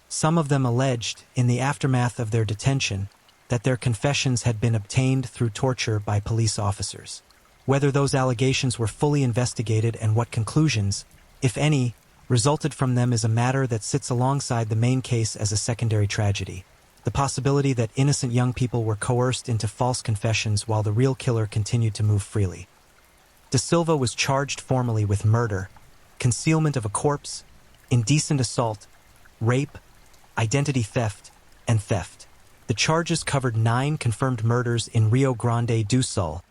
Some of them alleged, in the aftermath of their detention, that their confessions had been obtained through torture by police officers. Whether those allegations were fully investigated and what conclusions, if any, resulted from them is a matter that sits alongside the main case as a secondary tragedy. The possibility that innocent young people were coerced into false confessions while the real killer continued to move freely. Da Silva was charged formally with murder, concealment of a corpse, indecent assault, rape, identity theft, and theft. The charges covered 9 confirmed murders in Rio Grande do Sul,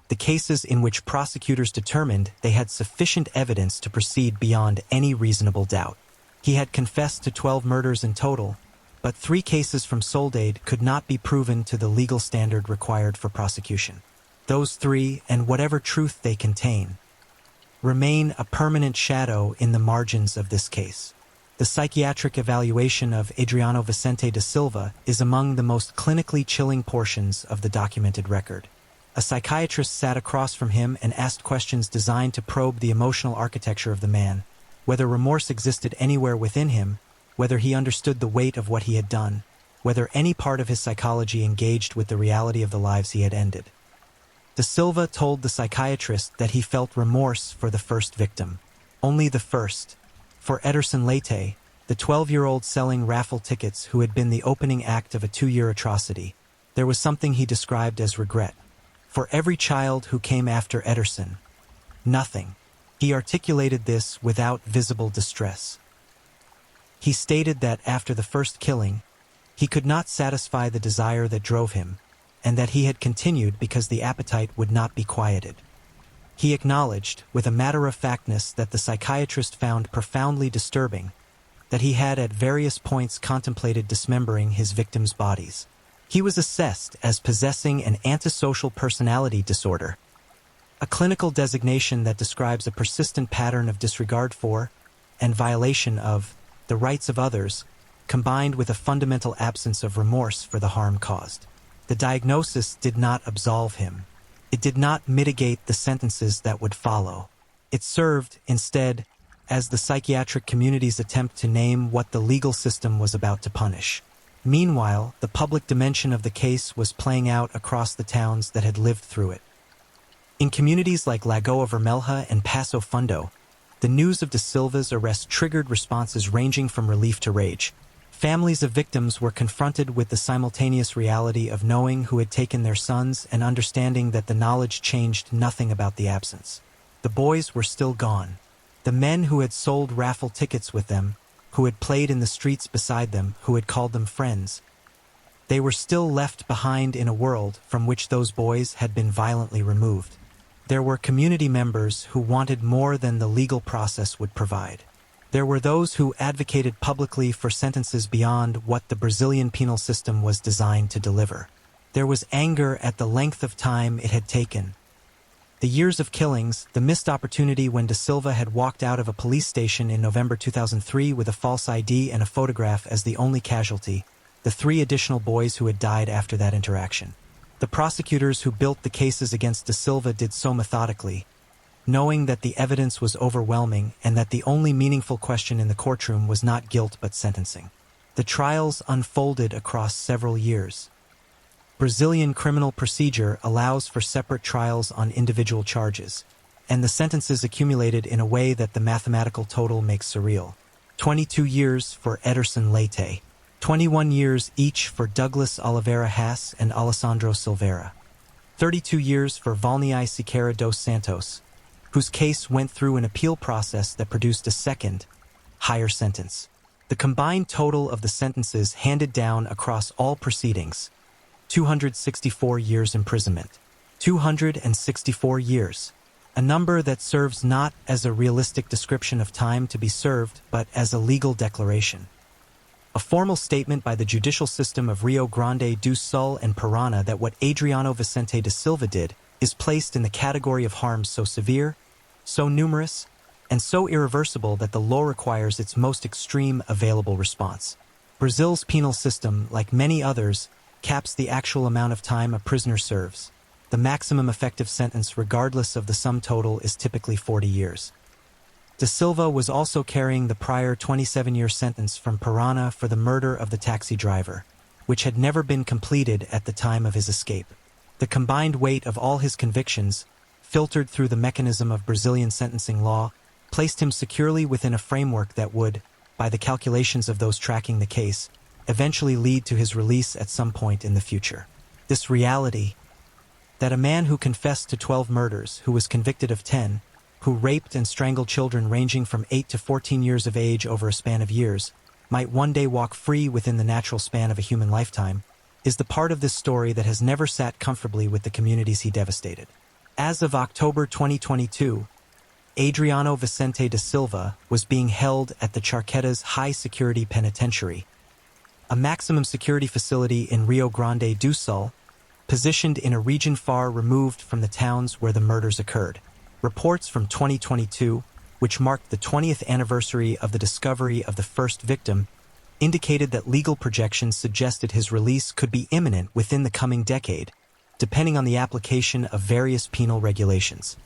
the cases in which prosecutors determined they had sufficient evidence to proceed beyond any reasonable doubt. He had confessed to 12 murders in total, but 3 cases from Soledad could not be proven to the legal standard required for prosecution. Those 3, and whatever truth they contain, remain a permanent shadow in the margins of this case. The psychiatric evaluation of Adriano Vicente da Silva is among the most clinically chilling portions of the documented record. A psychiatrist sat across from him and asked questions designed to probe the emotional architecture of the man, whether remorse existed anywhere within him, whether he understood the weight of what he had done, whether any part of his psychology engaged with the reality of the lives he had ended. Da Silva told the psychiatrist that he felt remorse for the first victim. Only the first. For Ederson Leite, the 12-year-old selling raffle tickets who had been the opening act of a 2-year atrocity, there was something he described as regret. For every child who came after Ederson, nothing. He articulated this without visible distress. He stated that after the first killing, he could not satisfy the desire that drove him, and that he had continued because the appetite would not be quieted. He acknowledged, with a matter-of-factness that the psychiatrist found profoundly disturbing, that he had at various points contemplated dismembering his victims' bodies. He was assessed as possessing an antisocial personality disorder, a clinical designation that describes a persistent pattern of disregard for and violation of the rights of others, combined with a fundamental absence of remorse for the harm caused. The diagnosis did not absolve him. It did not mitigate the sentences that would follow. It served, instead, as the psychiatric community's attempt to name what the legal system was about to punish. Meanwhile, the public dimension of the case was playing out across the towns that had lived through it. In communities like Lagoa Vermelha and Passo Fundo, the news of Da Silva's arrest triggered responses ranging from relief to rage. Families of victims were confronted with the simultaneous reality of knowing who had taken their sons and understanding that the knowledge changed nothing about the absence. The boys were still gone. The men who had sold raffle tickets with them, who had played in the streets beside them, who had called them friends, they were still left behind in a world from which those boys had been violently removed. There were community members who wanted more than the legal process would provide. There were those who advocated publicly for sentences beyond what the Brazilian penal system was designed to deliver. There was anger at the length of time it had taken. The years of killings, the missed opportunity when Da Silva had walked out of a police station in November 2003 with a false ID and a photograph as the only casualty, the 3 additional boys who had died after that interaction. The prosecutors who built the cases against Da Silva did so methodically, knowing that the evidence was overwhelming and that the only meaningful question in the courtroom was not guilt but sentencing. The trials unfolded across several years. Brazilian criminal procedure allows for separate trials on individual charges, and the sentences accumulated in a way that the mathematical total makes surreal. 22 years for Ederson Leite, 21 years each for Douglas Oliveira Haas and Alessandro Silveira, 32 years for Valnei Siqueira dos Santos, whose case went through an appeal process that produced a second, higher sentence. The combined total of the sentences handed down across all proceedings, 264 years imprisonment. 264 years. A number that serves not as a realistic description of time to be served, but as a legal declaration. A formal statement by the judicial system of Rio Grande do Sul and Parana that what Adriano Vicente da Silva did is placed in the category of harms so severe, so numerous, and so irreversible that the law requires its most extreme available response. Brazil's penal system, like many others, caps the actual amount of time a prisoner serves. The maximum effective sentence, regardless of the sum total, is typically 40 years. Da Silva was also carrying the prior 27-year sentence from Parana for the murder of the taxi driver, which had never been completed at the time of his escape. The combined weight of all his convictions, filtered through the mechanism of Brazilian sentencing law, placed him securely within a framework that would, by the calculations of those tracking the case, eventually lead to his release at some point in the future. This reality, that a man who confessed to 12 murders, who was convicted of 10, who raped and strangled children ranging from 8 to 14 years of age over a span of years, might one day walk free within the natural span of a human lifetime, is the part of this story that has never sat comfortably with the communities he devastated. As of October 2022, Adriano Vicente da Silva was being held at the Charquetas High Security Penitentiary, a maximum security facility in Rio Grande do Sul, positioned in a region far removed from the towns where the murders occurred. Reports from 2022, which marked the 20th anniversary of the discovery of the first victim, indicated that legal projections suggested his release could be imminent within the coming decade, depending on the application of various penal regulations.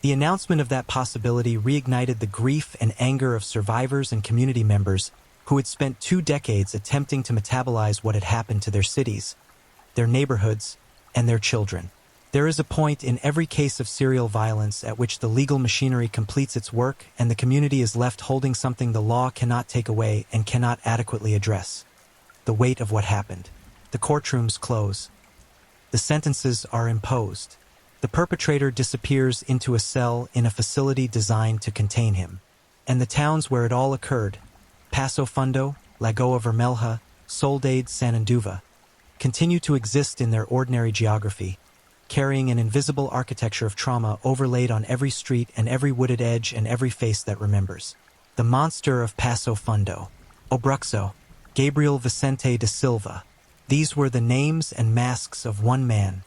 The announcement of that possibility reignited the grief and anger of survivors and community members who had spent 2 decades attempting to metabolize what had happened to their cities, their neighborhoods, and their children. There is a point in every case of serial violence at which the legal machinery completes its work and the community is left holding something the law cannot take away and cannot adequately address: the weight of what happened. The courtrooms close. The sentences are imposed. The perpetrator disappears into a cell in a facility designed to contain him. And the towns where it all occurred, Passo Fundo, Lagoa Vermelha, Soledade, Sananduva, continue to exist in their ordinary geography, carrying an invisible architecture of trauma overlaid on every street and every wooded edge and every face that remembers. The monster of Passo Fundo, Obruxo, Gabriel Vicente da Silva. These were the names and masks of one man.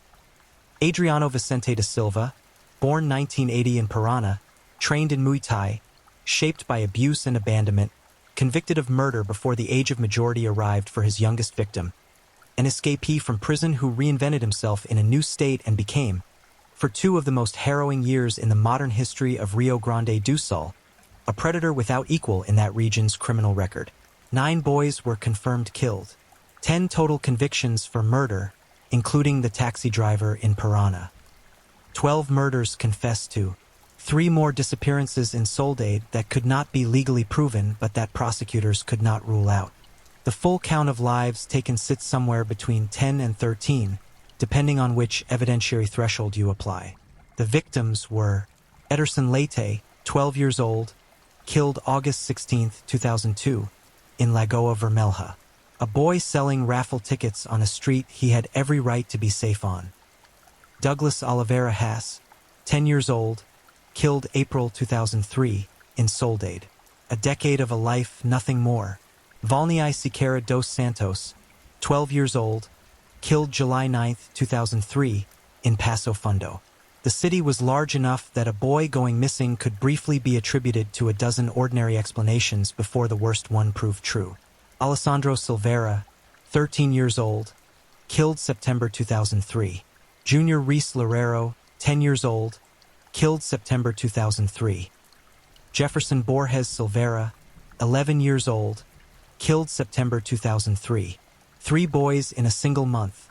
Adriano Vicente da Silva, born 1980 in Parana, trained in Muay Thai, shaped by abuse and abandonment, convicted of murder before the age of majority arrived for his youngest victim, an escapee from prison who reinvented himself in a new state and became, for 2 of the most harrowing years in the modern history of Rio Grande do Sul, a predator without equal in that region's criminal record. 9 boys were confirmed killed. 10 total convictions for murder, including the taxi driver in Parana. 12 murders confessed to. 3 more disappearances in Soledade that could not be legally proven but that prosecutors could not rule out. The full count of lives taken sits somewhere between 10 and 13, depending on which evidentiary threshold you apply. The victims were Ederson Leite, 12 years old, killed August 16, 2002, in Lagoa Vermelha. A boy selling raffle tickets on a street he had every right to be safe on. Douglas Oliveira Haas, 10 years old, killed April 2003, in Soledade. A decade of a life, nothing more. Valnei Siqueira dos Santos, 12 years old, killed July 9, 2003, in Passo Fundo. The city was large enough that a boy going missing could briefly be attributed to a dozen ordinary explanations before the worst one proved true. Alessandro Silveira, 13 years old, killed September 2003. Junior Reese Loureiro, 10 years old, killed September 2003. Jefferson Borges Silveira, 11 years old, killed September 2003. 3 boys in a single month.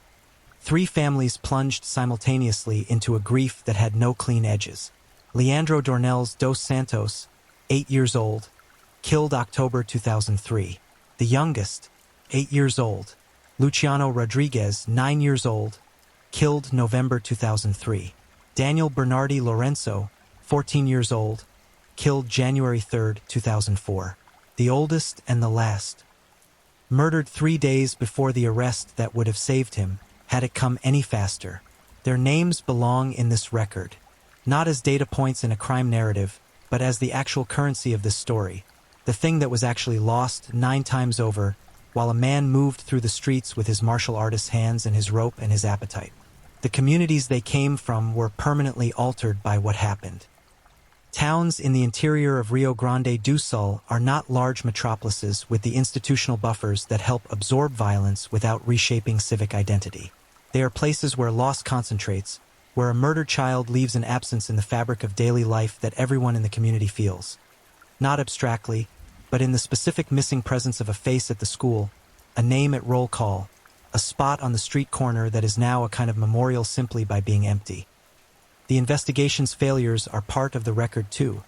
3 families plunged simultaneously into a grief that had no clean edges. Leandro Dornelles dos Santos, 8 years old, killed October 2003. The youngest, 8 years old, Luciano Rodriguez, 9 years old, killed November 2003. Daniel Bernardi Lorenzo, 14 years old, killed January 3, 2004. The oldest and the last. Murdered 3 days before the arrest that would have saved him, had it come any faster. Their names belong in this record, not as data points in a crime narrative, but as the actual currency of this story, the thing that was actually lost 9 times over, while a man moved through the streets with his martial artist's hands and his rope and his appetite. The communities they came from were permanently altered by what happened. Towns in the interior of Rio Grande do Sul are not large metropolises with the institutional buffers that help absorb violence without reshaping civic identity. They are places where loss concentrates, where a murdered child leaves an absence in the fabric of daily life that everyone in the community feels. Not abstractly, but in the specific missing presence of a face at the school, a name at roll call, a spot on the street corner that is now a kind of memorial simply by being empty. The investigation's failures are part of the record too,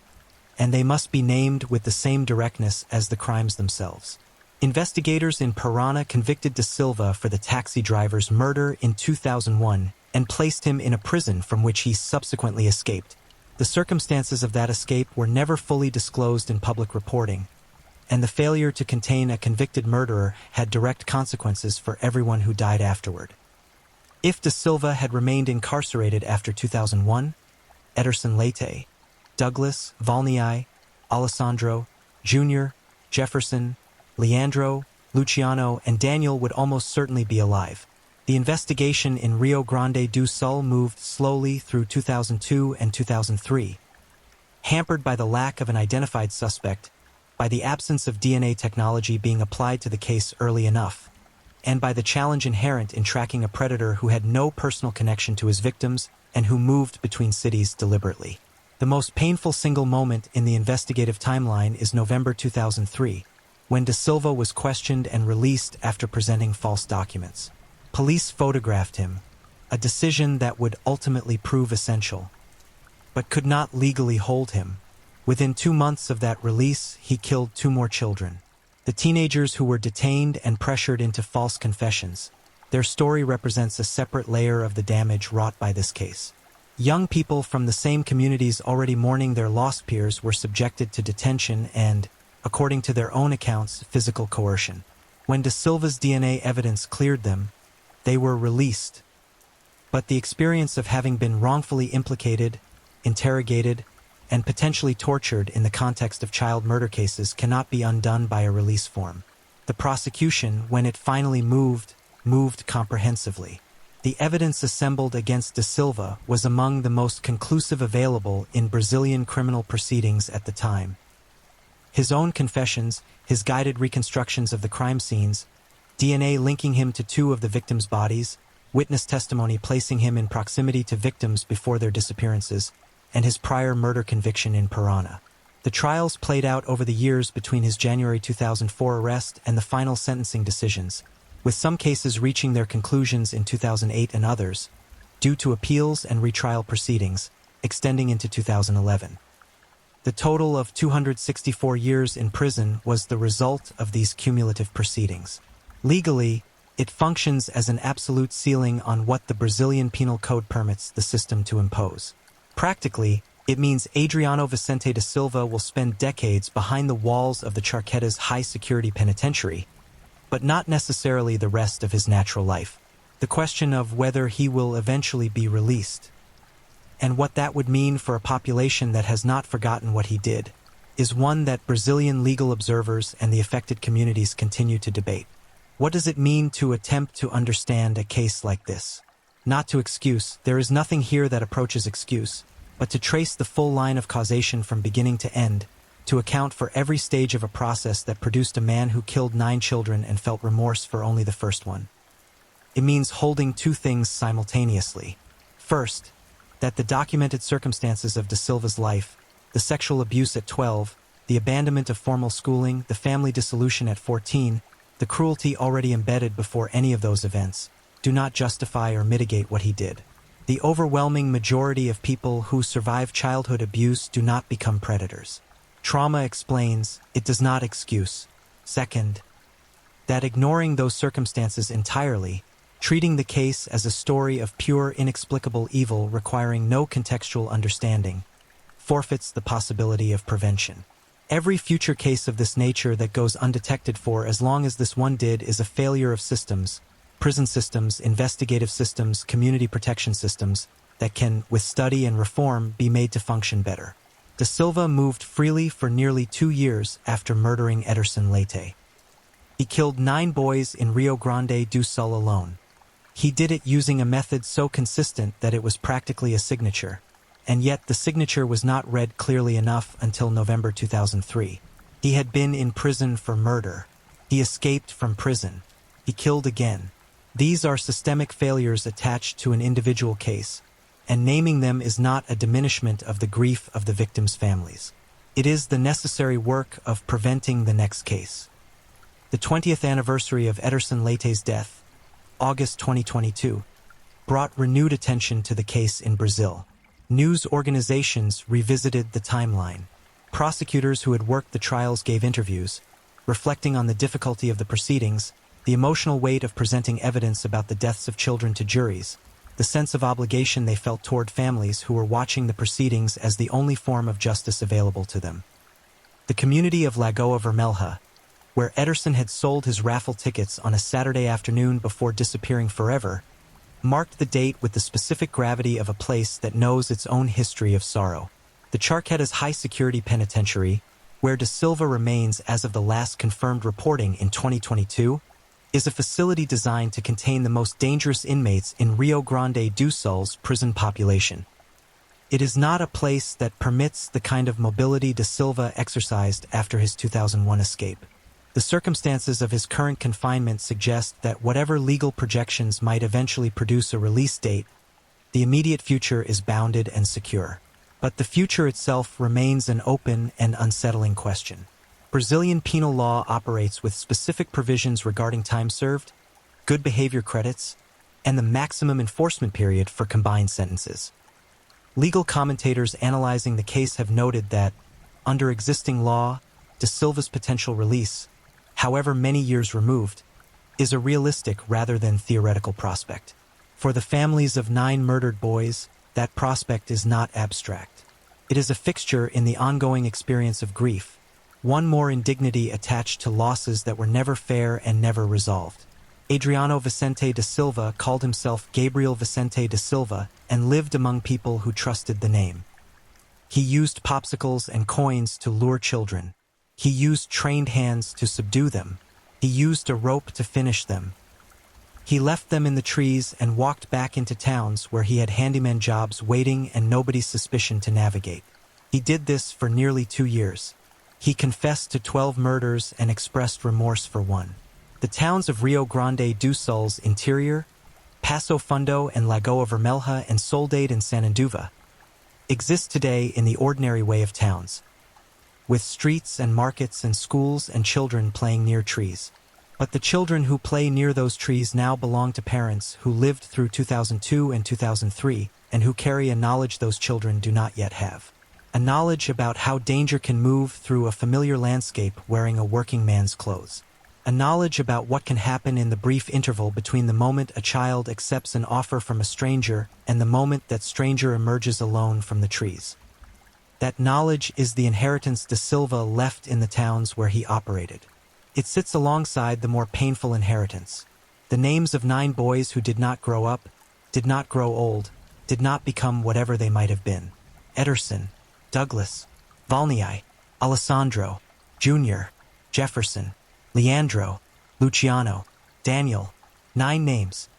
and they must be named with the same directness as the crimes themselves. Investigators in Parana convicted Da Silva for the taxi driver's murder in 2001, and placed him in a prison from which he subsequently escaped. The circumstances of that escape were never fully disclosed in public reporting, and the failure to contain a convicted murderer had direct consequences for everyone who died afterward. If Da Silva had remained incarcerated after 2001, Ederson Leite, Douglas, Volney, Alessandro, Jr., Jefferson, Leandro, Luciano, and Daniel would almost certainly be alive. The investigation in Rio Grande do Sul moved slowly through 2002 and 2003, hampered by the lack of an identified suspect, by the absence of DNA technology being applied to the case early enough, and by the challenge inherent in tracking a predator who had no personal connection to his victims and who moved between cities deliberately. The most painful single moment in the investigative timeline is November 2003, when Da Silva was questioned and released after presenting false documents. Police photographed him, a decision that would ultimately prove essential, but could not legally hold him. Within 2 months of that release, he killed 2 more children, the teenagers who were detained and pressured into false confessions. Their story represents a separate layer of the damage wrought by this case. Young people from the same communities already mourning their lost peers were subjected to detention and, according to their own accounts, physical coercion. When Da Silva's DNA evidence cleared them, they were released. But the experience of having been wrongfully implicated, interrogated, and potentially tortured in the context of child murder cases cannot be undone by a release form. The prosecution, when it finally moved comprehensively. The evidence assembled against Da Silva was among the most conclusive available in Brazilian criminal proceedings at the time. His own confessions, his guided reconstructions of the crime scenes, DNA linking him to 2 of the victims' bodies, witness testimony placing him in proximity to victims before their disappearances, and his prior murder conviction in Parana. The trials played out over the years between his January 2004 arrest and the final sentencing decisions, with some cases reaching their conclusions in 2008 and others, due to appeals and retrial proceedings, extending into 2011. The total of 264 years in prison was the result of these cumulative proceedings. Legally, it functions as an absolute ceiling on what the Brazilian Penal Code permits the system to impose. Practically, it means Adriano Vicente da Silva will spend decades behind the walls of the Charqueta's high-security penitentiary, but not necessarily the rest of his natural life. The question of whether he will eventually be released, and what that would mean for a population that has not forgotten what he did, is one that Brazilian legal observers and the affected communities continue to debate. What does it mean to attempt to understand a case like this? Not to excuse, there is nothing here that approaches excuse, but to trace the full line of causation from beginning to end, to account for every stage of a process that produced a man who killed 9 children and felt remorse for only the first one. It means holding 2 things simultaneously. First, that the documented circumstances of Da Silva's life, the sexual abuse at 12, the abandonment of formal schooling, the family dissolution at 14, the cruelty already embedded before any of those events, do not justify or mitigate what he did. The overwhelming majority of people who survive childhood abuse do not become predators. Trauma explains, it does not excuse. Second, that ignoring those circumstances entirely, treating the case as a story of pure inexplicable evil requiring no contextual understanding, forfeits the possibility of prevention. Every future case of this nature that goes undetected for as long as this one did is a failure of systems, prison systems, investigative systems, community protection systems, that can, with study and reform, be made to function better. Da Silva moved freely for nearly 2 years after murdering Ederson Leite. He killed 9 boys in Rio Grande do Sul alone. He did it using a method so consistent that it was practically a signature, and yet the signature was not read clearly enough until November 2003. He had been in prison for murder. He escaped from prison. He killed again. These are systemic failures attached to an individual case, and naming them is not a diminishment of the grief of the victims' families. It is the necessary work of preventing the next case. The 20th anniversary of Ederson Leite's death, August 2022, brought renewed attention to the case in Brazil. News organizations revisited the timeline. Prosecutors who had worked the trials gave interviews, reflecting on the difficulty of the proceedings, the emotional weight of presenting evidence about the deaths of children to juries, the sense of obligation they felt toward families who were watching the proceedings as the only form of justice available to them. The community of Lagoa Vermelha, where Ederson had sold his raffle tickets on a Saturday afternoon before disappearing forever, marked the date with the specific gravity of a place that knows its own history of sorrow. The Charquetas high-security penitentiary, where Da Silva remains as of the last confirmed reporting in 2022, is a facility designed to contain the most dangerous inmates in Rio Grande do Sul's prison population. It is not a place that permits the kind of mobility Da Silva exercised after his 2001 escape. The circumstances of his current confinement suggest that whatever legal projections might eventually produce a release date, the immediate future is bounded and secure. But the future itself remains an open and unsettling question. Brazilian penal law operates with specific provisions regarding time served, good behavior credits, and the maximum enforcement period for combined sentences. Legal commentators analyzing the case have noted that, under existing law, Da Silva's potential release, however many years removed, is a realistic rather than theoretical prospect. For the families of 9 murdered boys, that prospect is not abstract. It is a fixture in the ongoing experience of grief, one more indignity attached to losses that were never fair and never resolved. Adriano Vicente da Silva called himself Gabriel Vicente da Silva and lived among people who trusted the name. He used popsicles and coins to lure children. He used trained hands to subdue them. He used a rope to finish them. He left them in the trees and walked back into towns where he had handyman jobs waiting and nobody's suspicion to navigate. He did this for nearly 2 years. He confessed to 12 murders and expressed remorse for one. The towns of Rio Grande do Sul's interior, Passo Fundo and Lagoa Vermelha and Soledade and Sananduva, exist today in the ordinary way of towns, with streets and markets and schools and children playing near trees. But the children who play near those trees now belong to parents who lived through 2002 and 2003 and who carry a knowledge those children do not yet have. A knowledge about how danger can move through a familiar landscape wearing a working man's clothes. A knowledge about what can happen in the brief interval between the moment a child accepts an offer from a stranger and the moment that stranger emerges alone from the trees. That knowledge is the inheritance Da Silva left in the towns where he operated. It sits alongside the more painful inheritance. The names of 9 boys who did not grow up, did not grow old, did not become whatever they might have been. Ederson, Douglas, Valnei, Alessandro, Junior, Jefferson, Leandro, Luciano, Daniel. 9 names.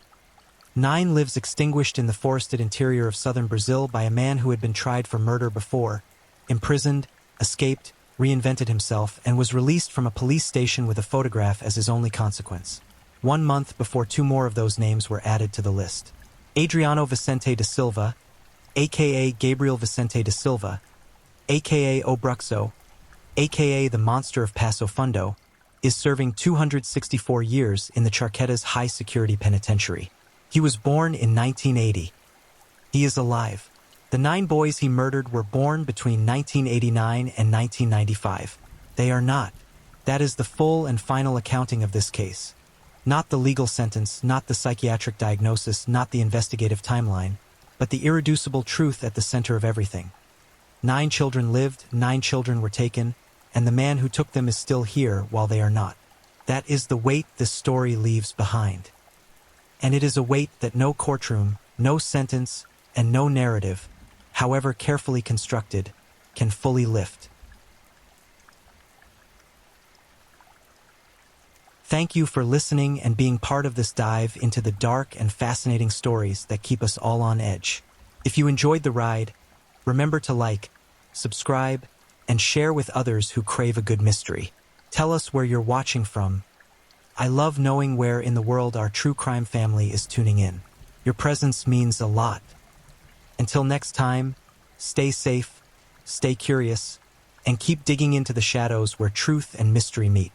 9 lives extinguished in the forested interior of southern Brazil by a man who had been tried for murder before, imprisoned, escaped, reinvented himself, and was released from a police station with a photograph as his only consequence. 1 month before 2 more of those names were added to the list. Adriano Vicente da Silva, a.k.a. Gabriel Vicente da Silva, a.k.a. Obruxo, a.k.a. the Monster of Passo Fundo, is serving 264 years in the Charquetas high-security penitentiary. He was born in 1980. He is alive. The 9 boys he murdered were born between 1989 and 1995. They are not. That is the full and final accounting of this case. Not the legal sentence, not the psychiatric diagnosis, not the investigative timeline, but the irreducible truth at the center of everything. 9 children lived, 9 children were taken, and the man who took them is still here while they are not. That is the weight this story leaves behind. And it is a weight that no courtroom, no sentence, and no narrative, however carefully constructed, can fully lift. Thank you for listening and being part of this dive into the dark and fascinating stories that keep us all on edge. If you enjoyed the ride, remember to like, subscribe, and share with others who crave a good mystery. Tell us where you're watching from. I love knowing where in the world our true crime family is tuning in. Your presence means a lot. Until next time, stay safe, stay curious, and keep digging into the shadows where truth and mystery meet.